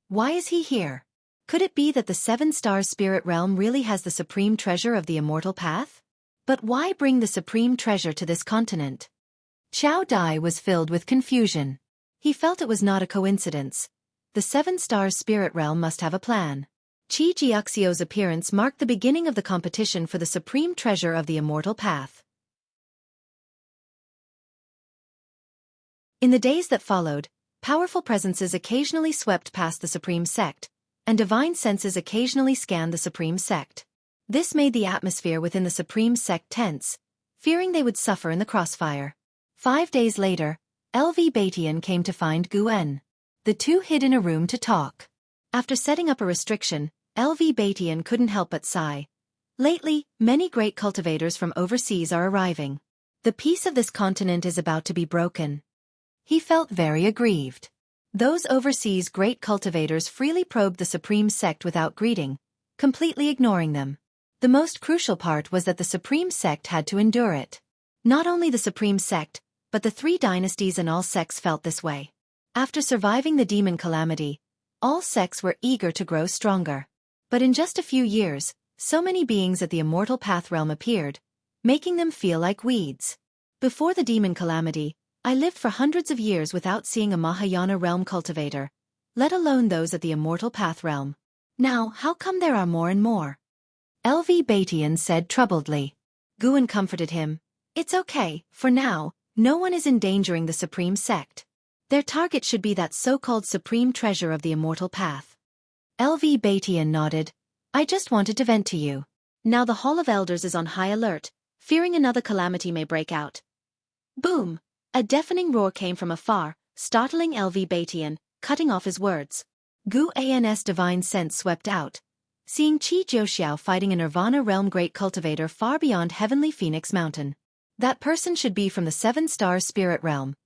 Why is he here? Could it be that the 7-star spirit realm really has the supreme treasure of the immortal path? But why bring the supreme treasure to this continent? Qiao Dai was filled with confusion. He felt it was not a coincidence. The 7-star spirit realm must have a plan. Qi Jianghu's appearance marked the beginning of the competition for the supreme treasure of the immortal path. In the days that followed, powerful presences occasionally swept past the Supreme Sect, and divine senses occasionally scanned the Supreme Sect. This made the atmosphere within the Supreme Sect tense, fearing they would suffer in the crossfire. 5 days later, LV Batian came to find Guan. The two hid in a room to talk. After setting up a restriction, LV Batian couldn't help but sigh. Lately, many great cultivators from overseas are arriving. The peace of this continent is about to be broken. He felt very aggrieved. Those overseas great cultivators freely probed the Supreme Sect without greeting, completely ignoring them. The most crucial part was that the Supreme Sect had to endure it. Not only the Supreme Sect, but the 3 dynasties and all sects felt this way. After surviving the demon calamity, all sects were eager to grow stronger. But in just a few years, so many beings at the immortal path realm appeared, making them feel like weeds. Before the demon calamity, I lived for hundreds of years without seeing a Mahayana realm cultivator, let alone those at the immortal path realm. Now, how come there are more and more? LV Batian said troubledly. Guan comforted him. It's okay, for now, no one is endangering the Supreme Sect. Their target should be that so-called supreme treasure of the immortal path. LV Batian nodded. I just wanted to vent to you. Now the Hall of Elders is on high alert, fearing another calamity may break out. Boom! A deafening roar came from afar, startling LV Batian, cutting off his words. Gu An's divine sense swept out, seeing Qi Zhouxiao fighting a Nirvana realm great cultivator far beyond Heavenly Phoenix Mountain. That person should be from the 7-star spirit realm.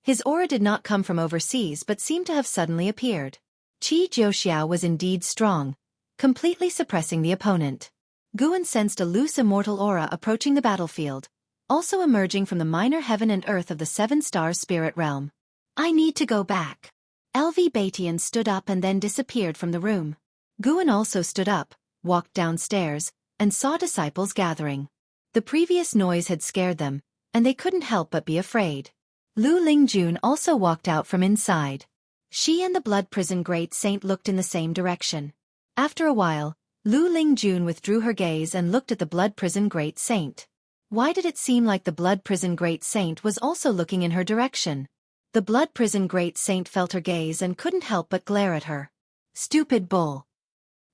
His aura did not come from overseas but seemed to have suddenly appeared. Qi Zhouxiao was indeed strong, completely suppressing the opponent. Guan sensed a loose immortal aura approaching the battlefield, also emerging from the minor heaven and earth of the 7-star spirit realm. I need to go back. LV Batian stood up and then disappeared from the room. Guan also stood up, walked downstairs, and saw disciples gathering. The previous noise had scared them, and they couldn't help but be afraid. Lu Lingjun also walked out from inside. She and the blood prison great saint looked in the same direction. After a while, Lu Lingjun withdrew her gaze and looked at the blood prison great saint. Why did it seem like the blood prison great saint was also looking in her direction? The blood prison great saint felt her gaze and couldn't help but glare at her. Stupid bull.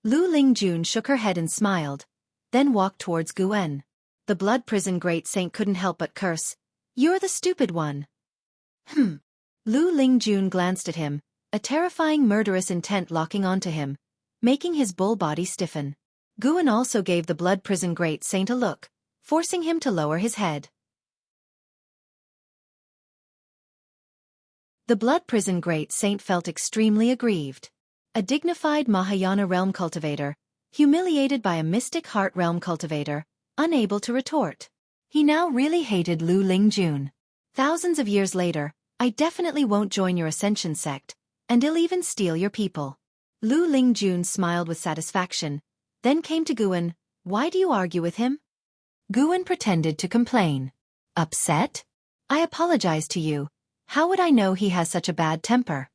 Lu Lingjun shook her head and smiled, then walked towards Guen. The blood prison great saint couldn't help but curse. You're the stupid one. Lu Lingjun glanced at him, a terrifying murderous intent locking onto him, making his bull body stiffen. Guen also gave the blood prison great saint a look, forcing him to lower his head. The blood prison great saint felt extremely aggrieved. A dignified Mahayana realm cultivator, humiliated by a mystic heart realm cultivator, unable to retort. He now really hated Lu Lingjun. Thousands of years later, I definitely won't join your ascension sect, and I'll even steal your people. Lu Lingjun smiled with satisfaction, then came to Guen. Why do you argue with him? Guen pretended to complain. Upset? I apologize to you. How would I know he has such a bad temper?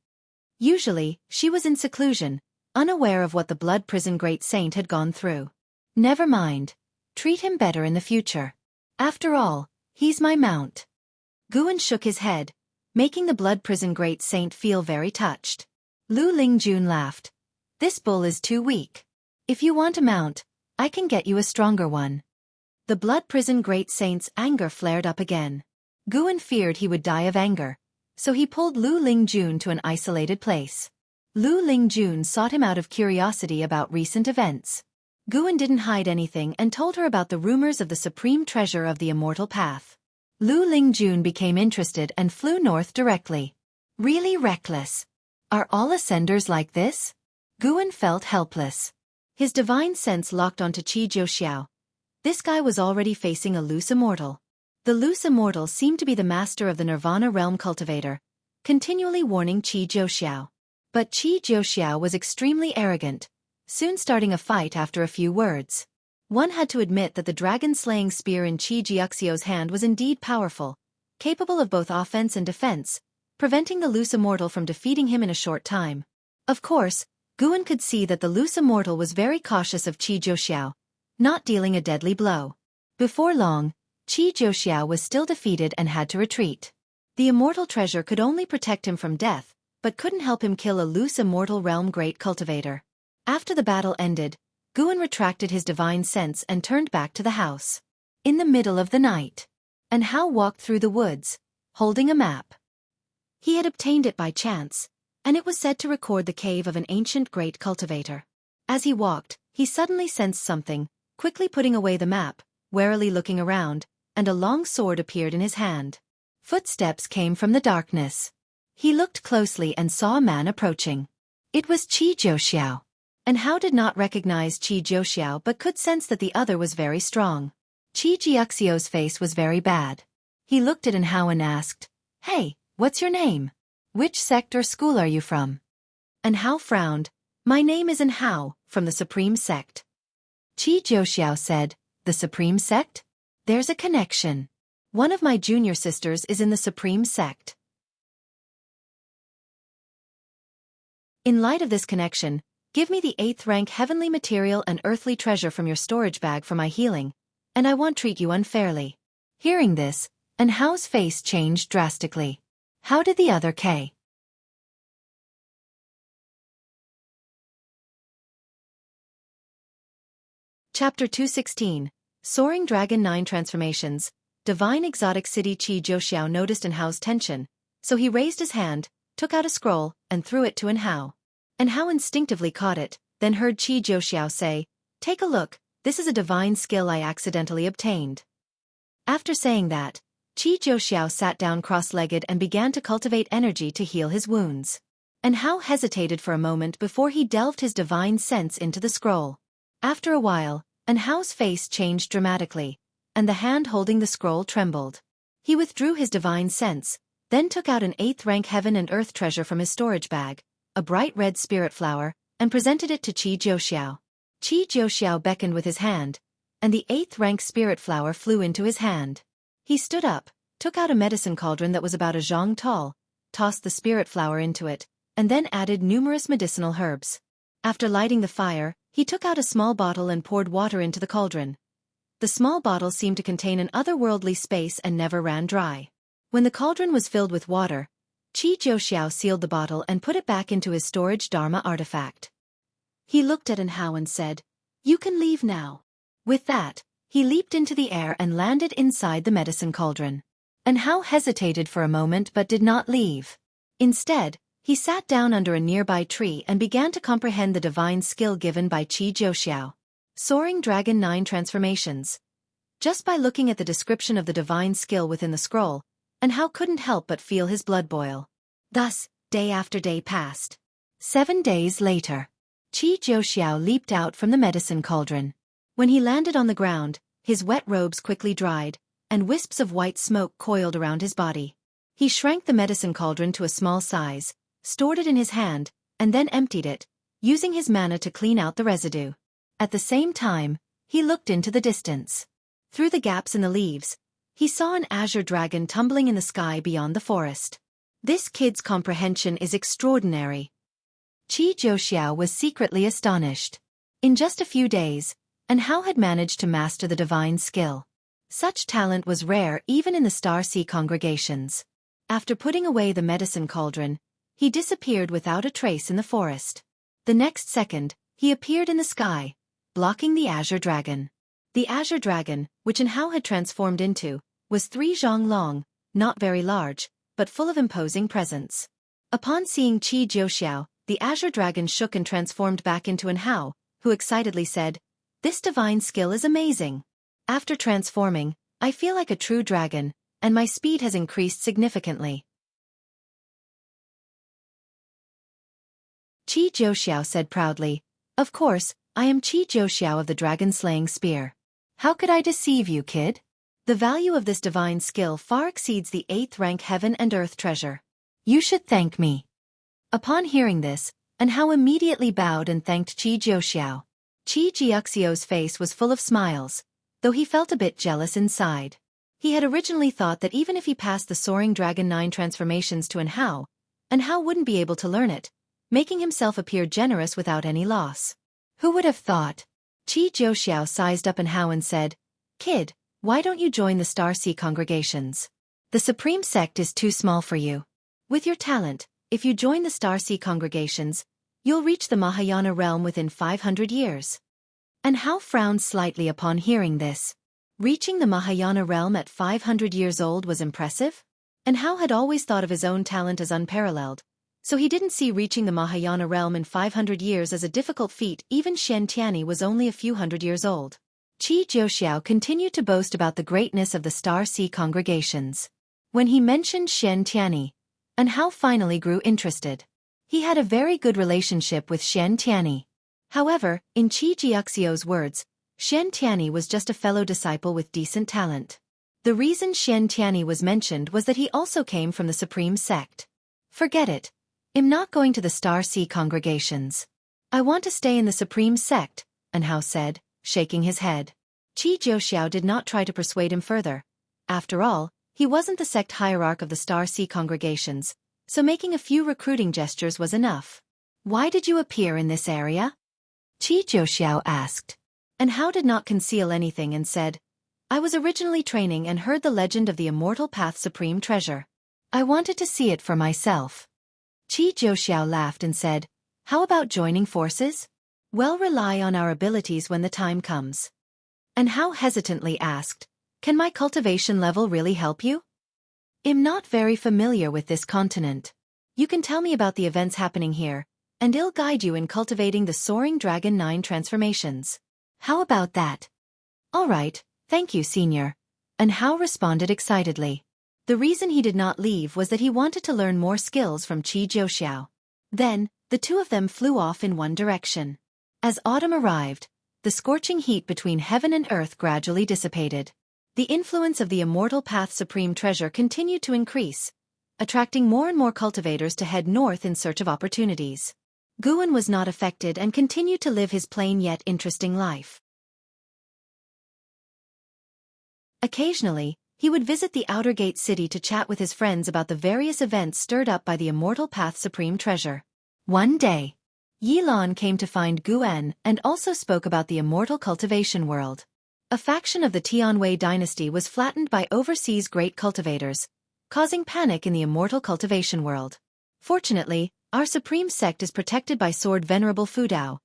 Usually, she was in seclusion, unaware of what the blood prison great saint had gone through. Never mind. Treat him better in the future. After all, he's my mount. Guen shook his head, making the blood prison great saint feel very touched. Lu Lingjun laughed. This bull is too weak. If you want a mount, I can get you a stronger one. The blood prison great saint's anger flared up again. Guen feared he would die of anger, so he pulled Lu Lingjun to an isolated place. Lu Lingjun sought him out of curiosity about recent events. Guen didn't hide anything and told her about the rumors of the supreme treasure of the immortal path. Lu Lingjun became interested and flew north directly. Really reckless. Are all ascenders like this? Guen felt helpless. His divine sense locked onto Qi Jiuxiao. This guy was already facing a loose immortal. The loose immortal seemed to be the master of the Nirvana realm cultivator, continually warning Qi Jiuxiao. But Qi Jiuxiao was extremely arrogant, soon starting a fight after a few words. One had to admit that the dragon-slaying spear in Qi Jiuxiao's hand was indeed powerful, capable of both offense and defense, preventing the loose immortal from defeating him in a short time. Of course, Guen could see that the loose immortal was very cautious of Qi Jiuxiao, not dealing a deadly blow. Before long, Qi Jiuxiao was still defeated and had to retreat. The immortal treasure could only protect him from death, but couldn't help him kill a loose immortal realm great cultivator. After the battle ended, Guen retracted his divine sense and turned back to the house. In the middle of the night, and Hao walked through the woods, holding a map. He had obtained it by chance, and it was said to record the cave of an ancient great cultivator. As he walked, he suddenly sensed something, quickly putting away the map, warily looking around, and a long sword appeared in his hand. Footsteps came from the darkness. He looked closely and saw a man approaching. It was Qi Jiuxiao. And Hao did not recognize Qi Jiuxiao but could sense that the other was very strong. Qi Jiuxiao's face was very bad. He looked at Hao and asked, "Hey, what's your name? Which sect or school are you from?" Hao frowned. "My name is Hao, from the Supreme Sect." Qi Jiuxiao said, "The Supreme Sect? There's a connection. One of my junior sisters is in the Supreme Sect." In light of this connection, give me the 8th rank heavenly material and earthly treasure from your storage bag for my healing, and I won't treat you unfairly. Hearing this, Hao's face changed drastically. How did the other K? Chapter 216, Soaring Dragon 9 Transformations. Divine Exotic City. Qi Jiuxiao noticed Hao's tension, so he raised his hand, took out a scroll, and threw it to Hao. Hao instinctively caught it, then heard Qi Jiuxiao say, "Take a look, this is a divine skill I accidentally obtained." After saying that, Qi Jiuxiao sat down cross-legged and began to cultivate energy to heal his wounds. Hao hesitated for a moment before he delved his divine sense into the scroll. After a while, Hao's face changed dramatically, and the hand holding the scroll trembled. He withdrew his divine sense, then took out an 8th rank heaven and earth treasure from his storage bag, a bright red spirit flower, and presented it to Qi Jiuxiao. Qi Jiuxiao beckoned with his hand, and the 8th-rank spirit flower flew into his hand. He stood up, took out a medicine cauldron that was about a zhang tall, tossed the spirit flower into it, and then added numerous medicinal herbs. After lighting the fire, he took out a small bottle and poured water into the cauldron. The small bottle seemed to contain an otherworldly space and never ran dry. When the cauldron was filled with water, Qi Jiuxiao sealed the bottle and put it back into his storage Dharma artifact. He looked at Anhao and said, "You can leave now." With that, he leaped into the air and landed inside the medicine cauldron. Anhao hesitated for a moment but did not leave. Instead, he sat down under a nearby tree and began to comprehend the divine skill given by Qi Jiuxiao. Soaring Dragon 9 Transformations. Just by looking at the description of the divine skill within the scroll, Anhao couldn't help but feel his blood boil. Thus, day after day passed. 7 days later, Qi Jiuxiao leaped out from the medicine cauldron. When he landed on the ground, his wet robes quickly dried, and wisps of white smoke coiled around his body. He shrank the medicine cauldron to a small size, stored it in his hand, and then emptied it, using his mana to clean out the residue. At the same time, he looked into the distance. Through the gaps in the leaves, he saw an azure dragon tumbling in the sky beyond the forest. This kid's comprehension is extraordinary. Qi Jiuxiao was secretly astonished. In just a few days, Anhao had managed to master the divine skill. Such talent was rare even in the Star Sea congregations. After putting away the medicine cauldron, he disappeared without a trace in the forest. The next second, he appeared in the sky, blocking the azure dragon. The azure dragon, which Anhao had transformed into, was 3 zhang long, not very large, but full of imposing presence. Upon seeing Qi Jiuxiao, the azure dragon shook and transformed back into Anhao, who excitedly said, "This divine skill is amazing. After transforming, I feel like a true dragon, and my speed has increased significantly." Qi Jiuxiao said proudly, "Of course, I am Qi Jiuxiao of the dragon-slaying spear. How could I deceive you, kid? The value of this divine skill far exceeds the 8th-rank heaven and earth treasure. You should thank me." Upon hearing this, Anhao immediately bowed and thanked Qi Jiuxiao. Qi Jiuxiao's face was full of smiles, though he felt a bit jealous inside. He had originally thought that even if he passed the Soaring Dragon 9 transformations to Anhao wouldn't be able to learn it, making himself appear generous without any loss. Who would have thought? Qi Jiuxiao sized up Anhao and said, "Kid, why don't you join the Star Sea congregations? The Supreme Sect is too small for you. With your talent, if you join the Star Sea congregations, you'll reach the Mahayana realm within 500 years. Anhao frowned slightly upon hearing this. Reaching the Mahayana realm at 500 years old was impressive? Anhao had always thought of his own talent as unparalleled, so he didn't see reaching the Mahayana realm in 500 years as a difficult feat. Even Xianxia was only a few hundred years old. Qi Jiuxiao continued to boast about the greatness of the Star Sea congregations. When he mentioned Xianxia, Anhao finally grew interested. He had a very good relationship with Xianxia. However, in Qi Jiuxiao's words, Xianxia was just a fellow disciple with decent talent. The reason Xianxia was mentioned was that he also came from the Supreme Sect. Forget it. I'm not going to the Star Sea congregations. I want to stay in the Supreme Sect, Anhao said, shaking his head. Qi Jiuxiao did not try to persuade him further. After all, he wasn't the sect hierarch of the Star Sea congregations, so making a few recruiting gestures was enough. Why did you appear in this area? Qi Jiuxiao asked. Anhao did not conceal anything and said, I was originally training and heard the legend of the Immortal Path Supreme Treasure. I wanted to see it for myself. Qi Jiuxiao laughed and said, How about joining forces? We'll rely on our abilities when the time comes. Anhao hesitantly asked, Can my cultivation level really help you? I'm not very familiar with this continent. You can tell me about the events happening here, and I'll guide you in cultivating the Soaring Dragon 9 transformations. How about that? All right, thank you, Senior. Anhao responded excitedly. The reason he did not leave was that he wanted to learn more skills from Qi Jiuxiao. Then, the two of them flew off in one direction. As autumn arrived, the scorching heat between heaven and earth gradually dissipated. The influence of the Immortal Path Supreme Treasure continued to increase, attracting more and more cultivators to head north in search of opportunities. Guan was not affected and continued to live his plain yet interesting life. Occasionally, he would visit the Outer Gate city to chat with his friends about the various events stirred up by the Immortal Path's supreme treasure. One day, Yilan came to find Guan and also spoke about the immortal cultivation world. A faction of the Tianwei dynasty was flattened by overseas great cultivators, causing panic in the immortal cultivation world. Fortunately, our supreme sect is protected by Sword Venerable Fudao.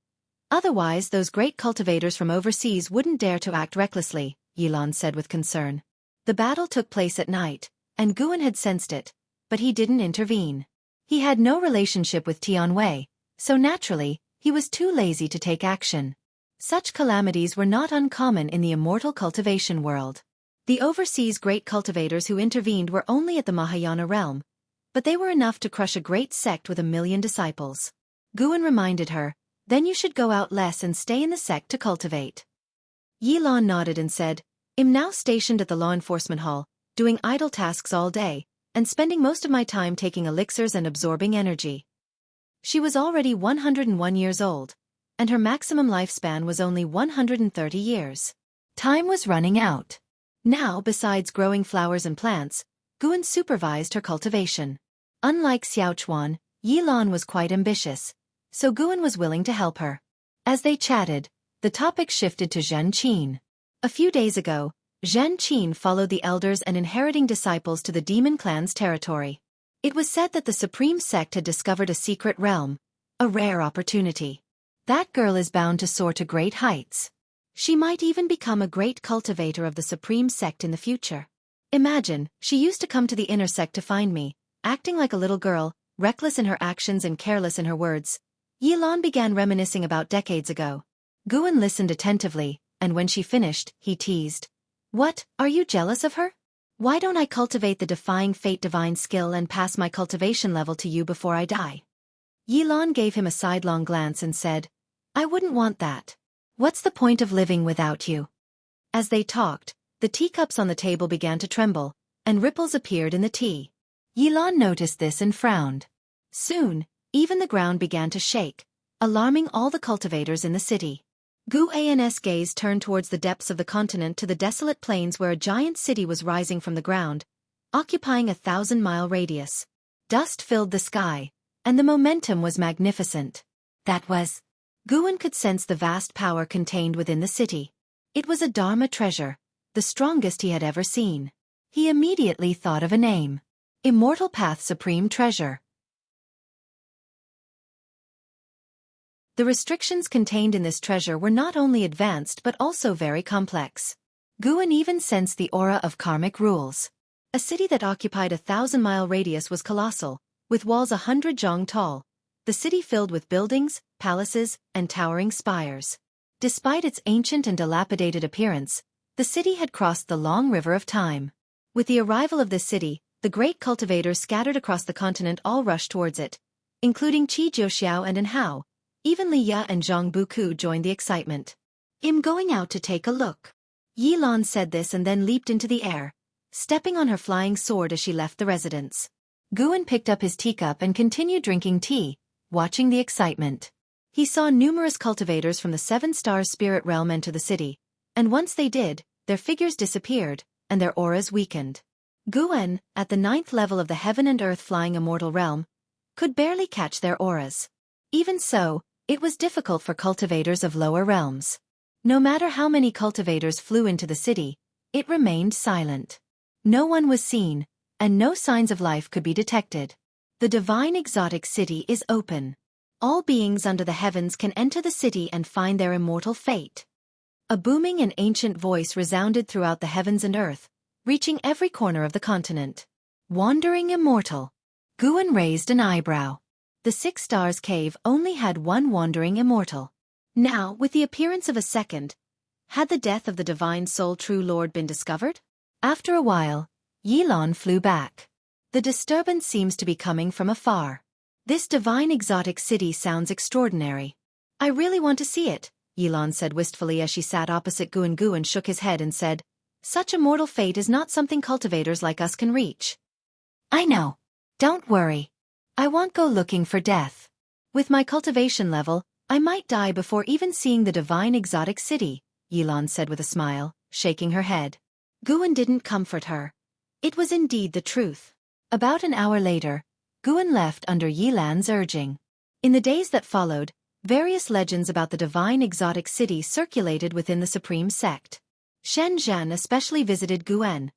Otherwise those great cultivators from overseas wouldn't dare to act recklessly, Yilan said with concern. The battle took place at night, and Guan had sensed it, but he didn't intervene. He had no relationship with Tianwei, so naturally, he was too lazy to take action. Such calamities were not uncommon in the immortal cultivation world. The overseas great cultivators who intervened were only at the Mahayana realm, but they were enough to crush a great sect with 1,000,000 disciples. Guan reminded her, "Then you should go out less and stay in the sect to cultivate." Yilan nodded and said, "I'm now stationed at the law enforcement hall, doing idle tasks all day, and spending most of my time taking elixirs and absorbing energy." She was already 101 years old, and her maximum lifespan was only 130 years. Time was running out. Now, besides growing flowers and plants, Guan supervised her cultivation. Unlike Xiaochuan, Yilan was quite ambitious, so Guan was willing to help her. As they chatted, the topic shifted to Zhen Qin. A few days ago, Zhen Qin followed the elders and inheriting disciples to the demon clan's territory. It was said that the supreme sect had discovered a secret realm, a rare opportunity. That girl is bound to soar to great heights. She might even become a great cultivator of the supreme sect in the future. Imagine, she used to come to the inner sect to find me, acting like a little girl, reckless in her actions and careless in her words. Yilan began reminiscing about decades ago. Guan listened attentively, and when she finished, he teased. "What, are you jealous of her? Why don't I cultivate the defying fate divine skill and pass my cultivation level to you before I die?" Yilan gave him a sidelong glance and said, "I wouldn't want that. What's the point of living without you?" As they talked, the teacups on the table began to tremble, and ripples appeared in the tea. Yilan noticed this and frowned. Soon, even the ground began to shake, alarming all the cultivators in the city. Guan's gaze turned towards the depths of the continent to the desolate plains where a giant city was rising from the ground, occupying a 1,000-mile radius. Dust filled the sky, and the momentum was magnificent. That was... Guan could sense the vast power contained within the city. It was a Dharma treasure, the strongest he had ever seen. He immediately thought of a name. Immortal Path Supreme Treasure. The restrictions contained in this treasure were not only advanced but also very complex. Guan even sensed the aura of karmic rules. A city that occupied a 1,000-mile radius was colossal, with walls 100 zhang tall, the city filled with buildings, palaces, and towering spires. Despite its ancient and dilapidated appearance, the city had crossed the long river of time. With the arrival of this city, the great cultivators scattered across the continent all rushed towards it, including Qi Jiuxiao and Anhao. Even Li Ya and Zhang Buku joined the excitement. "I'm going out to take a look." Yilan said this and then leaped into the air, stepping on her flying sword as she left the residence. Guan picked up his teacup and continued drinking tea, watching the excitement. He saw numerous cultivators from the Seven Stars spirit realm enter the city, and once they did, their figures disappeared, and their auras weakened. Guan, at the 9th level of the heaven and earth flying immortal realm, could barely catch their auras. Even so, it was difficult for cultivators of lower realms. No matter how many cultivators flew into the city, it remained silent. No one was seen, and no signs of life could be detected. The divine exotic city is open. All beings under the heavens can enter the city and find their immortal fate. A booming and ancient voice resounded throughout the heavens and earth, reaching every corner of the continent. Wandering immortal. Guan raised an eyebrow. The 6 Stars Cave only had one wandering immortal. Now, with the appearance of a second, had the death of the divine soul true lord been discovered? After a while, Yilan flew back. The disturbance seems to be coming from afar. This divine exotic city sounds extraordinary. "I really want to see it," Yilan said wistfully as she sat opposite Guan. Guan shook his head and said, "Such immortal fate is not something cultivators like us can reach." "I know. Don't worry. I won't go looking for death. With my cultivation level, I might die before even seeing the divine exotic city," Yilan said with a smile, shaking her head. Guan didn't comfort her. It was indeed the truth. About an hour later, Guan left under Yilan's urging. In the days that followed, various legends about the divine exotic city circulated within the supreme sect. Xianxia especially visited Guan,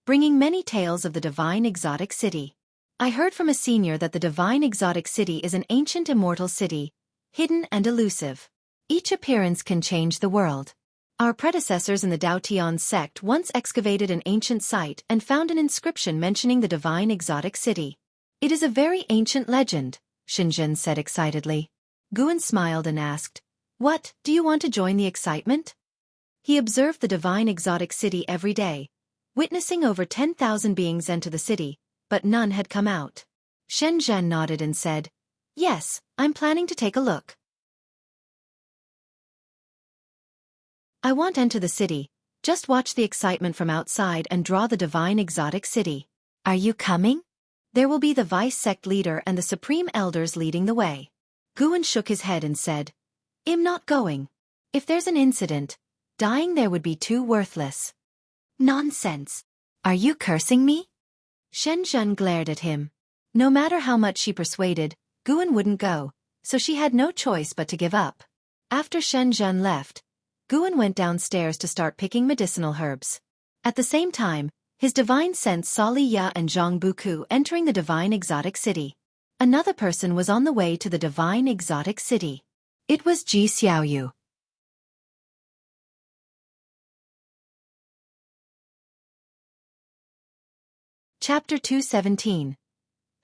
bringing many tales of the divine exotic city. I heard from a senior that the divine exotic city is an ancient immortal city, hidden and elusive. Each appearance can change the world. Our predecessors in the Daotian sect once excavated an ancient site and found an inscription mentioning the divine exotic city. It is a very ancient legend, Xinjin said excitedly. Guan smiled and asked, "What, do you want to join the excitement?" He observed the divine exotic city every day, witnessing over 10,000 beings enter the city, but none had come out. Shenzhen nodded and said, "Yes, I'm planning to take a look. I won't enter the city, just watch the excitement from outside and draw the divine exotic city. Are you coming?" There will be the vice sect leader and the supreme elders leading the way. Guan shook his head and said, "I'm not going. If there's an incident, dying there would be too worthless." "Nonsense. Are you cursing me?" Shenzhen glared at him. No matter how much she persuaded, Guan wouldn't go, so she had no choice but to give up. After Shenzhen left, Guan went downstairs to start picking medicinal herbs. At the same time, his divine sense saw Li Ya and Zhang Buku entering the divine exotic city. Another person was on the way to the divine exotic city. It was Ji Xiaoyu. Chapter 217.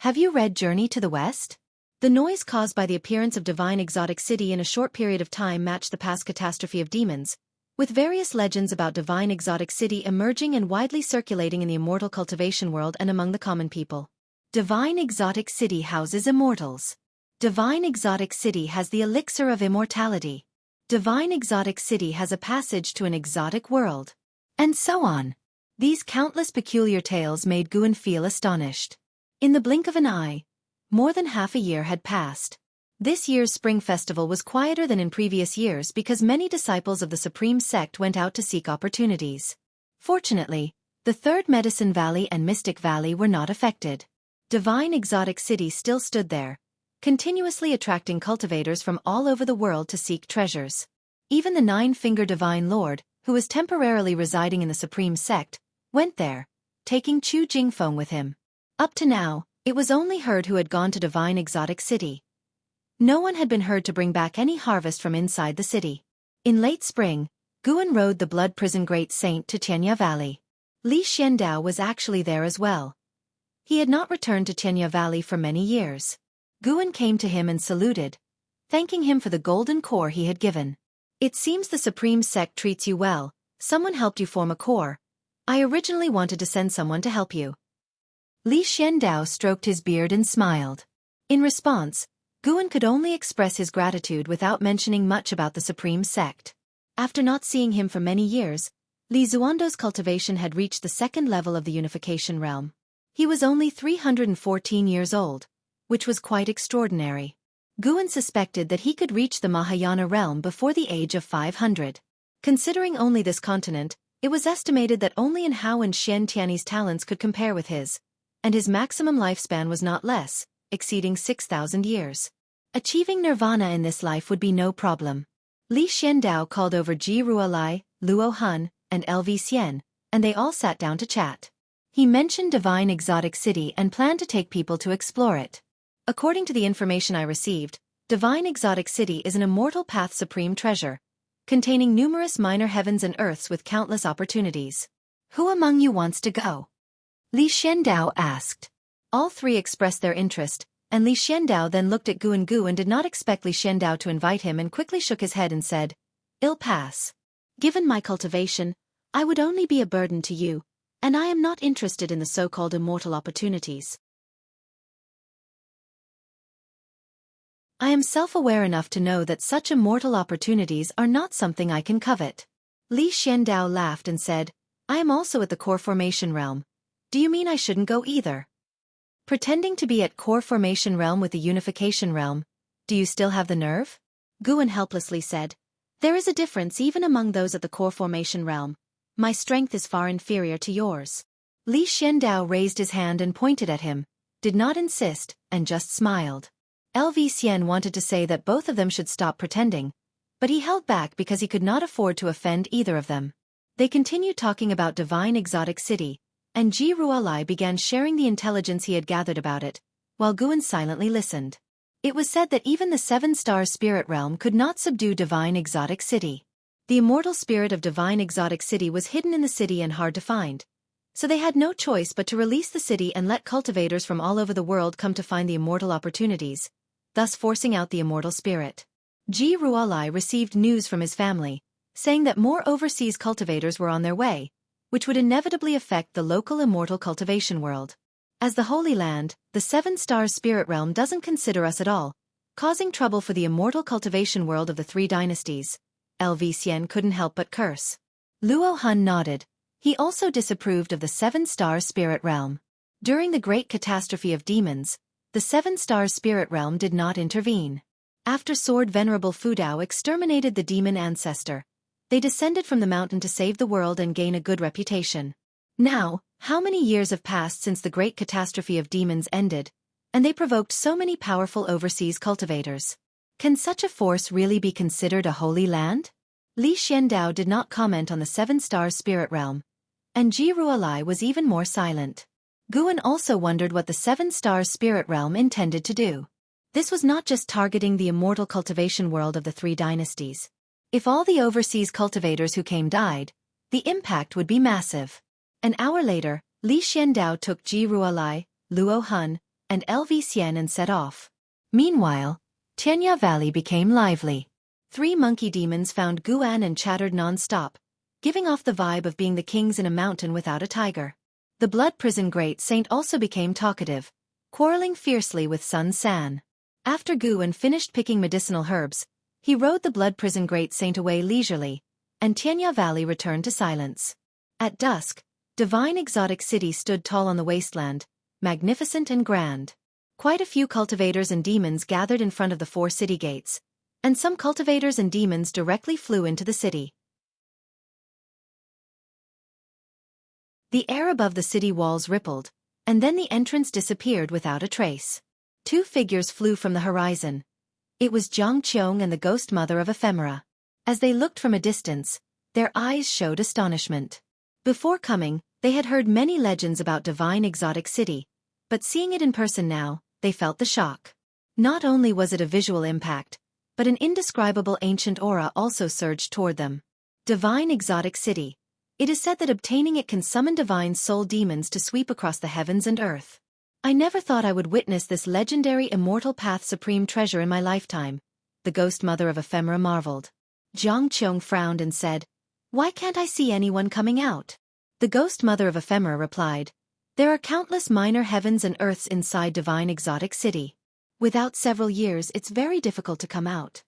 Have you read Journey to the West? The noise caused by the appearance of divine exotic city in a short period of time matched the past catastrophe of demons, with various legends about divine exotic city emerging and widely circulating in the immortal cultivation world and among the common people. Divine exotic city houses immortals. Divine exotic city has the elixir of immortality. Divine exotic city has a passage to an exotic world. And so on. These countless peculiar tales made Guan feel astonished. In the blink of an eye, more than half a year had passed. This year's spring festival was quieter than in previous years because many disciples of the Supreme Sect went out to seek opportunities. Fortunately, the Third Medicine Valley and Mystic Valley were not affected. Divine Exotic City still stood there, continuously attracting cultivators from all over the world to seek treasures. Even the Nine-Finger Divine Lord, who was temporarily residing in the Supreme Sect, went there, taking Chu Jingfeng with him. Up to now, it was only Herd who had gone to Divine Exotic City. No one had been heard to bring back any harvest from inside the city. In late spring, Guan rode the Blood Prison Great Saint to Tianya Valley. Li Xiandao was actually there as well. He had not returned to Tianya Valley for many years. Guan came to him and saluted, thanking him for the golden core he had given. "It seems the Supreme Sect treats you well. Someone helped you form a core. I originally wanted to send someone to help you." Li Xiandao stroked his beard and smiled. In response, Guan could only express his gratitude without mentioning much about the Supreme Sect. After not seeing him for many years, Li Zuando's cultivation had reached the second level of the unification realm. He was only 314 years old, which was quite extraordinary. Guan suspected that he could reach the Mahayana realm before the age of 500. Considering only this continent, it was estimated that only Hao and Xian Tiany's talents could compare with his, and his maximum lifespan was not less, exceeding 6,000 years. Achieving nirvana in this life would be no problem. Li Xiandao called over Ji Ruolai, Luo Hun, and LV Xian, and they all sat down to chat. He mentioned Divine Exotic City and planned to take people to explore it. According to the information I received, Divine Exotic City is an immortal path supreme treasure, containing numerous minor heavens and earths with countless opportunities. "Who among you wants to go?" Li Xiandao asked. All three expressed their interest, and Li Xiandao then looked at Guan Gu and did not expect Li Xiandao to invite him and quickly shook his head and said, "I'll pass. Given my cultivation, I would only be a burden to you, and I am not interested in the so-called immortal opportunities. I am self-aware enough to know that such immortal opportunities are not something I can covet." Li Xiandao laughed and said, "I am also at the core formation realm. Do you mean I shouldn't go either?" Pretending to be at core formation realm with the unification realm, do you still have the nerve? Guan helplessly said, "There is a difference even among those at the core formation realm. My strength is far inferior to yours. Li Xiandao raised his hand and pointed at him, did not insist, and just smiled. LV Xian wanted to say that both of them should stop pretending, but he held back because he could not afford to offend either of them. They continued talking about divine exotic city, and Ji Ruolai began sharing the intelligence he had gathered about it, while Guan silently listened. It was said that even the seven-star spirit realm could not subdue divine exotic city. The immortal spirit of divine exotic city was hidden in the city and hard to find, so they had no choice but to release the city and let cultivators from all over the world come to find the immortal opportunities, thus forcing out the immortal spirit. Ji Ruolai received news from his family, saying that more overseas cultivators were on their way, which would inevitably affect the local immortal cultivation world. As the Holy Land, the seven-star spirit realm doesn't consider us at all, causing trouble for the immortal cultivation world of the three dynasties. LV Xian couldn't help but curse. Luo Hun nodded. He also disapproved of the seven-star spirit realm. During the great catastrophe of demons, the seven-star spirit realm did not intervene. After Sword Venerable Fudao exterminated the demon ancestor, they descended from the mountain to save the world and gain a good reputation. Now, how many years have passed since the great catastrophe of demons ended, and they provoked so many powerful overseas cultivators? Can such a force really be considered a holy land? Li Xiandao did not comment on the seven-star spirit realm, and Ji Ruolai was even more silent. Guan also wondered what the seven-star spirit realm intended to do. This was not just targeting the immortal cultivation world of the three dynasties. If all the overseas cultivators who came died, the impact would be massive. An hour later, Li Xiandao took Ji Ruolai, Luo Hun, and LV Xian and set off. Meanwhile, Tianya Valley became lively. Three monkey demons found Guan and chattered non-stop, giving off the vibe of being the kings in a mountain without a tiger. The Blood Prison Great Saint also became talkative, quarreling fiercely with Sun San. After Guan finished picking medicinal herbs, he rode the Blood Prison Great Saint away leisurely, and Tianya Valley returned to silence. At dusk, Divine Exotic City stood tall on the wasteland, magnificent and grand. Quite a few cultivators and demons gathered in front of the four city gates, and some cultivators and demons directly flew into the city. The air above the city walls rippled, and then the entrance disappeared without a trace. Two figures flew from the horizon. It was Jianghu and the ghost mother of Ephemera. As they looked from a distance, their eyes showed astonishment. Before coming, they had heard many legends about Divine Exotic City, but seeing it in person now, they felt the shock. Not only was it a visual impact, but an indescribable ancient aura also surged toward them. Divine Exotic City. It is said that obtaining it can summon divine soul demons to sweep across the heavens and earth. I never thought I would witness this legendary immortal path supreme treasure in my lifetime, the ghost mother of Ephemera marveled. Jianghu frowned and said, "Why can't I see anyone coming out?" The ghost mother of Ephemera replied, "There are countless minor heavens and earths inside Divine Exotic City. Without several years it's very difficult to come out."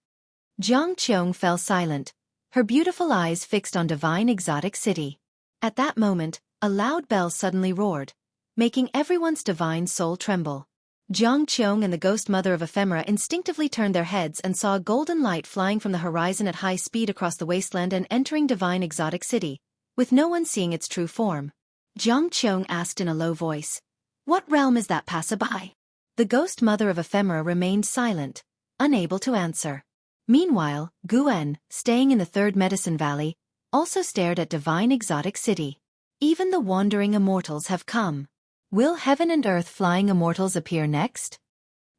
Jianghu fell silent, her beautiful eyes fixed on Divine Exotic City. At that moment, a loud bell suddenly roared, making everyone's divine soul tremble. Jianghu and the ghost mother of Ephemera instinctively turned their heads and saw a golden light flying from the horizon at high speed across the wasteland and entering Divine Exotic City, with no one seeing its true form. Jianghu asked in a low voice, "What realm is that passerby?" The ghost mother of Ephemera remained silent, unable to answer. Meanwhile, Guan, staying in the third Medicine Valley, also stared at Divine Exotic City. Even the wandering immortals have come. Will heaven and earth flying immortals appear next?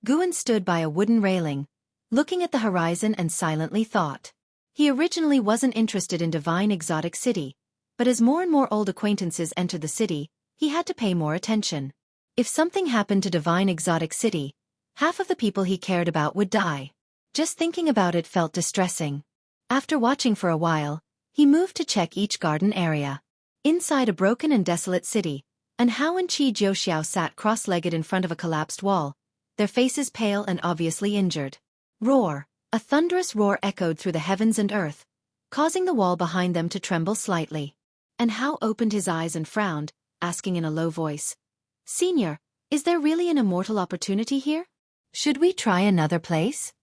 Guan stood by a wooden railing, looking at the horizon and silently thought. He originally wasn't interested in Divine Exotic City, but as more and more old acquaintances entered the city, he had to pay more attention. If something happened to Divine Exotic City, half of the people he cared about would die. Just thinking about it felt distressing. After watching for a while, he moved to check each garden area. Inside a broken and desolate city, and Hao and Qi Jiuxiao sat cross-legged in front of a collapsed wall, their faces pale and obviously injured. Roar! A thunderous roar echoed through the heavens and earth, causing the wall behind them to tremble slightly. And Hao opened his eyes and frowned, asking in a low voice, "Senior, is there really an immortal opportunity here? Should we try another place?"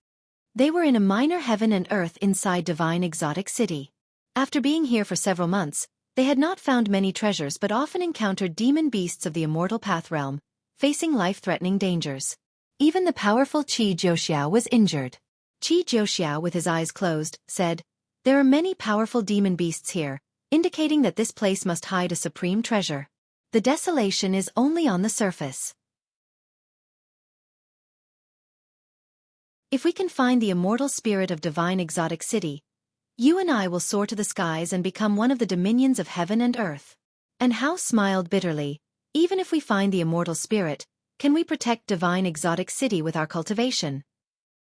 They were in a minor heaven and earth inside Divine Exotic City. After being here for several months, They had not found many treasures but often encountered demon beasts of the immortal path realm, facing life-threatening dangers. Even the powerful Qi Jiuxiao was injured. Qi Jiuxiao, with his eyes closed, said, "There are many powerful demon beasts here, indicating that this place must hide a supreme treasure. The desolation is only on the surface. If we can find the immortal spirit of divine exotic city, you and I will soar to the skies and become one of the dominions of heaven and earth." And Hao smiled bitterly. Even if we find the immortal spirit, can we protect divine exotic city with our cultivation?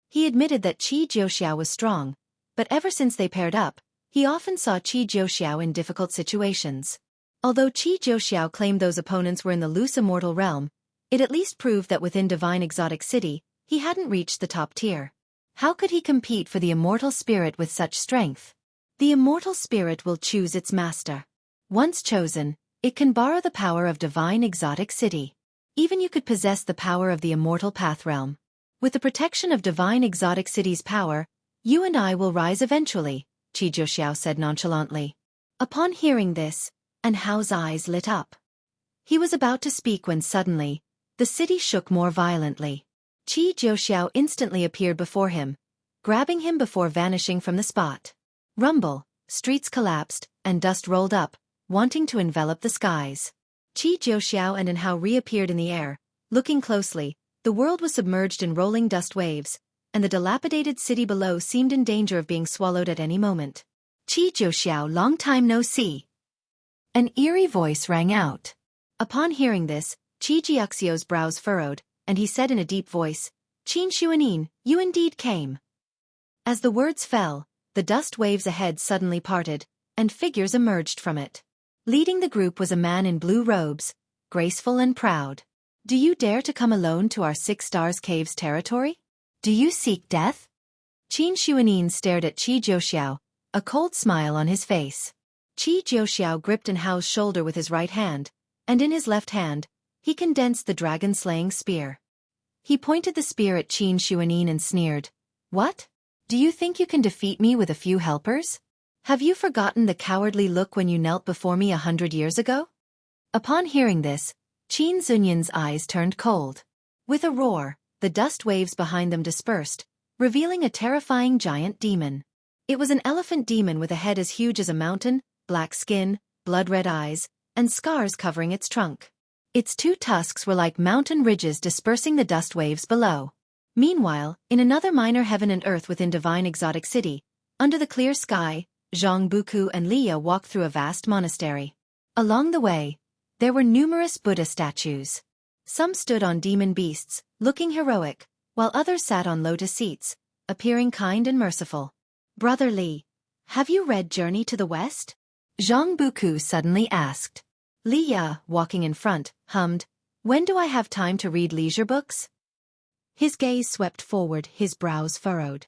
He admitted that Qi Jiuxiao was strong, but ever since they paired up, he often saw Qi Jiuxiao in difficult situations. Although Qi Jiuxiao claimed those opponents were in the loose immortal realm, it at least proved that within divine exotic city, he hadn't reached the top tier. How could he compete for the immortal spirit with such strength? The immortal spirit will choose its master. Once chosen, it can borrow the power of divine exotic city. Even you could possess the power of the immortal path realm. With the protection of divine exotic city's power, you and I will rise eventually, Qi Jiuxiao said nonchalantly. Upon hearing this, and Hao's eyes lit up. He was about to speak when suddenly, the city shook more violently. Qi Jiuxiao instantly appeared before him, grabbing him before vanishing from the spot. Rumble, streets collapsed, and dust rolled up, wanting to envelop the skies. Qi Jiuxiao and Hao reappeared in the air. Looking closely, the world was submerged in rolling dust waves, and the dilapidated city below seemed in danger of being swallowed at any moment. "Qi Jiuxiao, long time no see." An eerie voice rang out. Upon hearing this, Qi Jiuxiao's brows furrowed, and he said in a deep voice, "Qin Xuanin, you indeed came." As the words fell, the dust waves ahead suddenly parted, and figures emerged from it. Leading the group was a man in blue robes, graceful and proud. "Do you dare to come alone to our 6 Stars Caves territory? Do you seek death?" Qin Xuanin stared at Qi Jiuxiao, a cold smile on his face. Qi Jiuxiao gripped Hao's shoulder with his right hand, and in his left hand, he condensed the dragon-slaying spear. He pointed the spear at Qin Xuanin and sneered, "What? Do you think you can defeat me with a few helpers? Have you forgotten the cowardly look when you knelt before me 100 years ago?" Upon hearing this, Qin Zunyan's eyes turned cold. With a roar, the dust waves behind them dispersed, revealing a terrifying giant demon. It was an elephant demon with a head as huge as a mountain, black skin, blood-red eyes, and scars covering its trunk. Its 2 tusks were like mountain ridges dispersing the dust waves below. Meanwhile, in another minor heaven and earth within divine exotic city, under the clear sky, Jianghu and Liya walked through a vast monastery. Along the way, there were numerous Buddha statues. Some stood on demon beasts, looking heroic, while others sat on lotus seats, appearing kind and merciful. "Brother Li, have you read Journey to the West?" Jianghu suddenly asked. Liya, walking in front, hummed, "When do I have time to read leisure books?" His gaze swept forward, his brows furrowed.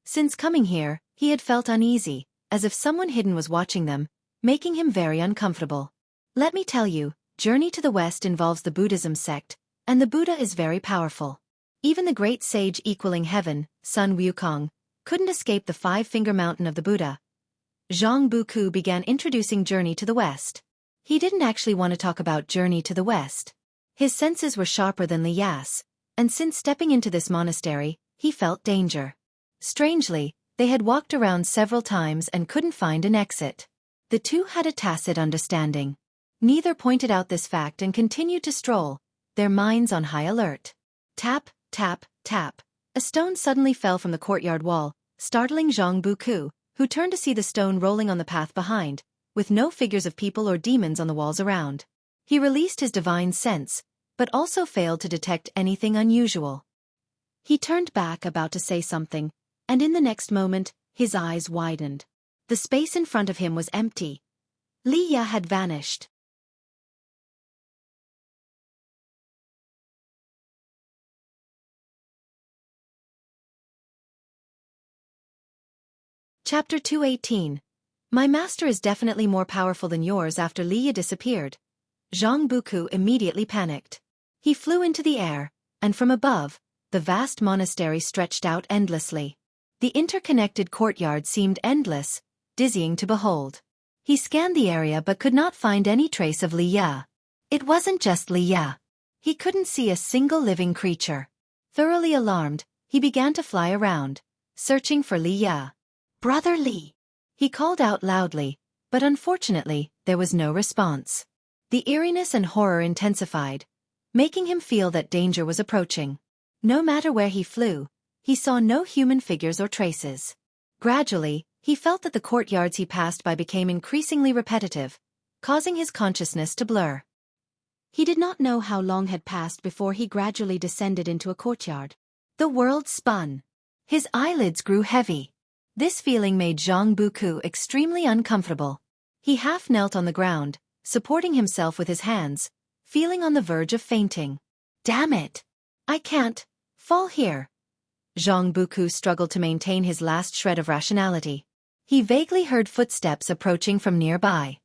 Since coming here, he had felt uneasy, as if someone hidden was watching them, making him very uncomfortable. "Let me tell you, Journey to the West involves the Buddhism sect, and the Buddha is very powerful. Even the great sage equaling heaven, Sun Wukong, couldn't escape the 5-finger mountain of the Buddha." Jianghu began introducing Journey to the West. He didn't actually want to talk about Journey to the West. His senses were sharper than Li Ya's, and since stepping into this monastery, he felt danger. Strangely, they had walked around several times and couldn't find an exit. The two had a tacit understanding. Neither pointed out this fact and continued to stroll, their minds on high alert. Tap, tap, tap. A stone suddenly fell from the courtyard wall, startling Jianghu, who turned to see the stone rolling on the path behind, with no figures of people or demons on the walls around. He released his divine sense, but also failed to detect anything unusual. He turned back about to say something, and in the next moment, his eyes widened. The space in front of him was empty. Liya had vanished. Chapter 218. My master is definitely more powerful than yours. After Liya disappeared, Jianghu immediately panicked. He flew into the air, and from above, the vast monastery stretched out endlessly. The interconnected courtyard seemed endless, dizzying to behold. He scanned the area but could not find any trace of Li Ya. It wasn't just Li Ya. He couldn't see a single living creature. Thoroughly alarmed, he began to fly around, searching for Li Ya. "Brother Li!" He called out loudly, but unfortunately, there was no response. The eeriness and horror intensified, making him feel that danger was approaching. No matter where he flew, he saw no human figures or traces. Gradually, he felt that the courtyards he passed by became increasingly repetitive, causing his consciousness to blur. He did not know how long had passed before he gradually descended into a courtyard. The world spun. His eyelids grew heavy. This feeling made Jianghu extremely uncomfortable. He half knelt on the ground, supporting himself with his hands, feeling on the verge of fainting. "Damn it! I can't fall here." Jianghu struggled to maintain his last shred of rationality. He vaguely heard footsteps approaching from nearby.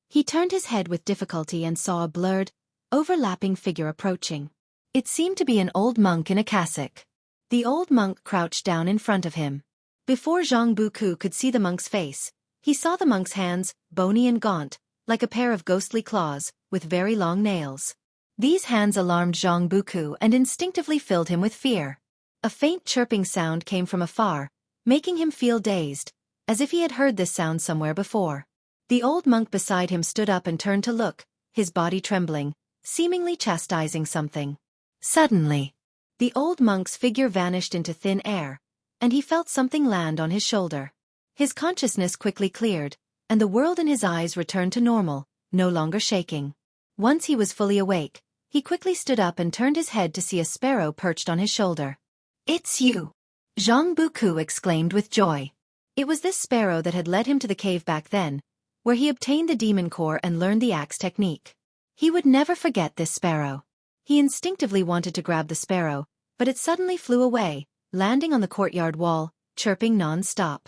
He turned his head with difficulty and saw a blurred, overlapping figure approaching. It seemed to be an old monk in a cassock. The old monk crouched down in front of him. Before Jianghu could see the monk's face, he saw the monk's hands, bony and gaunt, like a pair of ghostly claws, with very long nails. These hands alarmed Jianghu and instinctively filled him with fear. A faint chirping sound came from afar, making him feel dazed, as if he had heard this sound somewhere before. The old monk beside him stood up and turned to look, his body trembling, seemingly chastising something. Suddenly, the old monk's figure vanished into thin air, and he felt something land on his shoulder. His consciousness quickly cleared, and the world in his eyes returned to normal, no longer shaking. Once he was fully awake, he quickly stood up and turned his head to see a sparrow perched on his shoulder. "It's you!" Jianghu exclaimed with joy. It was this sparrow that had led him to the cave back then, where he obtained the demon core and learned the axe technique. He would never forget this sparrow. He instinctively wanted to grab the sparrow, but it suddenly flew away, landing on the courtyard wall, chirping non-stop.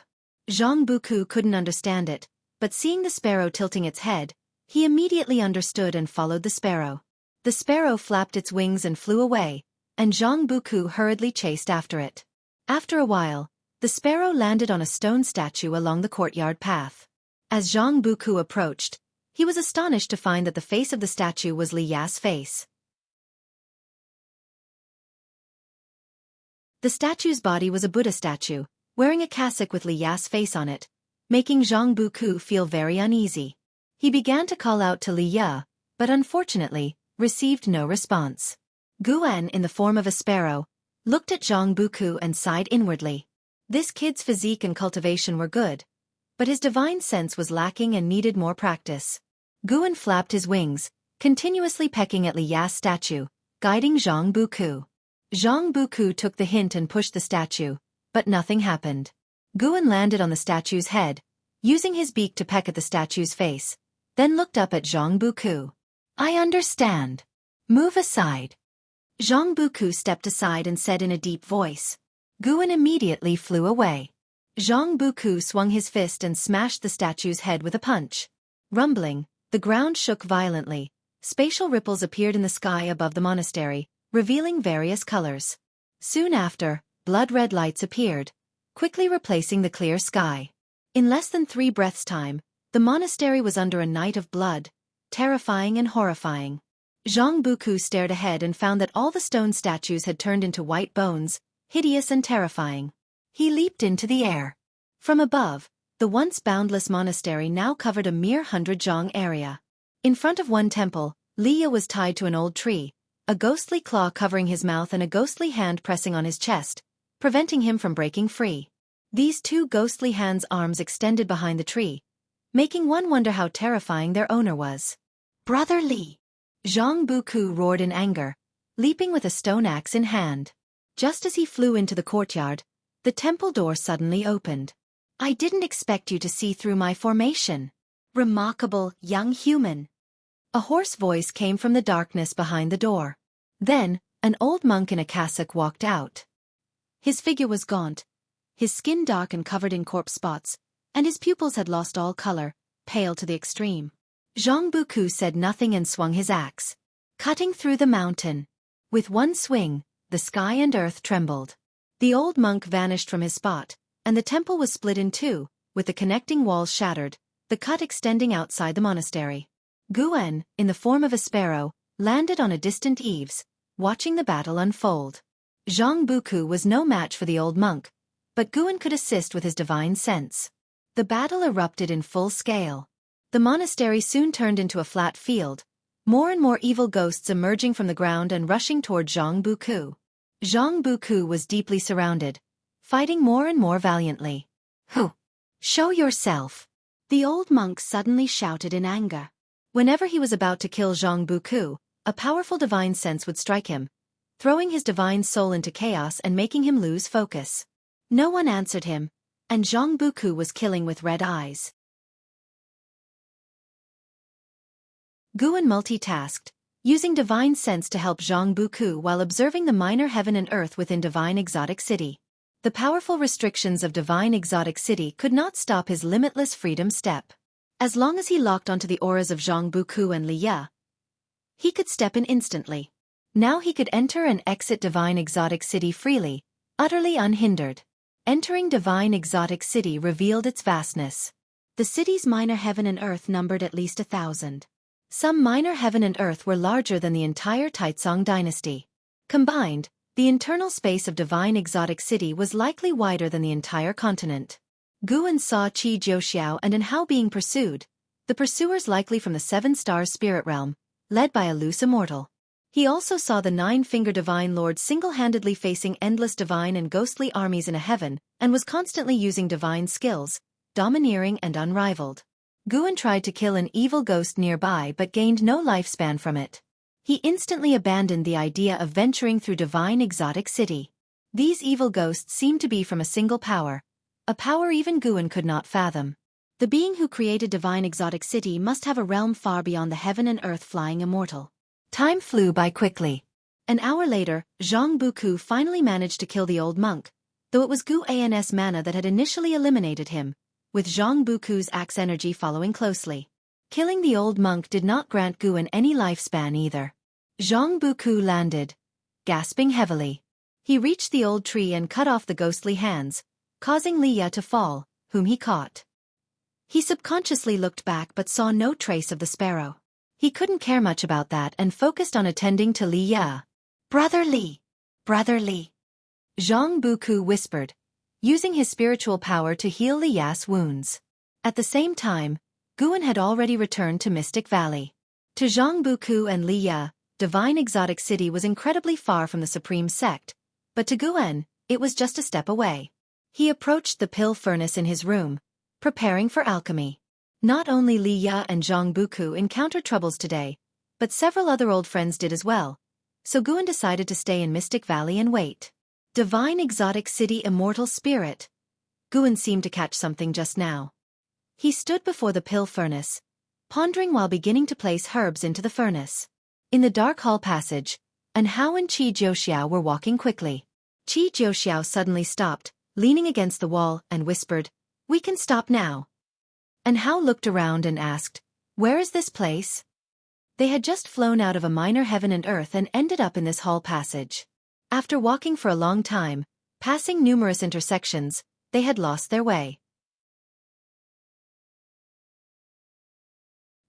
Jianghu couldn't understand it, but seeing the sparrow tilting its head, he immediately understood and followed the sparrow. The sparrow flapped its wings and flew away, and Jianghu hurriedly chased after it. After a while, the sparrow landed on a stone statue along the courtyard path. As Jianghu approached, he was astonished to find that the face of the statue was Li Ya's face. The statue's body was a Buddha statue, wearing a cassock with Li Ya's face on it, making Jianghu feel very uneasy. He began to call out to Li Ya, but unfortunately, received no response. Guan, in the form of a sparrow, looked at Jianghu and sighed inwardly. This kid's physique and cultivation were good, but his divine sense was lacking and needed more practice. Guan flapped his wings, continuously pecking at Li Ya's statue, guiding Jianghu. Jianghu took the hint and pushed the statue, but nothing happened. Guan landed on the statue's head, using his beak to peck at the statue's face, then looked up at Jianghu. "I understand. Move aside." Jianghu stepped aside and said in a deep voice. Guan immediately flew away. Jianghu swung his fist and smashed the statue's head with a punch. Rumbling, the ground shook violently. Spatial ripples appeared in the sky above the monastery, revealing various colors. Soon after, blood-red lights appeared, quickly replacing the clear sky. In less than 3 breaths' time, the monastery was under a night of blood, terrifying and horrifying. Jianghu stared ahead and found that all the stone statues had turned into white bones, hideous and terrifying. He leaped into the air. From above, the once boundless monastery now covered a mere 100 area. In front of one temple, Li Ya was tied to an old tree, a ghostly claw covering his mouth and a ghostly hand pressing on his chest, preventing him from breaking free. These 2 ghostly hands' arms extended behind the tree, making one wonder how terrifying their owner was. "Brother Li!" Jianghu roared in anger, leaping with a stone axe in hand. Just as he flew into the courtyard, the temple door suddenly opened. "I didn't expect you to see through my formation. Remarkable, young human." A hoarse voice came from the darkness behind the door. Then, an old monk in a cassock walked out. His figure was gaunt, his skin dark and covered in corpse spots, and his pupils had lost all color, pale to the extreme. Jianghu said nothing and swung his axe, cutting through the mountain. With one swing, the sky and earth trembled. The old monk vanished from his spot, and the temple was split in two, with the connecting walls shattered, the cut extending outside the monastery. Guan, in the form of a sparrow, landed on a distant eaves, watching the battle unfold. Jianghu was no match for the old monk, but Guan could assist with his divine sense. The battle erupted in full scale. The monastery soon turned into a flat field, more and more evil ghosts emerging from the ground and rushing toward Jianghu. Jianghu was deeply surrounded, fighting more and more valiantly. "Who? Show yourself!" The old monk suddenly shouted in anger. Whenever he was about to kill Jianghu, a powerful divine sense would strike him, throwing his divine soul into chaos and making him lose focus. No one answered him, and Jianghu was killing with red eyes. Guan multitasked, using divine sense to help Jianghu while observing the minor heaven and earth within divine exotic city. The powerful restrictions of divine exotic city could not stop his limitless freedom step. As long as he locked onto the auras of Jianghu and Liya, he could step in instantly. Now he could enter and exit divine exotic city freely, utterly unhindered. Entering divine exotic city revealed its vastness. The city's minor heaven and earth numbered at least 1,000. Some minor heaven and earth were larger than the entire Taizong dynasty. Combined, the internal space of divine exotic city was likely wider than the entire continent. Guan saw Xianxia and Jianghu being pursued, the pursuers likely from the 7-star spirit realm, led by a loose immortal. He also saw the 9-finger divine lord single-handedly facing endless divine and ghostly armies in a heaven, and was constantly using divine skills, domineering and unrivaled. Guan tried to kill an evil ghost nearby but gained no lifespan from it. He instantly abandoned the idea of venturing through divine exotic city. These evil ghosts seemed to be from a single power, a power even Guan could not fathom. The being who created divine exotic city must have a realm far beyond the heaven and earth flying immortal. Time flew by quickly. An hour later, Jianghu finally managed to kill the old monk, though it was Guan's mana that had initially eliminated him, with Jianghu's axe energy following closely. Killing the old monk did not grant Guan any lifespan either. Jianghu landed, gasping heavily. He reached the old tree and cut off the ghostly hands, causing Liya to fall, whom he caught. He subconsciously looked back but saw no trace of the sparrow. He couldn't care much about that and focused on attending to Liya. "Brother Li! Brother Li!" Jianghu whispered, using his spiritual power to heal Liya's wounds. At the same time, Guan had already returned to Mystic Valley. To Jianghu and Liya, divine exotic city was incredibly far from the supreme sect, but to Guan, it was just a step away. He approached the pill furnace in his room, preparing for alchemy. Not only Liya and Jianghu encountered troubles today, but several other old friends did as well, so Guan decided to stay in Mystic Valley and wait. Divine exotic city immortal spirit. Guan seemed to catch something just now. He stood before the pill furnace, pondering while beginning to place herbs into the furnace. In the dark hall passage, Jianghu and Xianxia were walking quickly. Xianxia suddenly stopped, leaning against the wall, and whispered, "We can stop now." Jianghu looked around and asked, "Where is this place?" They had just flown out of a minor heaven and earth and ended up in this hall passage. After walking for a long time, passing numerous intersections, they had lost their way.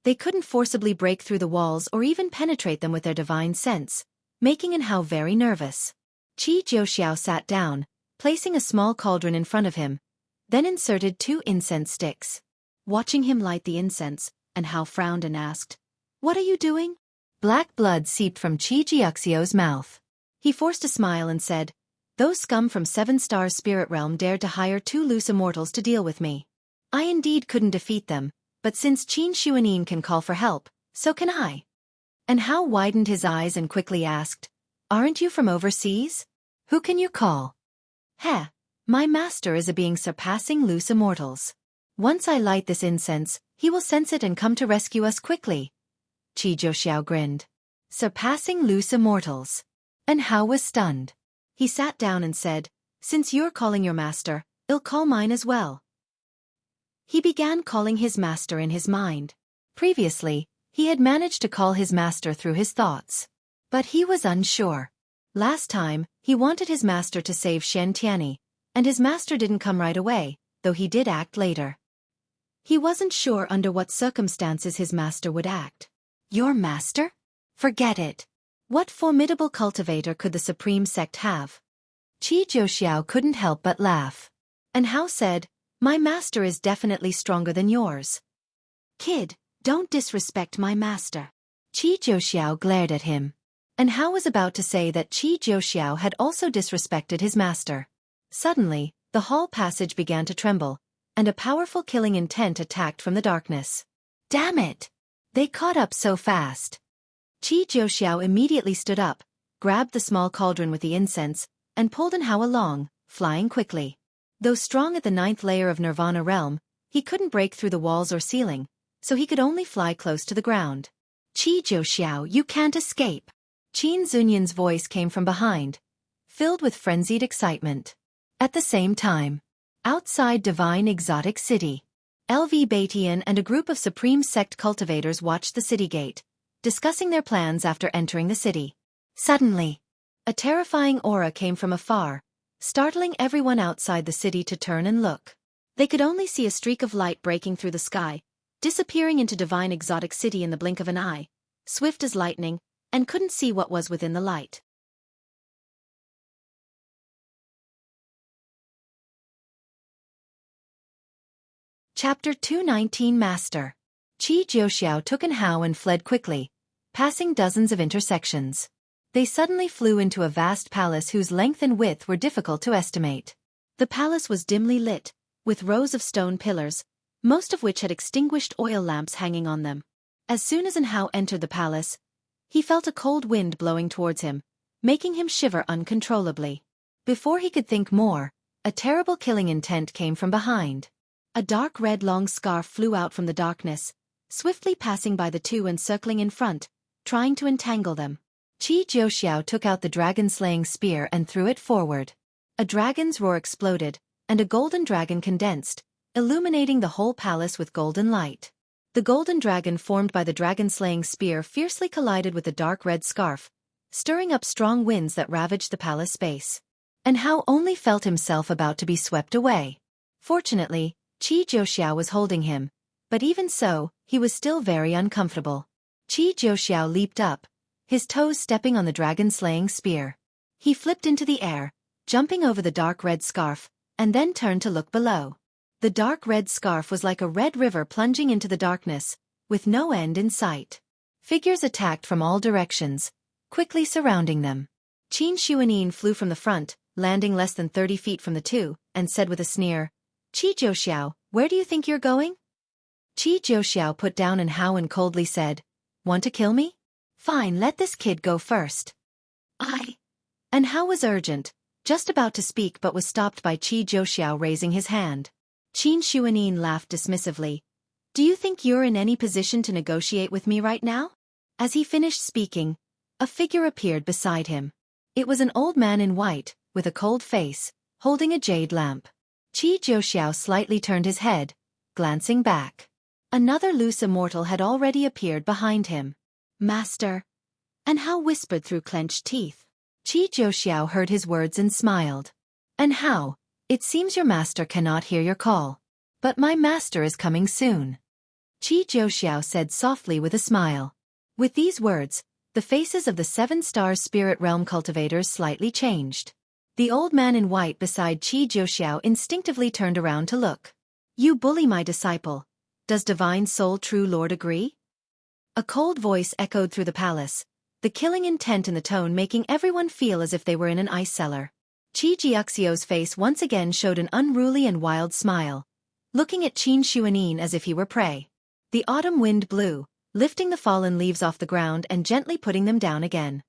They couldn't forcibly break through the walls or even penetrate them with their divine sense, making Jianghu very nervous. Xianxia sat down, placing a small cauldron in front of him, then inserted 2 incense sticks. Watching him light the incense, Jianghu frowned and asked, "What are you doing?" Black blood seeped from Xianxia's mouth. He forced a smile and said, "Those scum from 7-star spirit realm dared to hire 2 loose immortals to deal with me. I indeed couldn't defeat them, but since Qin Xuanin can call for help, so can I." Jianghu widened his eyes and quickly asked, "Aren't you from overseas? Who can you call?" "Heh, my master is a being surpassing loose immortals. Once I light this incense, he will sense it and come to rescue us quickly." Xianxia grinned. "Surpassing loose immortals." Jianghu was stunned. He sat down and said, "Since you're calling your master, I'll call mine as well." He began calling his master in his mind. Previously, he had managed to call his master through his thoughts. But he was unsure. Last time, he wanted his master to save Xianxia, and his master didn't come right away, though he did act later. He wasn't sure under what circumstances his master would act. Your master? Forget it. What formidable cultivator could the supreme sect have? Qi Jiuxiao couldn't help but laugh. And Hao said, my master is definitely stronger than yours. Kid, don't disrespect my master. Qi Jiuxiao glared at him. And Hao was about to say that Qi Jiuxiao had also disrespected his master. Suddenly, the hall passage began to tremble, and a powerful killing intent attacked from the darkness. Damn it! They caught up so fast. Qi Jiuxiao immediately stood up, grabbed the small cauldron with the incense, and pulled Hao along, flying quickly. Though strong at the 9th layer of Nirvana realm, he couldn't break through the walls or ceiling, so he could only fly close to the ground. Qi Jiuxiao, you can't escape. Qin Zunyan's voice came from behind, filled with frenzied excitement. At the same time, outside Divine Exotic City, LV Baitian and a group of Supreme Sect cultivators watched the city gate, discussing their plans after entering the city. Suddenly, a terrifying aura came from afar, startling everyone outside the city to turn and look. They could only see a streak of light breaking through the sky, disappearing into Divine Exotic City in the blink of an eye, swift as lightning, and couldn't see what was within the light. Chapter 219 Master. Qi Jiuxiao took Hao and fled quickly, passing dozens of intersections. They suddenly flew into a vast palace whose length and width were difficult to estimate. The palace was dimly lit, with rows of stone pillars, most of which had extinguished oil lamps hanging on them. As soon as Hao entered the palace, he felt a cold wind blowing towards him, making him shiver uncontrollably. Before he could think more, a terrible killing intent came from behind. A dark red long scarf flew out from the darkness, swiftly passing by the two and circling in front, trying to entangle them. Qi Jiuxiao took out the dragon-slaying spear and threw it forward. A dragon's roar exploded, and a golden dragon condensed, illuminating the whole palace with golden light. The golden dragon formed by the dragon-slaying spear fiercely collided with the dark red scarf, stirring up strong winds that ravaged the palace space. And Hao only felt himself about to be swept away. Fortunately, Qi Jiuxiao was holding him, but even so, he was still very uncomfortable. Qi Jiuxiao leaped up, his toes stepping on the dragon-slaying spear. He flipped into the air, jumping over the dark red scarf, and then turned to look below. The dark red scarf was like a red river plunging into the darkness, with no end in sight. Figures attacked from all directions, quickly surrounding them. Qin Xuanin flew from the front, landing less than 30 feet from the two, and said with a sneer, Qi Jiuxiao, where do you think you're going? Qi Jiuxiao put down Hao and coldly said, want to kill me? Fine, let this kid go first. And Hao was urgent, just about to speak but was stopped by Qi Jiuxiao raising his hand. Qin Xuanin laughed dismissively. Do you think you're in any position to negotiate with me right now? As he finished speaking, a figure appeared beside him. It was an old man in white, with a cold face, holding a jade lamp. Qi Jiuxiao slightly turned his head, glancing back. Another loose immortal had already appeared behind him. Master. And Hao whispered through clenched teeth. Qi Jiuxiao heard his words and smiled. And Hao, it seems your master cannot hear your call. But my master is coming soon. Qi Jiuxiao said softly with a smile. With these words, the faces of the 7-star spirit realm cultivators slightly changed. The old man in white beside Qi Jiuxiao instinctively turned around to look. You bully my disciple. Does Divine Soul True Lord agree? A cold voice echoed through the palace, the killing intent in the tone making everyone feel as if they were in an ice cellar. Qi Jiuxiao's face once again showed an unruly and wild smile, looking at Qin Xuanin as if he were prey. The autumn wind blew, lifting the fallen leaves off the ground and gently putting them down again.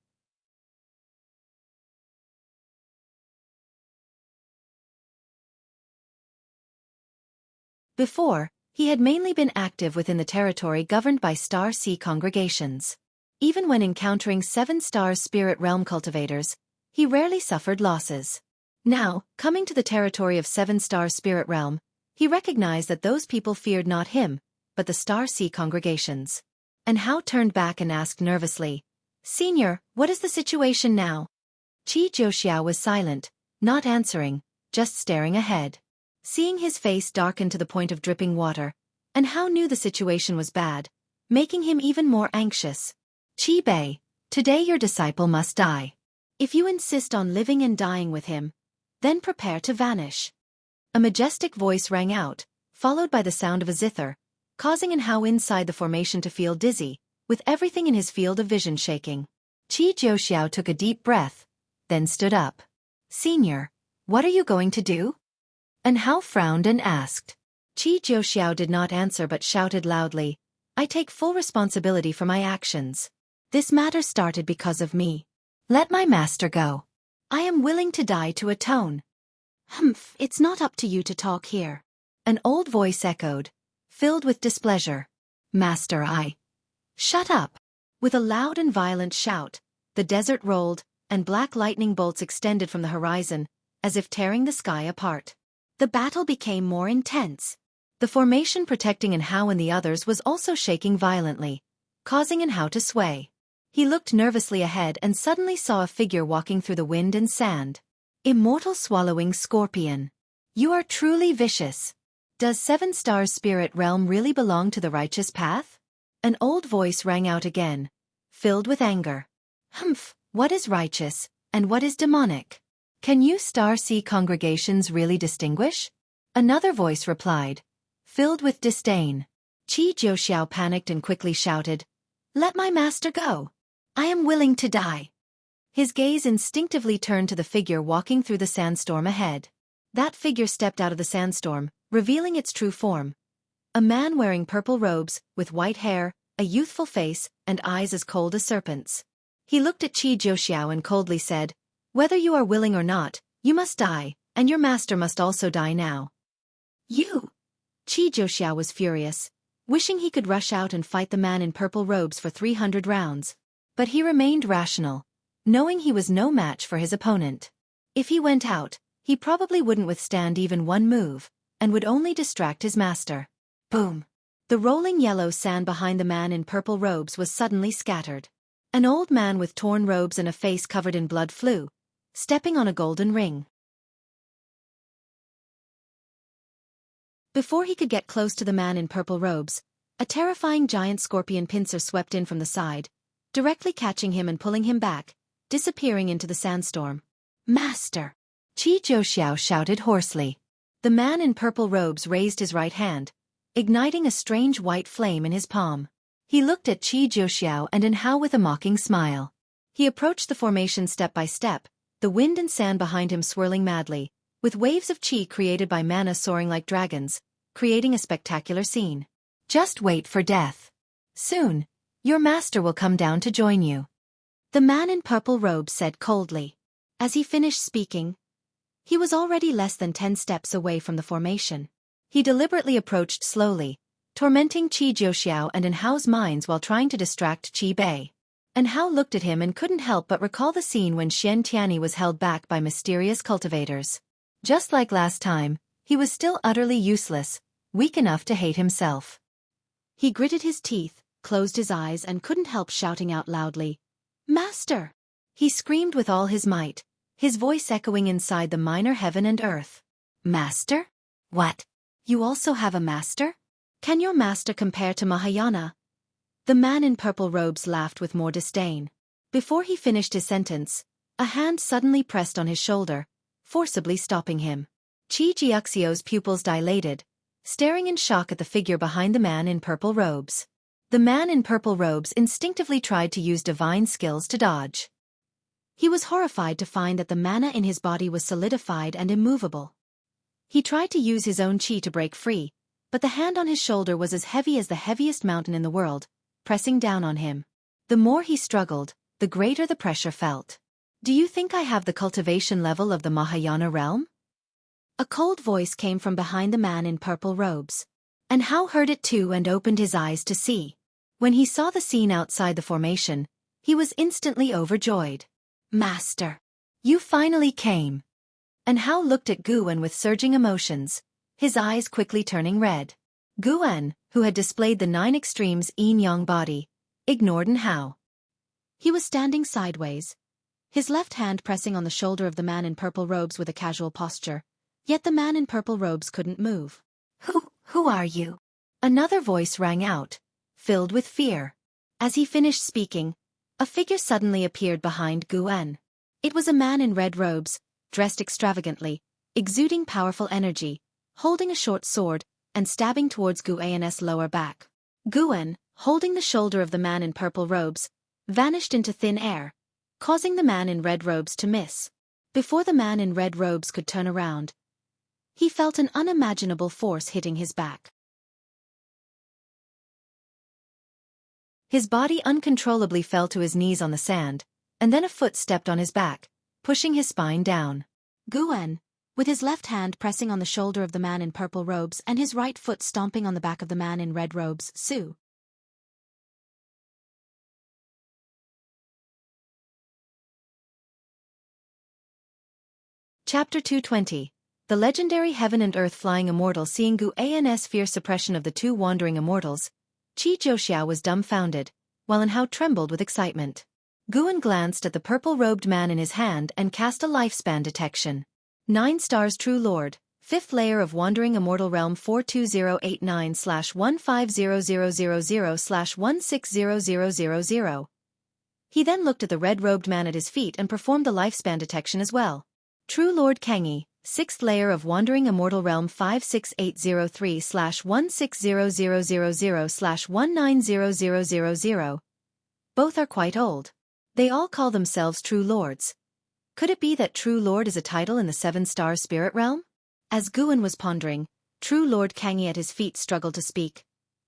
Before, he had mainly been active within the territory governed by Star Sea congregations. Even when encountering 7-star spirit realm cultivators, he rarely suffered losses. Now, coming to the territory of 7-star spirit realm, he recognized that those people feared not him, but the Star Sea congregations. And Hao turned back and asked nervously, Senior, what is the situation now? Qi Zhouxiao was silent, not answering, just staring ahead. Seeing his face darken to the point of dripping water, and Hao knew the situation was bad, making him even more anxious. Qi Bei, today your disciple must die. If you insist on living and dying with him, then prepare to vanish. A majestic voice rang out, followed by the sound of a zither, causing Hao inside the formation to feel dizzy, with everything in his field of vision shaking. Qi Zhouxiao took a deep breath, then stood up. Senior, what are you going to do? Hao frowned and asked. Qi Zhouxiao did not answer but shouted loudly, I take full responsibility for my actions. This matter started because of me. Let my master go. I am willing to die to atone. Humph, it's not up to you to talk here. An old voice echoed, filled with displeasure. Master, Shut up. With a loud and violent shout, the desert rolled, and black lightning bolts extended from the horizon, as if tearing the sky apart. The battle became more intense. The formation protecting Hao and the others was also shaking violently, causing Hao to sway. He looked nervously ahead and suddenly saw a figure walking through the wind and sand. Immortal swallowing scorpion. You are truly vicious. Does Seven Stars Spirit Realm really belong to the righteous path? An old voice rang out again, filled with anger. Humph, what is righteous, and what is demonic? Can you Star Sea congregations really distinguish? Another voice replied, filled with disdain. Qi Zhouxiao panicked and quickly shouted, Let my master go. I am willing to die. His gaze instinctively turned to the figure walking through the sandstorm ahead. That figure stepped out of the sandstorm, revealing its true form. A man wearing purple robes, with white hair, a youthful face, and eyes as cold as serpents. He looked at Qi Zhouxiao and coldly said, Whether you are willing or not, you must die, and your master must also die now. You! Qi Zhouxiao was furious, wishing he could rush out and fight the man in purple robes for 300 rounds. But he remained rational, knowing he was no match for his opponent. If he went out, he probably wouldn't withstand even one move, and would only distract his master. Boom! The rolling yellow sand behind the man in purple robes was suddenly scattered. An old man with torn robes and a face covered in blood flew, stepping on a golden ring. Before he could get close to the man in purple robes, a terrifying giant scorpion pincer swept in from the side, directly catching him and pulling him back, disappearing into the sandstorm. Master! Qi Zhouxiao shouted hoarsely. The man in purple robes raised his right hand, igniting a strange white flame in his palm. He looked at Qi Zhouxiao and Hao with a mocking smile. He approached the formation step by step, the wind and sand behind him swirling madly, with waves of qi created by mana soaring like dragons, creating a spectacular scene. Just wait for death. Soon, your master will come down to join you. The man in purple robes said coldly. As he finished speaking, he was already less than 10 steps away from the formation. He deliberately approached slowly, tormenting Qi Zhouxiao and Hao's minds while trying to distract Qi Bei. Hao looked at him and couldn't help but recall the scene when Xianxia was held back by mysterious cultivators. Just like last time, he was still utterly useless, weak enough to hate himself. He gritted his teeth, closed his eyes and couldn't help shouting out loudly, Master! He screamed with all his might, his voice echoing inside the minor heaven and earth. Master? What? You also have a master? Can your master compare to Mahayana? The man in purple robes laughed with more disdain. Before he finished his sentence, a hand suddenly pressed on his shoulder, forcibly stopping him. Qi Jianghu's pupils dilated, staring in shock at the figure behind the man in purple robes. The man in purple robes instinctively tried to use divine skills to dodge. He was horrified to find that the mana in his body was solidified and immovable. He tried to use his own qi to break free, but the hand on his shoulder was as heavy as the heaviest mountain in the world, pressing down on him. The more he struggled, the greater the pressure felt. Do you think I have the cultivation level of the Mahayana realm? A cold voice came from behind the man in purple robes. Hao heard it too and opened his eyes to see. When he saw the scene outside the formation, he was instantly overjoyed. Master! You finally came! Hao looked at Guan with surging emotions, his eyes quickly turning red. Guan, who had displayed the 9 extremes yin-yang body, ignored Hao. He was standing sideways, his left hand pressing on the shoulder of the man in purple robes with a casual posture. Yet the man in purple robes couldn't move. Who are you? Another voice rang out, filled with fear. As he finished speaking, a figure suddenly appeared behind Guan. It was a man in red robes, dressed extravagantly, exuding powerful energy, holding a short sword, and stabbing towards Guan's lower back. Guan, holding the shoulder of the man in purple robes, vanished into thin air, causing the man in red robes to miss. Before the man in red robes could turn around, he felt an unimaginable force hitting his back. His body uncontrollably fell to his knees on the sand, and then a foot stepped on his back, pushing his spine down. Guan, with his left hand pressing on the shoulder of the man in purple robes and his right foot stomping on the back of the man in red robes, Su. Chapter 220. The legendary Heaven and Earth Flying Immortal. Seeing Guan's fierce suppression of the two wandering immortals, Xianxia was dumbfounded, while Anhao trembled with excitement. Guan glanced at the purple-robed man in his hand and cast a lifespan detection. 9 stars. True Lord, 5th layer of Wandering Immortal Realm 42089/15000/1600000. He then looked at the red-robed man at his feet and performed the lifespan detection as well. True Lord Kangyi, 6th layer of Wandering Immortal Realm 56803/16000/1900000. Both are quite old. They all call themselves True Lords. Could it be that True Lord is a title in the 7-star spirit realm? As Guan was pondering, True Lord Kangyi at his feet struggled to speak.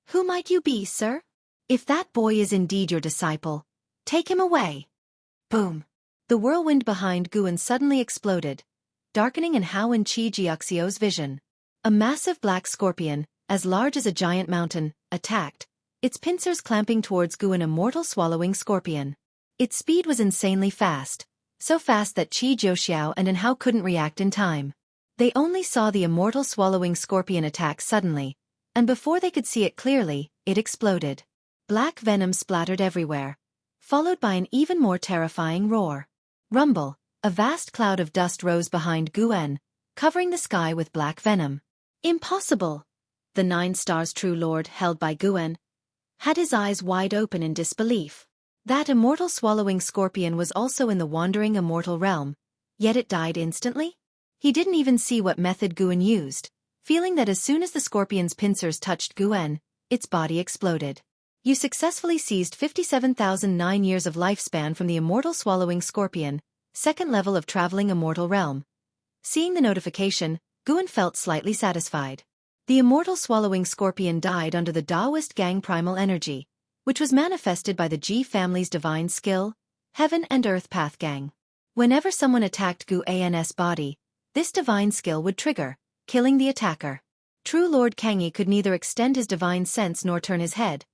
Who might you be, sir? If that boy is indeed your disciple, take him away. Boom. The whirlwind behind Guan suddenly exploded, darkening Anhao and Xianxia's vision. A massive black scorpion, as large as a giant mountain, attacked, its pincers clamping towards Guan. Immortal swallowing scorpion. Its speed was insanely fast, so fast that Xianxia and Anhao couldn't react in time. They only saw the immortal swallowing scorpion attack suddenly, and before they could see it clearly, it exploded. Black venom splattered everywhere, followed by an even more terrifying roar. Rumble. A vast cloud of dust rose behind Guan, covering the sky with black venom. Impossible! The 9 stars True Lord, held by Guan, had his eyes wide open in disbelief. That immortal swallowing scorpion was also in the Wandering Immortal Realm, yet it died instantly? He didn't even see what method Guan used, feeling that as soon as the scorpion's pincers touched Guan, its body exploded. You successfully seized 57,009 years of lifespan from the immortal swallowing scorpion, 2nd level of Traveling Immortal Realm. Seeing the notification, Guan felt slightly satisfied. The immortal swallowing scorpion died under the Taoist Gang primal energy, which was manifested by the Ji family's divine skill, Heaven and Earth Path Gang. Whenever someone attacked Guan's body, this divine skill would trigger, killing the attacker. True Lord Kangyi could neither extend his divine sense nor turn his head,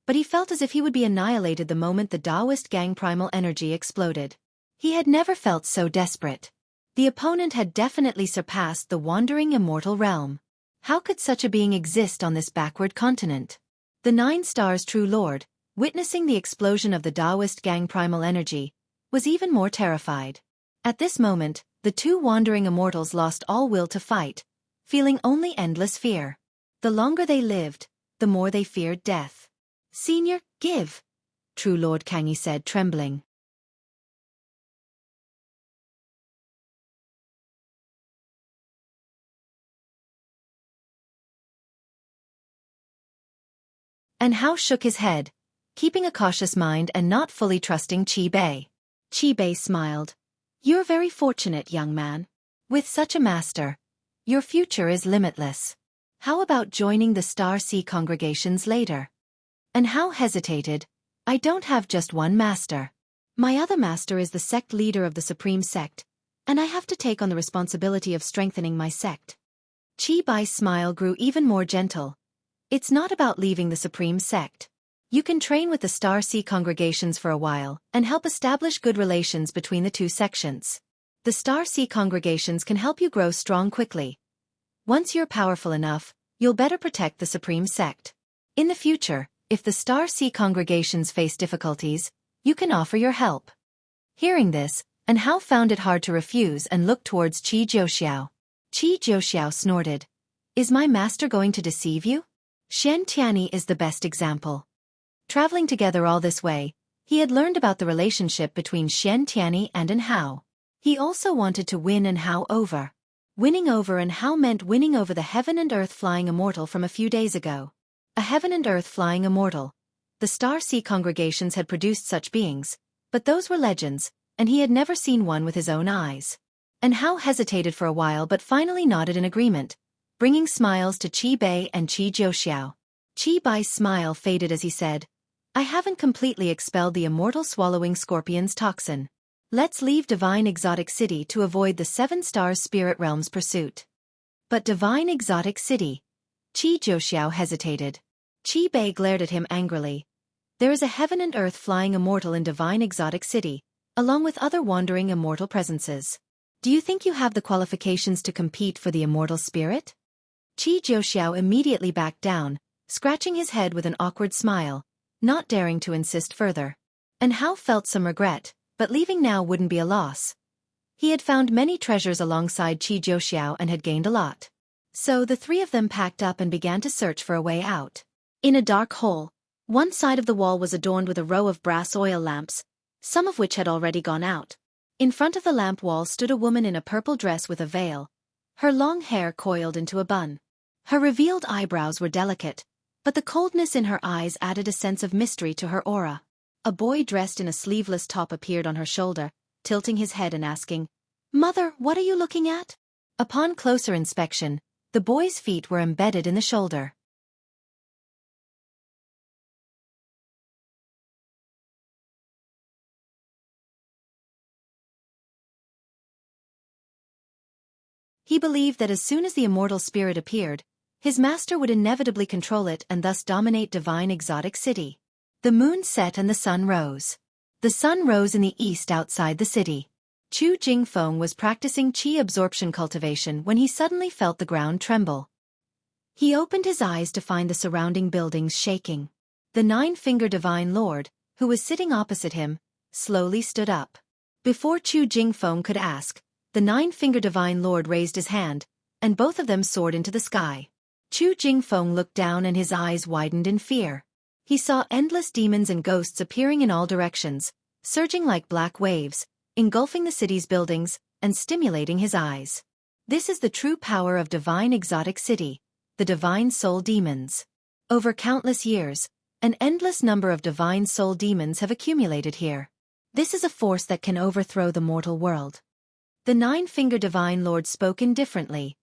but he felt as if he would be annihilated the moment the Taoist Gang primal energy exploded. He had never felt so desperate. The opponent had definitely surpassed the Wandering Immortal Realm. How could such a being exist on this backward continent? The 9 stars True Lord, witnessing the explosion of the Taoist Gang primal energy, was even more terrified. At this moment, the 2 wandering immortals lost all will to fight, feeling only endless fear. The longer they lived, the more they feared death. Senior, give, True Lord Kangyi said, trembling. Anhao shook his head, keeping a cautious mind and not fully trusting Qi-bei. Qi-bei smiled. You're very fortunate, young man. With such a master, your future is limitless. How about joining the Star Sea congregations later? Anhao hesitated. I don't have just one master. My other master is the sect leader of the Supreme Sect, and I have to take on the responsibility of strengthening my sect. Qi-bai's smile grew even more gentle. It's not about leaving the Supreme Sect. You can train with the Star Sea congregations for a while and help establish good relations between the 2 sections. The Star Sea congregations can help you grow strong quickly. Once you're powerful enough, you'll better protect the Supreme Sect. In the future, if the Star Sea congregations face difficulties, you can offer your help. Hearing this, and Hao found it hard to refuse and looked towards Qi Jiuxiao. Qi Jiuxiao snorted. Is my master going to deceive you? Xianxia is the best example. Traveling together all this way, he had learned about the relationship between Xianxia and Hao. He also wanted to win Hao over. Winning over Hao meant winning over the heaven and earth flying immortal from a few days ago. A heaven and earth flying immortal. The star sea congregations had produced such beings, but those were legends, and he had never seen one with his own eyes. Hao hesitated for a while but finally nodded in agreement, bringing smiles to Qi Bei and Qi Jiuxiao. Qi Bai's smile faded as he said, I haven't completely expelled the immortal swallowing scorpion's toxin. Let's leave Divine Exotic City to avoid the 7 Stars Spirit Realm's pursuit. But Divine Exotic City? Qi Jiuxiao hesitated. Qi Bei glared at him angrily. There is a heaven and earth flying immortal in Divine Exotic City, along with other wandering immortal presences. Do you think you have the qualifications to compete for the immortal spirit? Qi Jiuxiao immediately backed down, scratching his head with an awkward smile, not daring to insist further. Hao felt some regret, but leaving now wouldn't be a loss. He had found many treasures alongside Qi Jiuxiao and had gained a lot. So the three of them packed up and began to search for a way out. In a dark hole, one side of the wall was adorned with a row of brass oil lamps, some of which had already gone out. In front of the lamp wall stood a woman in a purple dress with a veil, her long hair coiled into a bun. Her revealed eyebrows were delicate, but the coldness in her eyes added a sense of mystery to her aura. A boy dressed in a sleeveless top appeared on her shoulder, tilting his head and asking, Mother, what are you looking at? Upon closer inspection, the boy's feet were embedded in the shoulder. He believed that as soon as the immortal spirit appeared, his master would inevitably control it and thus dominate Divine Exotic City. The moon set and the sun rose. The sun rose in the east outside the city. Chu Jingfeng was practicing qi absorption cultivation when he suddenly felt the ground tremble. He opened his eyes to find the surrounding buildings shaking. The 9-finger Divine Lord, who was sitting opposite him, slowly stood up. Before Chu Jingfeng could ask, the 9-finger Divine Lord raised his hand, and both of them soared into the sky. Chu Jingfeng looked down and his eyes widened in fear. He saw endless demons and ghosts appearing in all directions, surging like black waves, engulfing the city's buildings, and stimulating his eyes. This is the true power of Divine Exotic City, the Divine Soul Demons. Over countless years, an endless number of Divine Soul Demons have accumulated here. This is a force that can overthrow the mortal world. The 9-finger Divine Lord spoke indifferently,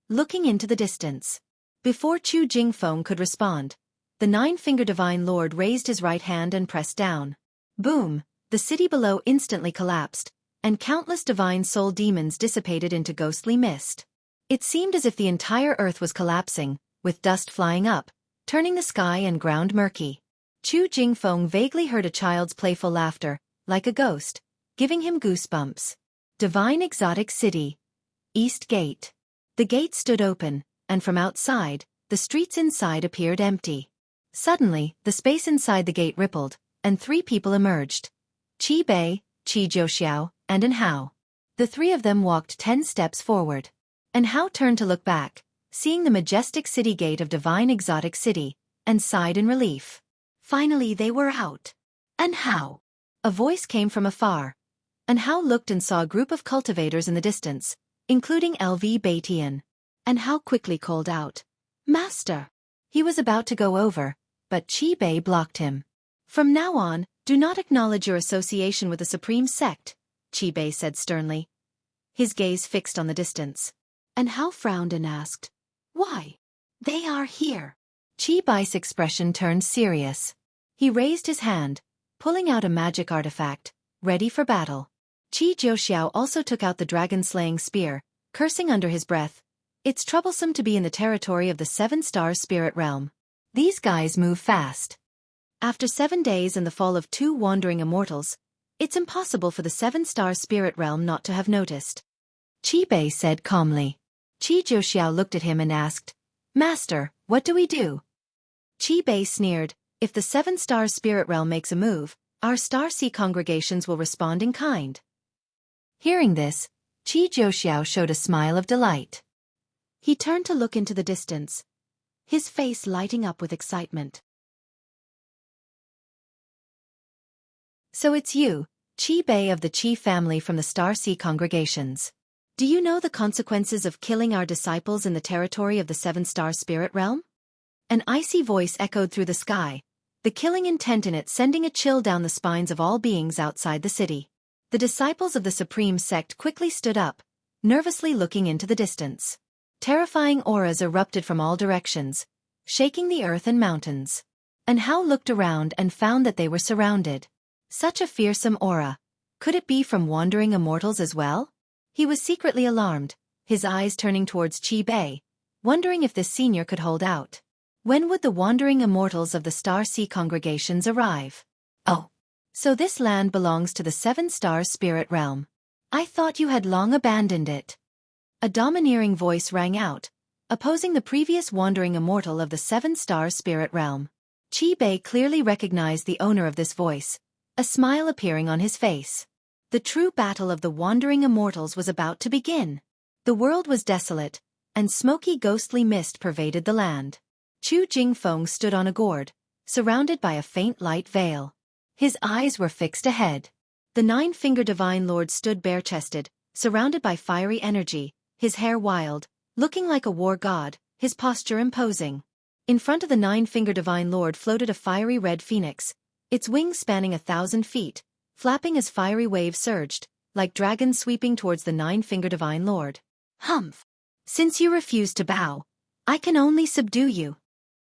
looking into the distance. Before Chu Jingfeng could respond, the 9-finger Divine Lord raised his right hand and pressed down. Boom! The city below instantly collapsed, and countless Divine Soul Demons dissipated into ghostly mist. It seemed as if the entire earth was collapsing, with dust flying up, turning the sky and ground murky. Chu Jingfeng vaguely heard a child's playful laughter, like a ghost, giving him goosebumps. Divine Exotic City. East Gate. The gate stood open, and from outside, the streets inside appeared empty. Suddenly, the space inside the gate rippled, and 3 people emerged. Qi Bei, Qi Jiuxiao, and Hao. The 3 of them walked 10 steps forward. Hao turned to look back, seeing the majestic city gate of Divine Exotic City, and sighed in relief. Finally they were out. Hao. A voice came from afar. Hao looked and saw a group of cultivators in the distance, including LV Baitian. Hao quickly called out, Master! He was about to go over, but Qi Bei blocked him. From now on, do not acknowledge your association with the Supreme Sect, Qi Bei said sternly, his gaze fixed on the distance. Hao frowned and asked, Why? They are here. Qi Bei's expression turned serious. He raised his hand, pulling out a magic artifact, ready for battle. Qi Jiuxiao also took out the dragon-slaying spear, cursing under his breath. It's troublesome to be in the territory of the 7-star spirit realm. These guys move fast. After 7 days and the fall of 2 wandering immortals, it's impossible for the 7-star spirit realm not to have noticed. Qi Bei said calmly. Qi Jiuxiao looked at him and asked, Master, what do we do? Qi Bei sneered, if the 7-star spirit realm makes a move, our star sea congregations will respond in kind. Hearing this, Qi Zhouxiao showed a smile of delight. He turned to look into the distance, his face lighting up with excitement. So it's you, Qi Bei of the Qi family from the Star Sea congregations. Do you know the consequences of killing our disciples in the territory of the seven-star spirit realm? An icy voice echoed through the sky, the killing intent in it sending a chill down the spines of all beings outside the city. The disciples of the supreme sect quickly stood up, nervously looking into the distance. Terrifying auras erupted from all directions, shaking the earth and mountains. And Hao looked around and found that they were surrounded. Such a fearsome aura. Could it be from wandering immortals as well? He was secretly alarmed, his eyes turning towards Qi Bei, wondering if this senior could hold out. When would the wandering immortals of the Star Sea congregations arrive? Oh, so this land belongs to the seven-star spirit realm. I thought you had long abandoned it. A domineering voice rang out, opposing the previous wandering immortal of the seven-star spirit realm. Qi Bei clearly recognized the owner of this voice, a smile appearing on his face. The true battle of the wandering immortals was about to begin. The world was desolate, and smoky ghostly mist pervaded the land. Chu Jingfeng stood on a gourd, surrounded by a faint light veil. His eyes were fixed ahead. The nine-finger divine lord stood bare-chested, surrounded by fiery energy, his hair wild, looking like a war god, his posture imposing. In front of the nine-finger divine lord floated a fiery red phoenix, its wings spanning 1,000 feet, flapping as fiery waves surged, like dragons sweeping towards the nine-finger divine lord. Humph! Since you refuse to bow, I can only subdue you.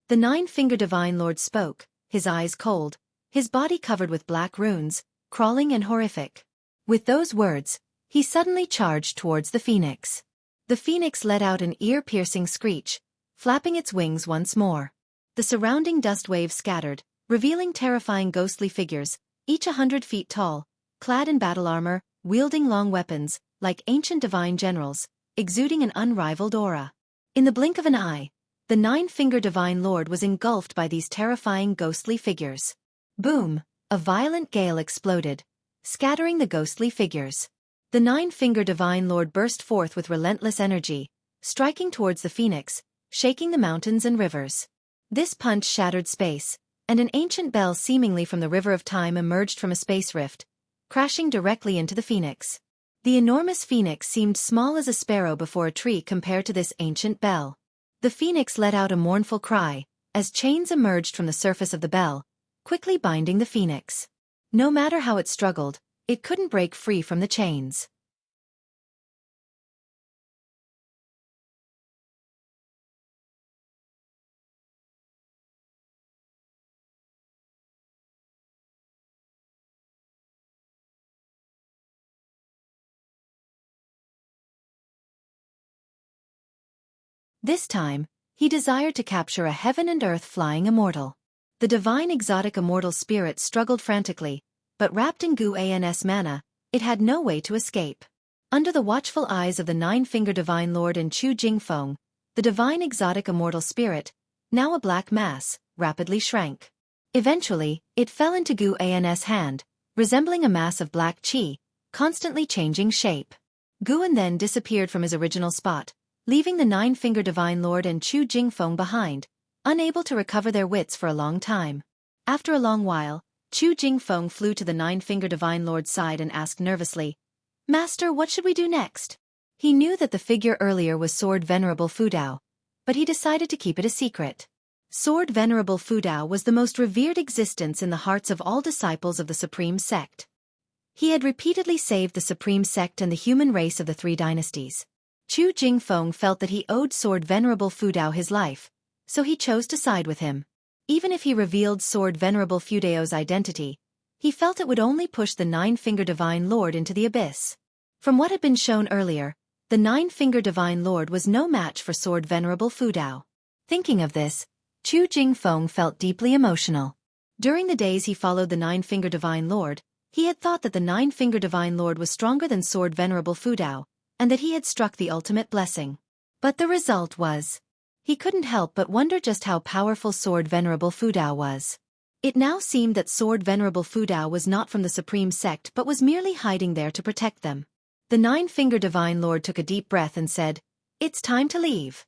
The nine-finger divine lord spoke, his eyes cold, his body covered with black runes, crawling and horrific. With those words, he suddenly charged towards the phoenix. The phoenix let out an ear-piercing screech, flapping its wings once more. The surrounding dust waves scattered, revealing terrifying ghostly figures, each 100 feet tall, clad in battle armor, wielding long weapons, like ancient divine generals, exuding an unrivaled aura. In the blink of an eye, the nine-finger divine lord was engulfed by these terrifying ghostly figures. Boom! A violent gale exploded, scattering the ghostly figures. The nine-finger divine lord burst forth with relentless energy, striking towards the phoenix, shaking the mountains and rivers. This punch shattered space, and an ancient bell seemingly from the river of time emerged from a space rift, crashing directly into the phoenix. The enormous phoenix seemed small as a sparrow before a tree compared to this ancient bell. The phoenix let out a mournful cry, as chains emerged from the surface of the bell, quickly binding the phoenix. No matter how it struggled, it couldn't break free from the chains. This time, he desired to capture a heaven and earth flying immortal. The divine exotic immortal spirit struggled frantically, but wrapped in Guan's mana, it had no way to escape. Under the watchful eyes of the nine-finger divine lord and Chu Jingfeng, the divine exotic immortal spirit, now a black mass, rapidly shrank. Eventually, it fell into Guan's hand, resembling a mass of black qi, constantly changing shape. Guan then disappeared from his original spot, leaving the nine-finger divine lord and Chu Jingfeng behind, unable to recover their wits for a long time. After a long while, Chu Jingfeng flew to the nine-finger divine lord's side and asked nervously, "Master, what should we do next?" He knew that the figure earlier was Sword Venerable Fudao, but he decided to keep it a secret. Sword Venerable Fudao was the most revered existence in the hearts of all disciples of the Supreme Sect. He had repeatedly saved the Supreme Sect and the human race of the three dynasties. Chu Jingfeng felt that he owed Sword Venerable Fudao his life, so he chose to side with him. Even if he revealed Sword Venerable Fudao's identity, he felt it would only push the nine-finger divine lord into the abyss. From what had been shown earlier, the nine-finger divine lord was no match for Sword Venerable Fudao. Thinking of this, Chu Jingfeng felt deeply emotional. During the days he followed the nine-finger divine lord, he had thought that the nine-finger divine lord was stronger than Sword Venerable Fudao, and that he had struck the ultimate blessing. But the result was, he couldn't help but wonder just how powerful Sword Venerable Fudao was. It now seemed that Sword Venerable Fudao was not from the Supreme Sect but was merely hiding there to protect them. The nine-finger divine lord took a deep breath and said, "It's time to leave."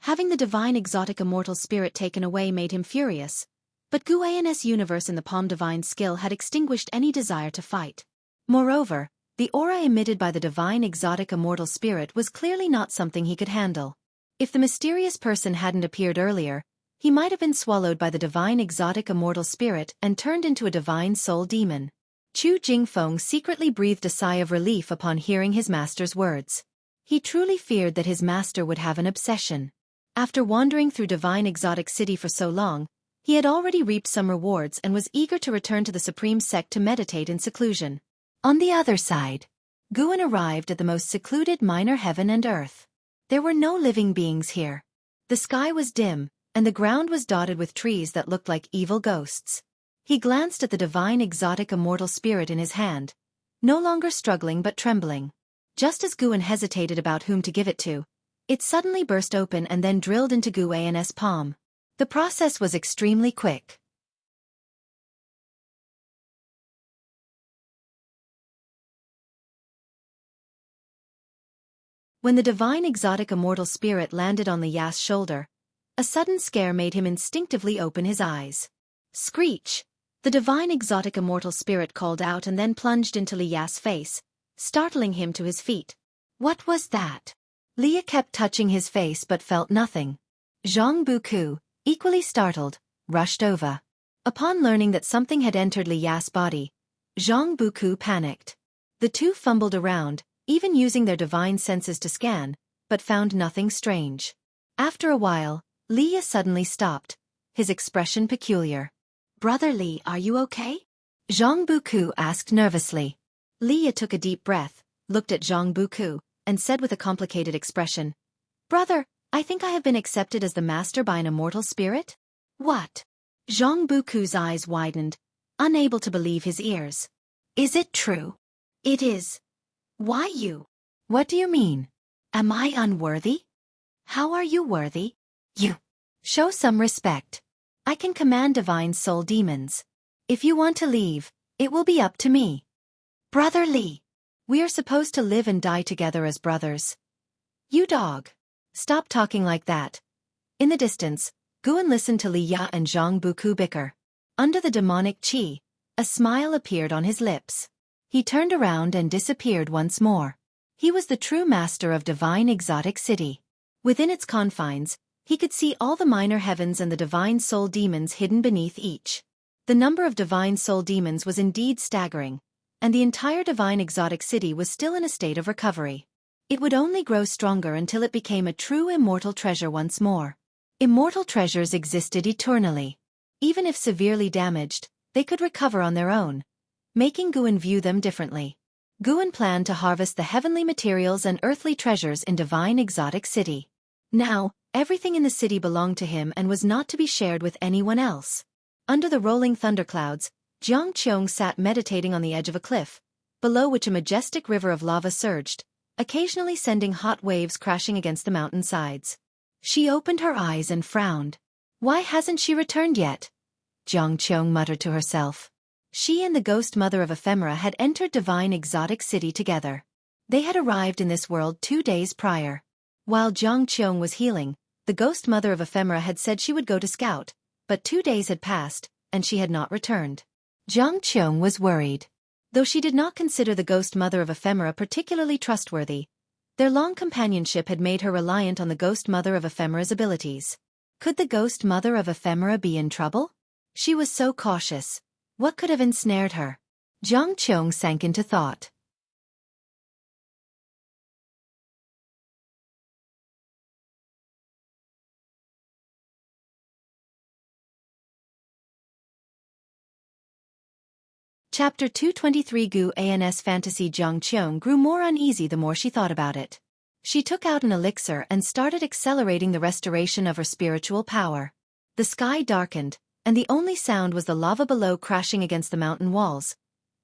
Having the divine exotic immortal spirit taken away made him furious, but Guan's universe in the palm divine skill had extinguished any desire to fight. Moreover, the aura emitted by the divine exotic immortal spirit was clearly not something he could handle. If the mysterious person hadn't appeared earlier, he might have been swallowed by the divine exotic immortal spirit and turned into a divine soul demon. Chu Jingfeng secretly breathed a sigh of relief upon hearing his master's words. He truly feared that his master would have an obsession. After wandering through divine exotic city for so long, he had already reaped some rewards and was eager to return to the supreme sect to meditate in seclusion. On the other side, Guan arrived at the most secluded minor heaven and earth. There were no living beings here. The sky was dim, and the ground was dotted with trees that looked like evil ghosts. He glanced at the divine exotic immortal spirit in his hand, no longer struggling but trembling. Just as Guan hesitated about whom to give it to, it suddenly burst open and then drilled into Guan's palm. The process was extremely quick. When the divine exotic immortal spirit landed on Li Ya's shoulder, a sudden scare made him instinctively open his eyes. Screech! The divine exotic immortal spirit called out and then plunged into Li Ya's face, startling him to his feet. What was that? Li Ya kept touching his face but felt nothing. Zhang Buku, equally startled, rushed over. Upon learning that something had entered Li Ya's body, Zhang Buku panicked. The two fumbled around, even using their divine senses to scan, but found nothing strange. After a while, Li Ya suddenly stopped, his expression peculiar. "Brother Li, are you okay?" Zhang Buku asked nervously. Li Ya took a deep breath, looked at Zhang Buku, and said with a complicated expression, "Brother, I think I have been accepted as the master by an immortal spirit?" "What?" Zhang Buku's eyes widened, unable to believe his ears. "Is it true?" "It is." "Why you?" "What do you mean? Am I unworthy?" "How are you worthy?" "You." "Show some respect. I can command divine soul demons. If you want to leave, it will be up to me." "Brother Li, we are supposed to live and die together as brothers." "You dog. Stop talking like that." In the distance, Guan listened to Li Ya and Zhang Buku bicker. Under the demonic qi, a smile appeared on his lips. He turned around and disappeared once more. He was the true master of divine exotic city. Within its confines, he could see all the minor heavens and the divine soul demons hidden beneath each. The number of divine soul demons was indeed staggering, and the entire divine exotic city was still in a state of recovery. It would only grow stronger until it became a true immortal treasure once more. Immortal treasures existed eternally. Even if severely damaged, they could recover on their own, making Guan view them differently. Guan planned to harvest the heavenly materials and earthly treasures in divine exotic city. Now, everything in the city belonged to him and was not to be shared with anyone else. Under the rolling thunderclouds, Jianghu sat meditating on the edge of a cliff, below which a majestic river of lava surged, occasionally sending hot waves crashing against the mountain sides. She opened her eyes and frowned. "Why hasn't she returned yet?" Jianghu muttered to herself. She and the ghost mother of Ephemera had entered divine exotic city together. They had arrived in this world 2 days prior. While Jianghu was healing, the ghost mother of Ephemera had said she would go to scout, but 2 days had passed, and she had not returned. Jianghu was worried. Though she did not consider the ghost mother of Ephemera particularly trustworthy, their long companionship had made her reliant on the ghost mother of Ephemera's abilities. Could the ghost mother of Ephemera be in trouble? She was so cautious. What could have ensnared her? Jianghu sank into thought. Chapter 223 Gu An's fantasy. Jianghu grew more uneasy the more she thought about it. She took out an elixir and started accelerating the restoration of her spiritual power. The sky darkened, and the only sound was the lava below crashing against the mountain walls,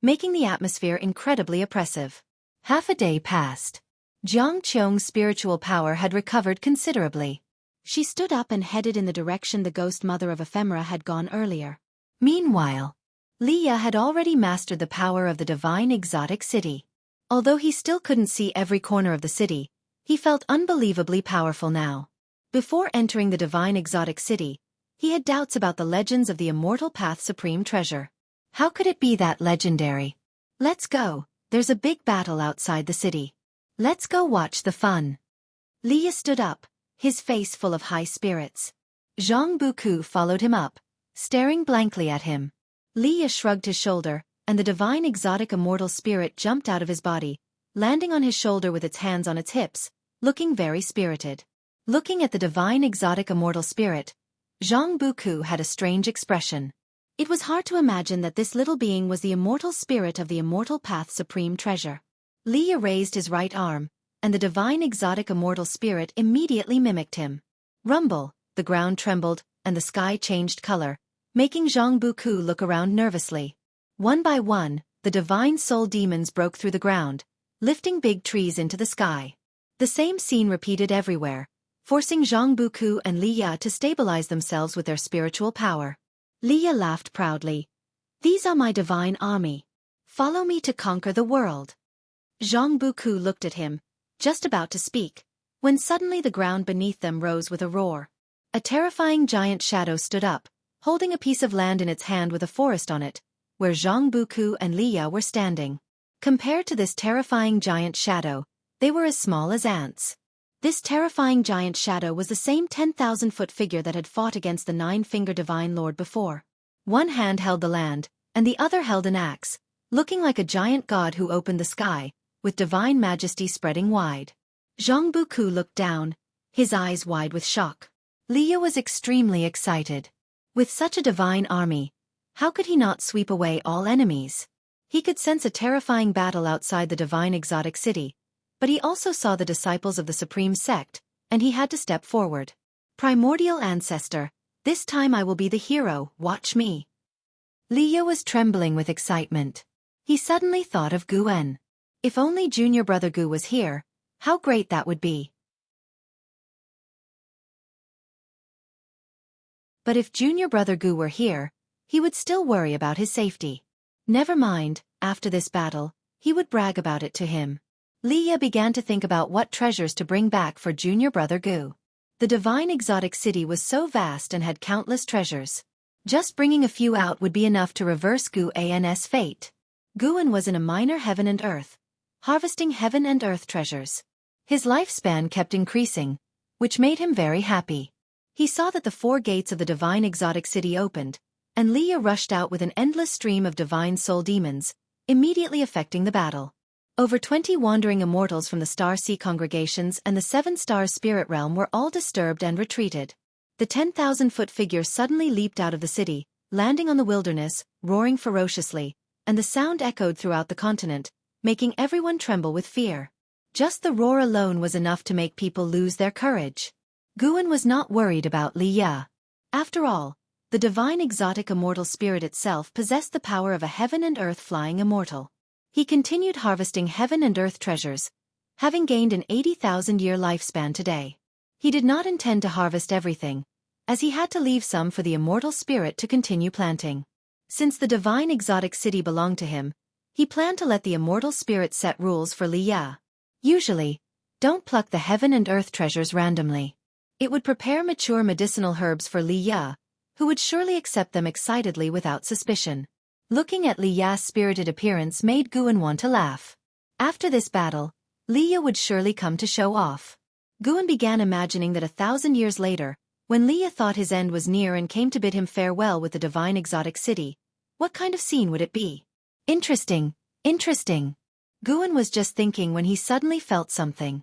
making the atmosphere incredibly oppressive. Half a day passed. Jianghu's spiritual power had recovered considerably. She stood up and headed in the direction the ghost mother of Ephemera had gone earlier. Meanwhile, Li Ya had already mastered the power of the divine exotic city. Although he still couldn't see every corner of the city, he felt unbelievably powerful now. Before entering the divine exotic city, he had doubts about the legends of the immortal path supreme treasure. How could it be that legendary? Let's go, there's a big battle outside the city. Let's go watch the fun. Liya stood up, his face full of high spirits. Jianghu followed him up, staring blankly at him. Liya shrugged his shoulder, and the divine exotic immortal spirit jumped out of his body, landing on his shoulder with its hands on its hips, looking very spirited. Looking at the divine exotic immortal spirit, Jianghu had a strange expression. It was hard to imagine that this little being was the immortal spirit of the immortal path supreme treasure. Liya raised his right arm, and the divine exotic immortal spirit immediately mimicked him. Rumble, the ground trembled, and the sky changed color, making Jianghu look around nervously. One by one, the divine soul demons broke through the ground, lifting big trees into the sky. The same scene repeated everywhere, forcing Jianghu and Liya to stabilize themselves with their spiritual power. Liya laughed proudly. "These are my divine army. Follow me to conquer the world." Jianghu looked at him, just about to speak, when suddenly the ground beneath them rose with a roar. A terrifying giant shadow stood up, holding a piece of land in its hand with a forest on it, where Jianghu and Liya were standing. Compared to this terrifying giant shadow, they were as small as ants. This terrifying giant shadow was the same 10,000-foot figure that had fought against the nine-finger divine lord before. One hand held the land, and the other held an axe, looking like a giant god who opened the sky, with divine majesty spreading wide. Jianghu looked down, his eyes wide with shock. Liya was extremely excited. With such a divine army, how could he not sweep away all enemies? He could sense a terrifying battle outside the divine exotic city, but he also saw the disciples of the supreme sect, and he had to step forward. Primordial ancestor, this time I will be the hero, watch me. Liya was trembling with excitement. He suddenly thought of Guan. If only junior brother Gu was here, how great that would be. But if junior brother Gu were here, he would still worry about his safety. Never mind, after this battle, he would brag about it to him. Liya began to think about what treasures to bring back for junior brother Gu. The divine exotic city was so vast and had countless treasures. Just bringing a few out would be enough to reverse Guan's fate. Guan was in a minor heaven and earth, harvesting heaven and earth treasures. His lifespan kept increasing, which made him very happy. He saw that the 4 gates of the divine exotic city opened, and Liya rushed out with an endless stream of divine soul demons, immediately affecting the battle. Over 20 wandering immortals from the Star Sea congregations and the 7 stars spirit realm were all disturbed and retreated. The 10,000-foot figure suddenly leaped out of the city, landing on the wilderness, roaring ferociously, and the sound echoed throughout the continent, making everyone tremble with fear. Just the roar alone was enough to make people lose their courage. Guan was not worried about Liya. After all, the divine exotic immortal spirit itself possessed the power of a heaven and earth flying immortal. He continued harvesting heaven and earth treasures, having gained an 80,000-year lifespan today. He did not intend to harvest everything, as he had to leave some for the immortal spirit to continue planting. Since the divine exotic city belonged to him, he planned to let the immortal spirit set rules for Liya. Usually, don't pluck the heaven and earth treasures randomly. It would prepare mature medicinal herbs for Liya, who would surely accept them excitedly without suspicion. Looking at Liya's spirited appearance made Guan want to laugh. After this battle, Liya would surely come to show off. Guan began imagining that 1,000 years later, when Liya thought his end was near and came to bid him farewell with the divine exotic city, what kind of scene would it be? Interesting, interesting. Guan was just thinking when he suddenly felt something.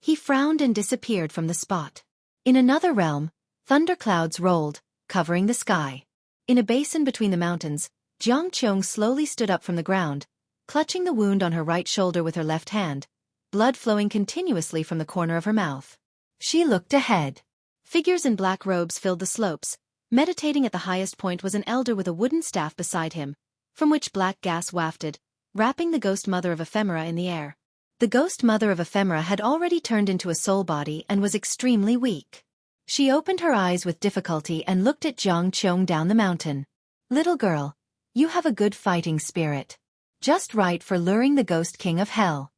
He frowned and disappeared from the spot. In another realm, thunderclouds rolled, covering the sky. In a basin between the mountains, Jianghu slowly stood up from the ground, clutching the wound on her right shoulder with her left hand, blood flowing continuously from the corner of her mouth. She looked ahead. Figures in black robes filled the slopes. Meditating at the highest point was an elder with a wooden staff beside him, from which black gas wafted, wrapping the ghost mother of ephemera in the air. The ghost mother of ephemera had already turned into a soul body and was extremely weak. She opened her eyes with difficulty and looked at Jianghu down the mountain. "Little girl, you have a good fighting spirit." Just right for luring the Ghost King of Hell.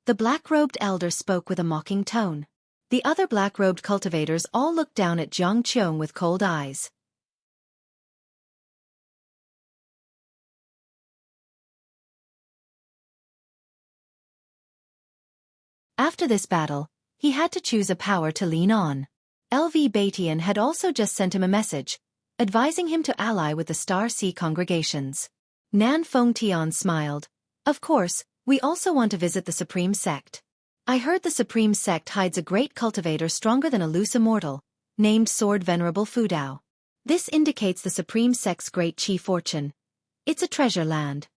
The black-robed elder spoke with a mocking tone. The other black-robed cultivators all looked down at Xianxia with cold eyes. After this battle, he had to choose a power to lean on. LV Batian had also just sent him a message, advising him to ally with the Star Sea congregations. Nan Fengtian smiled. Of course, we also want to visit the Supreme Sect. I heard the Supreme Sect hides a great cultivator stronger than a loose immortal, named Sword Venerable Fudao. This indicates the Supreme Sect's great chi fortune. It's a treasure land.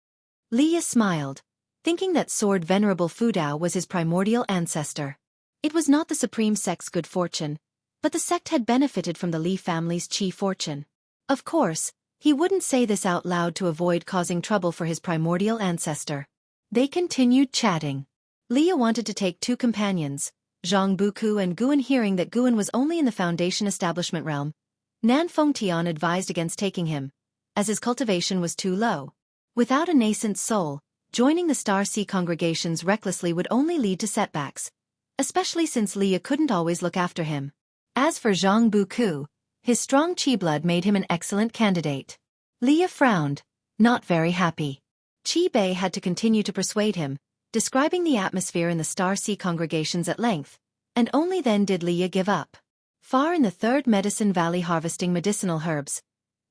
Leah smiled, thinking that Sword Venerable Fudao was his primordial ancestor. It was not the Supreme Sect's good fortune, but the sect had benefited from the Li family's chi fortune. Of course, he wouldn't say this out loud to avoid causing trouble for his primordial ancestor. They continued chatting. Leah wanted to take 2 companions, Zhang Buku and Guan. Hearing that Guan was only in the Foundation establishment realm, Nan Fengtian advised against taking him, as his cultivation was too low. Without a nascent soul, joining the Star Sea congregations recklessly would only lead to setbacks, especially since Leah couldn't always look after him. As for Zhang Buku, his strong chi blood made him an excellent candidate. Leah frowned, not very happy. Qi Bei had to continue to persuade him, describing the atmosphere in the Star Sea congregations at length, and only then did Leah give up. Far in the Third Medicine Valley harvesting medicinal herbs,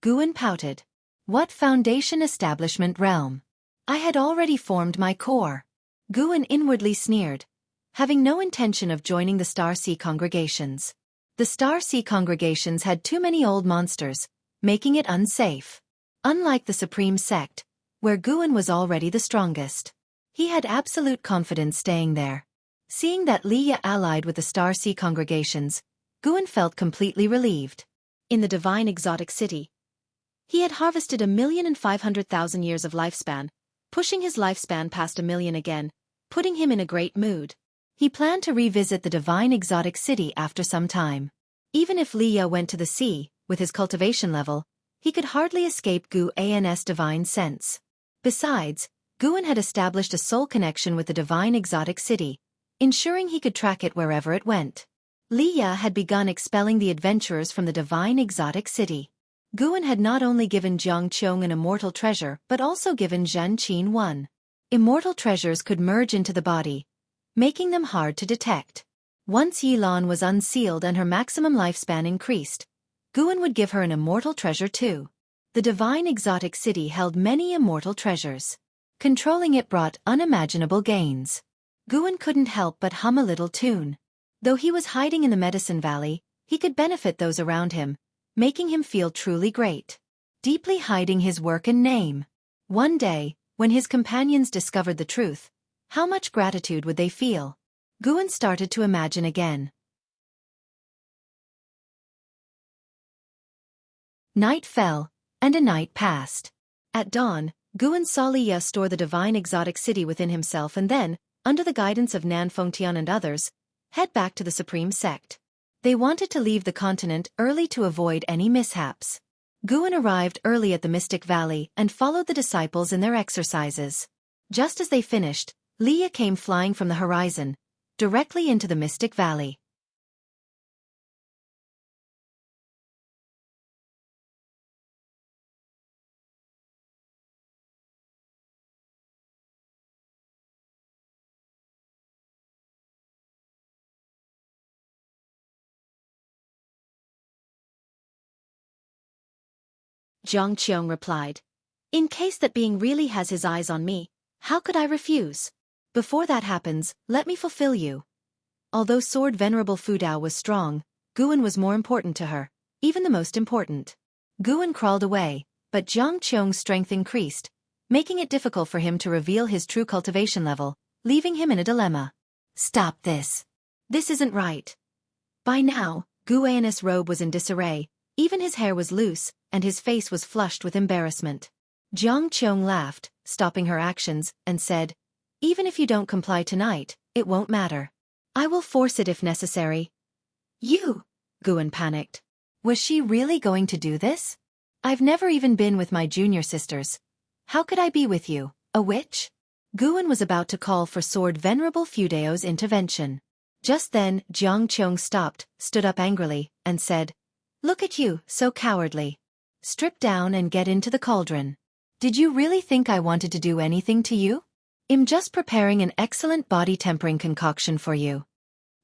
Guan pouted. What Foundation establishment realm? I had already formed my core. Guan inwardly sneered, having no intention of joining the Star Sea congregations. The Star Sea congregations had too many old monsters, making it unsafe. Unlike the Supreme Sect, where Guan was already the strongest, he had absolute confidence staying there. Seeing that Leah allied with the Star Sea congregations, Guan felt completely relieved. In the divine exotic city, he had harvested 1,500,000 years of lifespan, pushing his lifespan past 1,000,000 again, putting him in a great mood. He planned to revisit the divine exotic city after some time. Even if Leah went to the sea, with his cultivation level, he could hardly escape Guan's divine sense. Besides, Guan had established a soul connection with the divine exotic city, ensuring he could track it wherever it went. Leah had begun expelling the adventurers from the divine exotic city. Guan had not only given Jianghu an immortal treasure but also given Zhen Qin one. Immortal treasures could merge into the body, making them hard to detect. Once Yilan was unsealed and her maximum lifespan increased, Guan would give her an immortal treasure too. The divine exotic city held many immortal treasures. Controlling it brought unimaginable gains. Guan couldn't help but hum a little tune. Though he was hiding in the Medicine Valley, he could benefit those around him, making him feel truly great. Deeply hiding his work and name. One day, when his companions discovered the truth, how much gratitude would they feel? Guan started to imagine again. Night fell, and a night passed. At dawn, Guan saw Leah store the divine exotic city within himself and then, under the guidance of Nan Fengtian and others, head back to the Supreme Sect. They wanted to leave the continent early to avoid any mishaps. Guan arrived early at the Mystic Valley and followed the disciples in their exercises. Just as they finished, Leah came flying from the horizon, directly into the Mystic Valley. Jiang Qiong replied. In case that being really has his eyes on me, how could I refuse? Before that happens, let me fulfill you. Although Sword Venerable Fudao was strong, Guan was more important to her, even the most important. Guan crawled away, but Jiang Qiong's strength increased, making it difficult for him to reveal his true cultivation level, leaving him in a dilemma. Stop this. This isn't right. By now, Guan's robe was in disarray, even his hair was loose, and his face was flushed with embarrassment. Jiang Qiong laughed, stopping her actions, and said, Even if you don't comply tonight, it won't matter. I will force it if necessary. You? Guan panicked. Was she really going to do this? I've never even been with my junior sisters. How could I be with you? A witch? Guan was about to call for Sword Venerable Fudao's intervention. Just then, Jianghu stopped, stood up angrily, and said, "Look at you, so cowardly. Strip down and get into the cauldron. Did you really think I wanted to do anything to you? I'm just preparing an excellent body-tempering concoction for you."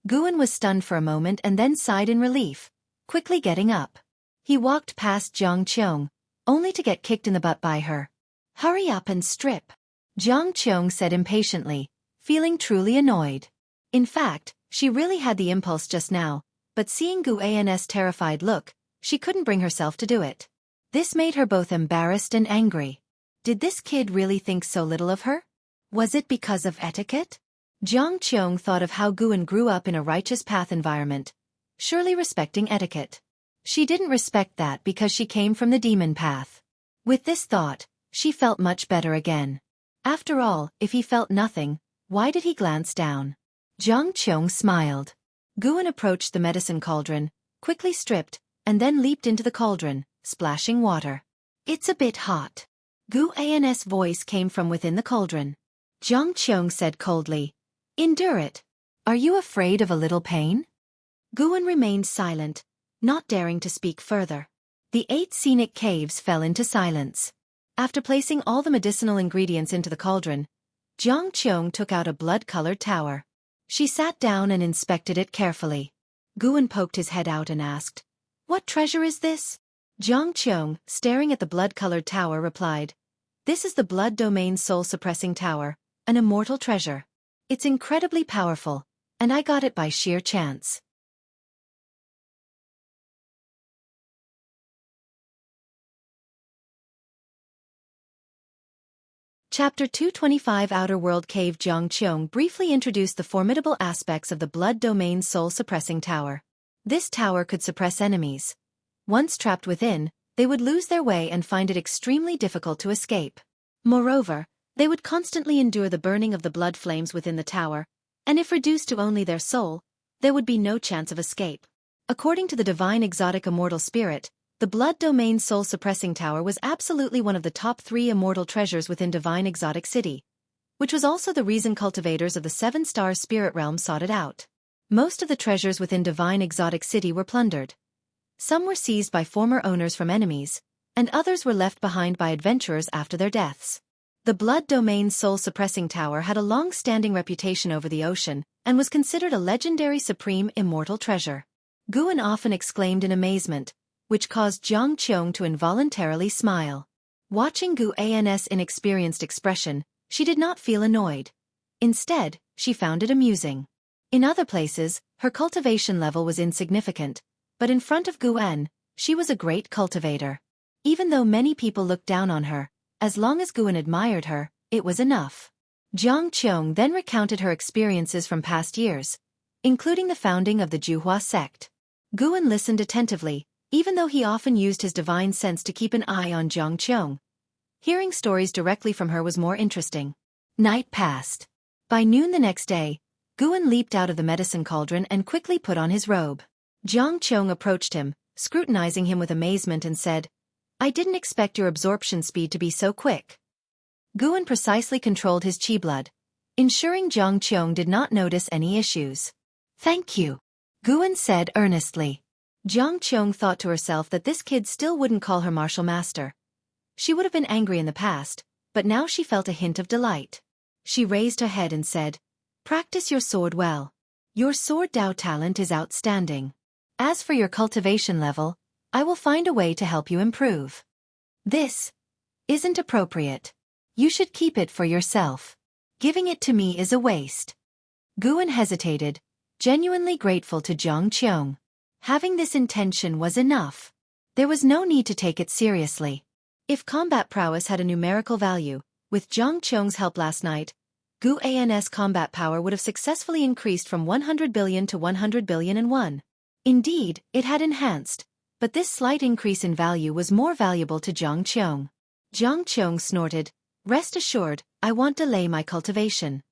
Guan was stunned for a moment and then sighed in relief, quickly getting up. He walked past Jianghu, only to get kicked in the butt by her. "Hurry up and strip," Jianghu said impatiently, feeling truly annoyed. In fact, she really had the impulse just now, but seeing Guan's terrified look, she couldn't bring herself to do it. This made her both embarrassed and angry. Did this kid really think so little of her? Was it because of etiquette? Jianghu thought of how Guan grew up in a righteous path environment, surely respecting etiquette. She didn't respect that because she came from the demon path. With this thought, she felt much better again. After all, if he felt nothing, why did he glance down? Jianghu smiled. Guan approached the medicine cauldron, quickly stripped, and then leaped into the cauldron, splashing water. "It's a bit hot." Guan's voice came from within the cauldron. Jianghu said coldly, "Endure it. Are you afraid of a little pain?" Guan remained silent, not daring to speak further. The 8 scenic caves fell into silence. After placing all the medicinal ingredients into the cauldron, Jianghu took out a blood-colored tower. She sat down and inspected it carefully. Guan poked his head out and asked, "What treasure is this?" Jianghu, staring at the blood-colored tower, replied, "This is the Blood Domain Soul-Suppressing Tower, an immortal treasure. It's incredibly powerful, and I got it by sheer chance." Chapter 225 Outer World Cave. Jianghu briefly introduced the formidable aspects of the Blood Domain Soul-Suppressing Tower. This tower could suppress enemies. Once trapped within, they would lose their way and find it extremely difficult to escape. Moreover, they would constantly endure the burning of the blood flames within the tower, and if reduced to only their soul, there would be no chance of escape. According to the divine exotic immortal spirit, the Blood Domain Soul-Suppressing Tower was absolutely one of the top 3 immortal treasures within Divine Exotic City, which was also the reason cultivators of the 7-star spirit realm sought it out. Most of the treasures within Divine Exotic City were plundered. Some were seized by former owners from enemies, and others were left behind by adventurers after their deaths. The Blood Domain Soul-Suppressing Tower had a long-standing reputation over the ocean and was considered a legendary supreme immortal treasure. Guan often exclaimed in amazement, which caused Jianghu to involuntarily smile. Watching Guan's inexperienced expression, she did not feel annoyed. Instead, she found it amusing. In other places, her cultivation level was insignificant, but in front of Guan, she was a great cultivator. Even though many people looked down on her, as long as Guan admired her, it was enough. Jianghu then recounted her experiences from past years, including the founding of the Zhuhua sect. Guan listened attentively, even though he often used his divine sense to keep an eye on Jianghu. Hearing stories directly from her was more interesting. Night passed. By noon the next day, Guan leaped out of the medicine cauldron and quickly put on his robe. Jianghu approached him, scrutinizing him with amazement and said, "I didn't expect your absorption speed to be so quick." Guan precisely controlled his chi blood, ensuring Jianghu did not notice any issues. "Thank you," Guan said earnestly. Jianghu thought to herself that this kid still wouldn't call her martial master. She would have been angry in the past, but now she felt a hint of delight. She raised her head and said, "Practice your sword well. Your sword Dao talent is outstanding. As for your cultivation level, I will find a way to help you improve. This isn't appropriate. You should keep it for yourself. Giving it to me is a waste." Guan hesitated, genuinely grateful to Jianghu. Having this intention was enough. There was no need to take it seriously. If combat prowess had a numerical value, with Jiangchu's help last night, Guan's combat power would have successfully increased from 100 billion to 100 billion and 1. Indeed, it had enhanced, but this slight increase in value was more valuable to Jiangchu. Jiangchu snorted, "Rest assured, I won't delay my cultivation."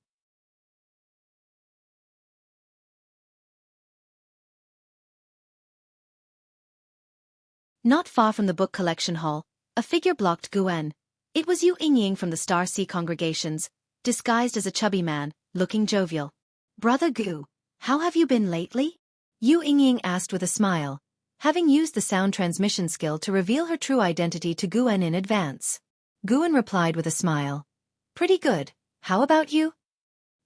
Not far from the book collection hall, a figure blocked Guan, It was Yu Yingying from the Star Sea congregations, disguised as a chubby man, looking jovial. "Brother Gu, how have you been lately?" Yu Yingying asked with a smile, having used the sound transmission skill to reveal her true identity to Guan in advance. Guan replied with a smile. "Pretty good, how about you?"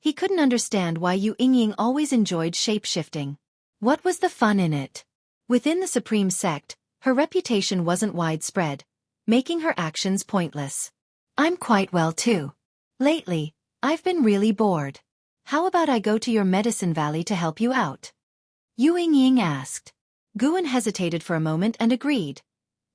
He couldn't understand why Yu Yingying always enjoyed shape-shifting. What was the fun in it? Within the Supreme Sect, her reputation wasn't widespread, making her actions pointless. "I'm quite well too. Lately, I've been really bored. How about I go to your medicine valley to help you out?" Yu Yingying asked. Guan hesitated for a moment and agreed,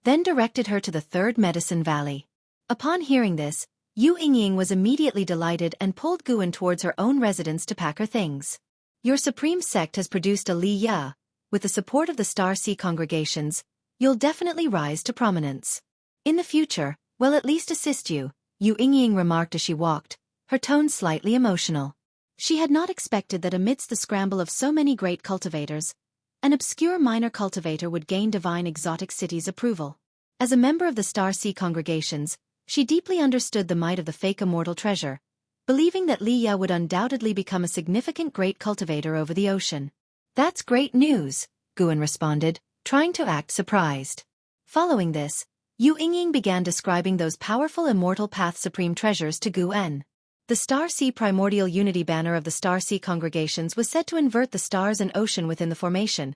then directed her to the third medicine valley. Upon hearing this, Yu Yingying was immediately delighted and pulled Guan towards her own residence to pack her things. "Your Supreme Sect has produced a Li Ya. With the support of the Star Sea congregations, you'll definitely rise to prominence. In the future, we'll at least assist you," Yu Yingying remarked as she walked, her tone slightly emotional. She had not expected that amidst the scramble of so many great cultivators, an obscure minor cultivator would gain divine exotic city's approval. As a member of the Star Sea congregations, she deeply understood the might of the fake immortal treasure, believing that Li Ya would undoubtedly become a significant great cultivator over the ocean. "That's great news," Guan responded, trying to act surprised. Following this, Yu Yingying began describing those powerful immortal path supreme treasures to Guan. The Star Sea primordial unity banner of the Star Sea congregations was said to invert the stars and ocean within the formation,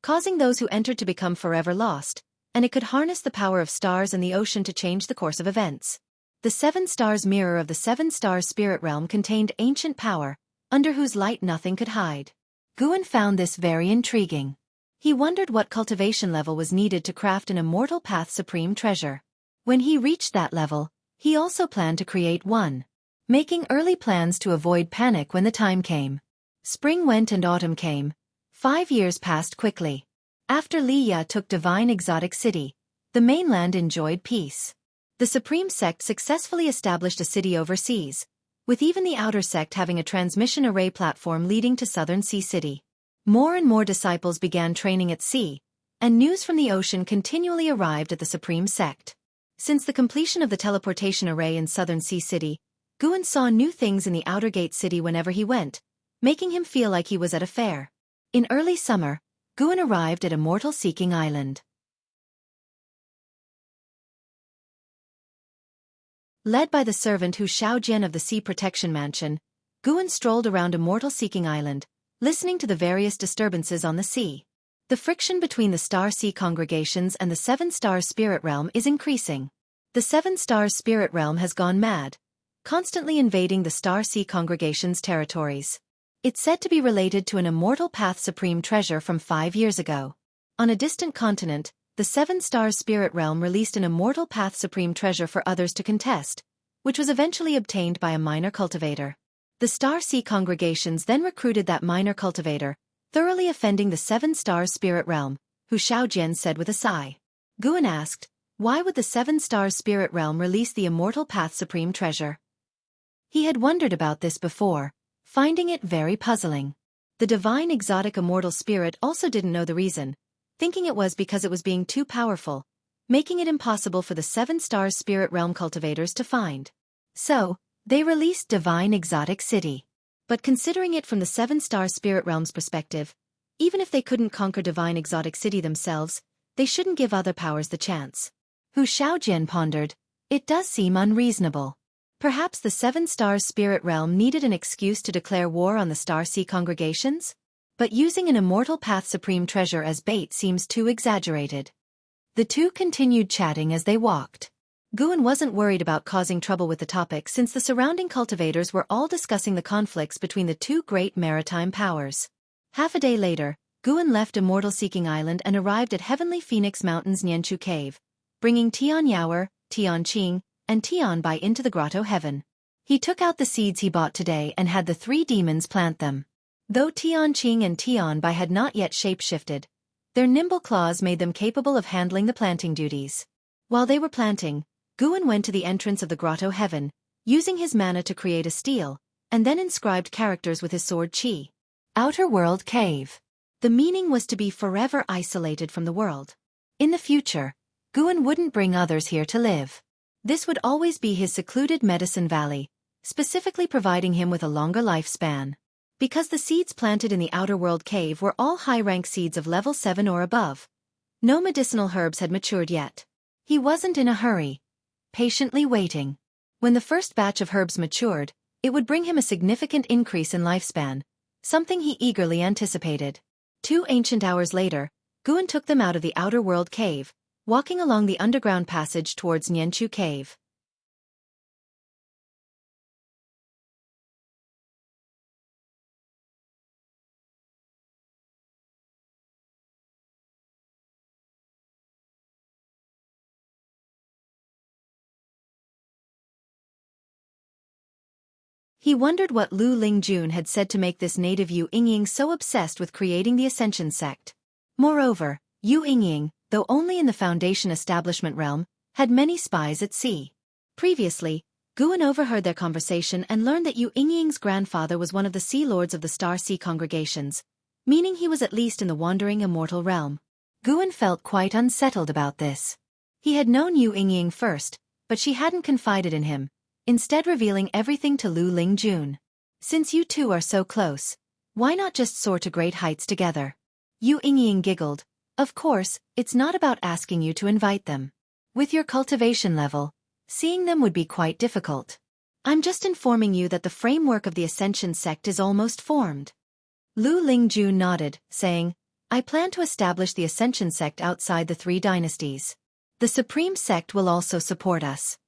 causing those who entered to become forever lost, and it could harness the power of stars and the ocean to change the course of events. The Seven Stars mirror of the Seven Stars spirit realm contained ancient power, under whose light nothing could hide. Guan found this very intriguing. He wondered what cultivation level was needed to craft an immortal path supreme treasure. When he reached that level, he also planned to create one, making early plans to avoid panic when the time came. Spring went and autumn came. 5 years passed quickly. After Li Ya took divine exotic city, the mainland enjoyed peace. The Supreme Sect successfully established a city overseas, with even the outer sect having a transmission array platform leading to Southern Sea City. More and more disciples began training at sea, and news from the ocean continually arrived at the Supreme Sect. Since the completion of the teleportation array in Southern Sea City, Guan saw new things in the outer gate city whenever he went, making him feel like he was at a fair. In early summer, Guan arrived at Immortal Seeking Island. Led by the servant Hu Xiaojian of the Sea Protection Mansion, Guan strolled around Immortal Seeking Island, listening to the various disturbances on the sea. The friction between the Star Sea congregations and the Seven Stars Spirit Realm is increasing. The Seven Stars Spirit Realm has gone mad, constantly invading the Star Sea congregation's territories. It's said to be related to an immortal path supreme treasure from 5 years ago. On a distant continent, the Seven Stars Spirit Realm released an immortal path supreme treasure for others to contest, which was eventually obtained by a minor cultivator. The Star Sea congregations then recruited that minor cultivator, thoroughly offending the Seven Stars Spirit Realm, Hu Xiaojian said with a sigh. Guan asked, why would the Seven Stars Spirit Realm release the immortal path supreme treasure? He had wondered about this before, finding it very puzzling. The divine exotic immortal spirit also didn't know the reason, thinking it was because it was being too powerful, making it impossible for the Seven Stars Spirit Realm cultivators to find. So, they released Divine Exotic City. But considering it from the Seven Stars Spirit Realm's perspective, even if they couldn't conquer Divine Exotic City themselves, they shouldn't give other powers the chance. Hu Xiaojian pondered, it does seem unreasonable. Perhaps the Seven Stars Spirit Realm needed an excuse to declare war on the Star Sea congregations? But using an immortal path supreme treasure as bait seems too exaggerated. The two continued chatting as they walked. Guan wasn't worried about causing trouble with the topic since the surrounding cultivators were all discussing the conflicts between the two great maritime powers. Half a day later, Guan left Immortal Seeking Island and arrived at Heavenly Phoenix Mountain's Nianchu Cave, bringing Tian Yaoer, Tian Qing, and Tian Bai into the grotto heaven. He took out the seeds he bought today and had the 3 demons plant them. Though Tian Qing and Tian Bai had not yet shapeshifted, their nimble claws made them capable of handling the planting duties. While they were planting, Guan went to the entrance of the grotto heaven, using his mana to create a stele, and then inscribed characters with his sword Qi. Outer World Cave. The meaning was to be forever isolated from the world. In the future, Guan wouldn't bring others here to live. This would always be his secluded medicine valley, specifically providing him with a longer lifespan. Because the seeds planted in the outer world cave were all high-rank seeds of level 7 or above, no medicinal herbs had matured yet. He wasn't in a hurry, patiently waiting. When the first batch of herbs matured, it would bring him a significant increase in lifespan, something he eagerly anticipated. 2 ancient hours later, Guan took them out of the outer world cave, walking along the underground passage towards Nianchu Cave. He wondered what Lu Lingjun had said to make this native Yu Yingying so obsessed with creating the Ascension sect. Moreover, Yu Yingying, though only in the Foundation establishment realm, had many spies at sea. Previously, Guan overheard their conversation and learned that Yu Yingying's grandfather was one of the Sea Lords of the Star Sea congregations, meaning he was at least in the wandering immortal realm. Guan felt quite unsettled about this. He had known Yu Yingying first, but she hadn't confided in him, instead revealing everything to Lu Lingjun. Since you two are so close, why not just soar to great heights together? Yu Yingying giggled. Of course, it's not about asking you to invite them. With your cultivation level, seeing them would be quite difficult. I'm just informing you that the framework of the Ascension sect is almost formed. Lu Lingjun nodded, saying, I plan to establish the Ascension sect outside the 3 dynasties. The Supreme sect will also support us.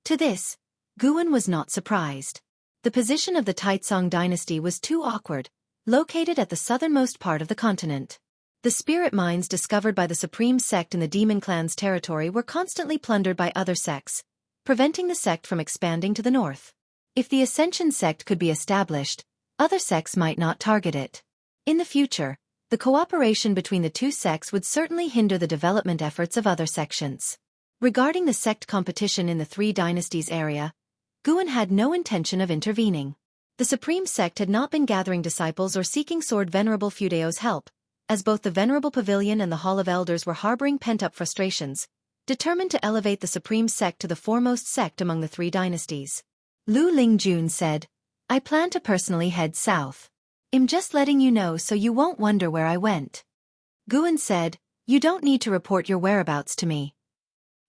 To this, Guan was not surprised. The position of the Taitsong dynasty was too awkward, located at the southernmost part of the continent. The spirit mines discovered by the Supreme sect in the Demon Clan's territory were constantly plundered by other sects, preventing the sect from expanding to the north. If the Ascension sect could be established, other sects might not target it. In the future, the cooperation between the 2 sects would certainly hinder the development efforts of other sections. Regarding the sect competition in the 3 dynasties area, Guan had no intention of intervening. The Supreme sect had not been gathering disciples or seeking Sword Venerable Fudeo's help, as both the Venerable Pavilion and the Hall of Elders were harboring pent-up frustrations, determined to elevate the Supreme sect to the foremost sect among the 3 dynasties. Lu Lingjun said, I plan to personally head south. I'm just letting you know so you won't wonder where I went. Guan said, you don't need to report your whereabouts to me.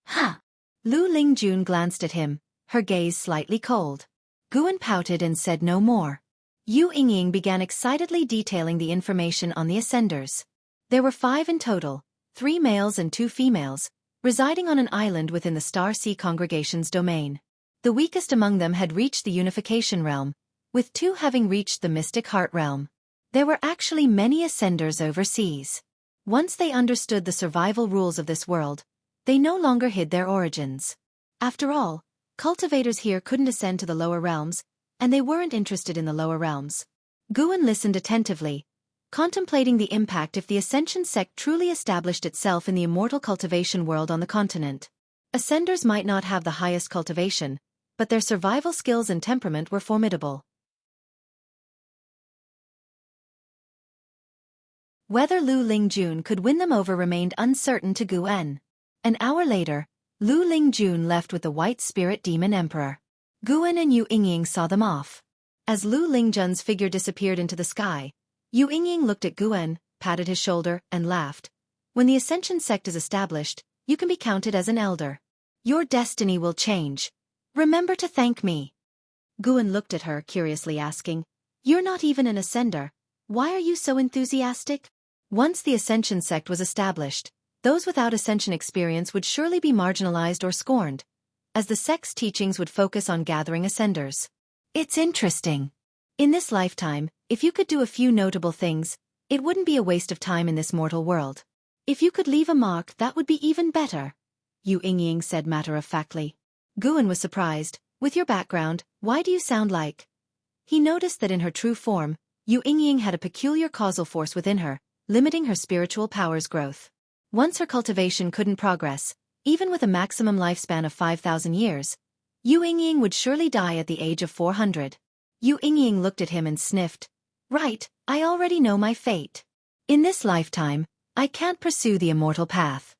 Huh. Lu Lingjun glanced at him, her gaze slightly cold. Guan pouted and said no more. Yu Yingying began excitedly detailing the information on the Ascenders. There were 5 in total, 3 males and 2 females, residing on an island within the Star Sea congregation's domain. The weakest among them had reached the Unification realm, with 2 having reached the Mystic Heart realm. There were actually many Ascenders overseas. Once they understood the survival rules of this world, they no longer hid their origins. After all, cultivators here couldn't ascend to the lower realms, and they weren't interested in the lower realms. Guan listened attentively, contemplating the impact if the Ascension sect truly established itself in the immortal cultivation world on the continent. Ascenders might not have the highest cultivation, but their survival skills and temperament were formidable. Whether Lu Lingjun could win them over remained uncertain to Guan. An hour later, Lu Lingjun left with the White Spirit Demon Emperor. Guan and Yu Yingying saw them off. As Lu Lingjun's figure disappeared into the sky, Yu Yingying looked at Guan, patted his shoulder, and laughed. When the Ascension sect is established, you can be counted as an elder. Your destiny will change. Remember to thank me. Guan looked at her, curiously asking, You're not even an Ascender. Why are you so enthusiastic? Once the Ascension sect was established, those without Ascension experience would surely be marginalized or scorned, as the sect's teachings would focus on gathering Ascenders. It's interesting. In this lifetime, if you could do a few notable things, it wouldn't be a waste of time in this mortal world. If you could leave a mark, that would be even better, Yu Yingying said matter-of-factly. Guan was surprised. With your background, why do you sound like? He noticed that in her true form, Yu Yingying had a peculiar causal force within her, limiting her spiritual power's growth. Once her cultivation couldn't progress, even with a maximum lifespan of 5,000 years, Yu Yingying would surely die at the age of 400. Yu Yingying looked at him and sniffed. Right, I already know my fate. In this lifetime, I can't pursue the immortal path.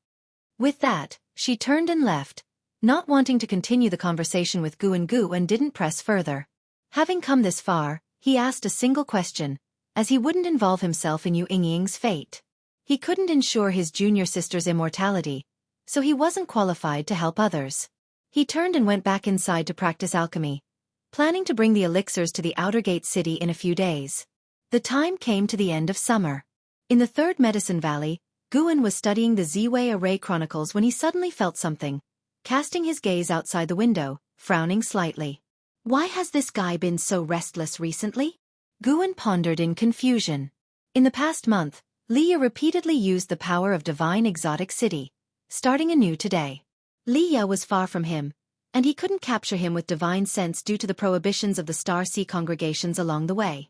With that, she turned and left, Not wanting to continue the conversation with Guan didn't press further. Having come this far, he asked a single question, as he wouldn't involve himself in Yu Yingying's fate. He couldn't ensure his junior sister's immortality, so he wasn't qualified to help others. He turned and went back inside to practice alchemy, planning to bring the elixirs to the outer gate city in a few days. The time came to the end of summer. In the third Medicine Valley, Guan was studying the Ziwei Array Chronicles when he suddenly felt something, casting his gaze outside the window, frowning slightly. Why has this guy been so restless recently? Guan pondered in confusion. In the past month, Liya repeatedly used the power of divine exotic city, starting anew today. Liya was far from him, and he couldn't capture him with divine sense due to the prohibitions of the Star Sea congregations along the way.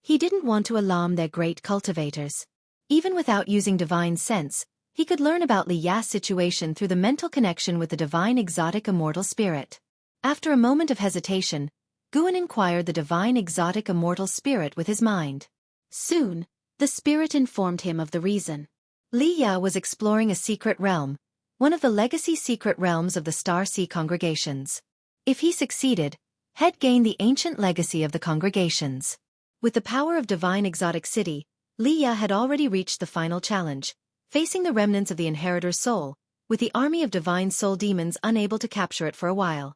He didn't want to alarm their great cultivators. Even without using divine sense, he could learn about Liya's situation through the mental connection with the divine exotic immortal spirit. After a moment of hesitation, Guan inquired the divine exotic immortal spirit with his mind. Soon, the spirit informed him of the reason. Liya was exploring a secret realm, one of the legacy secret realms of the Star Sea congregations. If he succeeded, he'd gain the ancient legacy of the congregations. With the power of divine exotic city, Liya had already reached the final challenge, facing the remnants of the inheritor's soul, with the army of divine soul demons unable to capture it for a while.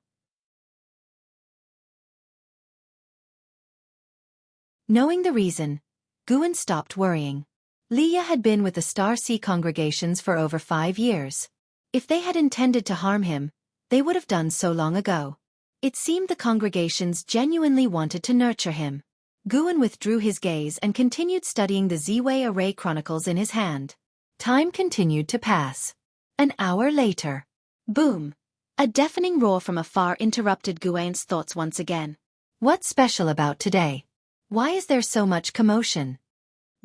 Knowing the reason, Guan stopped worrying. Liya had been with the Star Sea congregations for over 5 years. If they had intended to harm him, they would have done so long ago. It seemed the congregations genuinely wanted to nurture him. Guan withdrew his gaze and continued studying the Ziwei Array Chronicles in his hand. Time continued to pass. An hour later. Boom! A deafening roar from afar interrupted Guan's thoughts once again. What's special about today? Why is there so much commotion?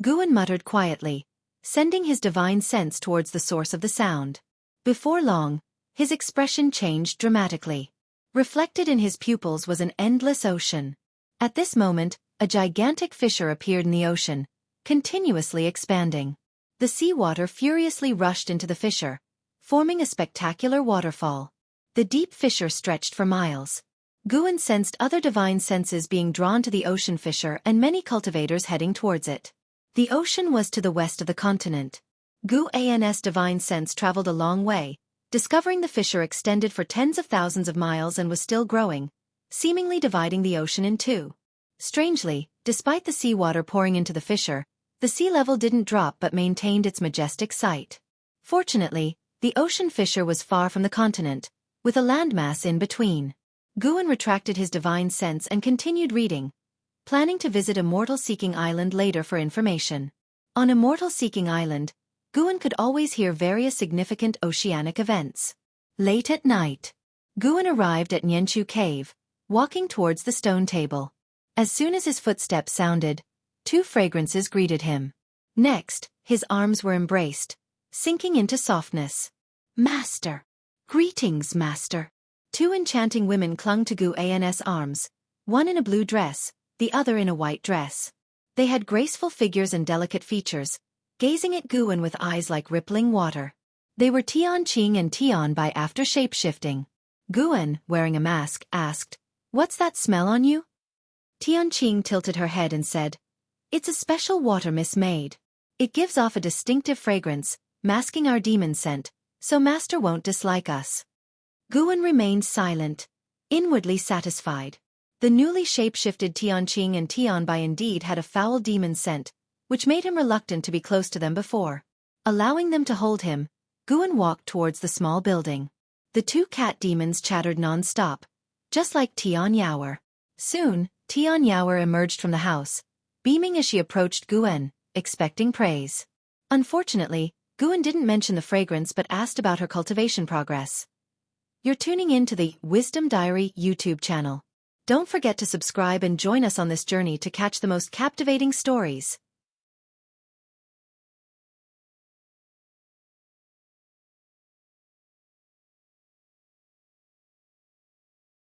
Guan muttered quietly, sending his divine sense towards the source of the sound. Before long, his expression changed dramatically. Reflected in his pupils was an endless ocean. At this moment, a gigantic fissure appeared in the ocean, continuously expanding. The seawater furiously rushed into the fissure, forming a spectacular waterfall. The deep fissure stretched for miles. Guan sensed other divine senses being drawn to the ocean fissure and many cultivators heading towards it. The ocean was to the west of the continent. Guan's divine sense traveled a long way, discovering the fissure extended for tens of thousands of miles and was still growing, seemingly dividing the ocean in two. Strangely, despite the seawater pouring into the fissure, the sea level didn't drop but maintained its majestic sight. Fortunately, the ocean fissure was far from the continent, with a landmass in between. Guan retracted his divine sense and continued reading, planning to visit Immortal Seeking Island later for information. On Immortal Seeking Island, Guan could always hear various significant oceanic events. Late at night, Guan arrived at Nianchu Cave, walking towards the stone table. As soon as his footsteps sounded, 2 fragrances greeted him. Next, his arms were embraced, sinking into softness. Master! Greetings, Master! 2 enchanting women clung to Guan's arms, one in a blue dress, the other in a white dress. They had graceful figures and delicate features, gazing at Guan with eyes like rippling water. They were Tianqing and Tianbai after shape-shifting. Guan, wearing a mask, asked, "What's that smell on you?" Tianqing tilted her head and said, "It's a special water mist made. It gives off a distinctive fragrance, masking our demon scent, so Master won't dislike us." Guan remained silent, inwardly satisfied. The newly shape-shifted Tianqing and Tianbai indeed had a foul demon scent, which made him reluctant to be close to them before. Allowing them to hold him, Guan walked towards the small building. The 2 cat demons chattered non-stop, just like Tianyaoer. Soon, Tianyaoer emerged from the house, beaming as she approached Guan, expecting praise. Unfortunately, Guan didn't mention the fragrance but asked about her cultivation progress. You're tuning in to the Wisdom Diary YouTube channel. Don't forget to subscribe and join us on this journey to catch the most captivating stories.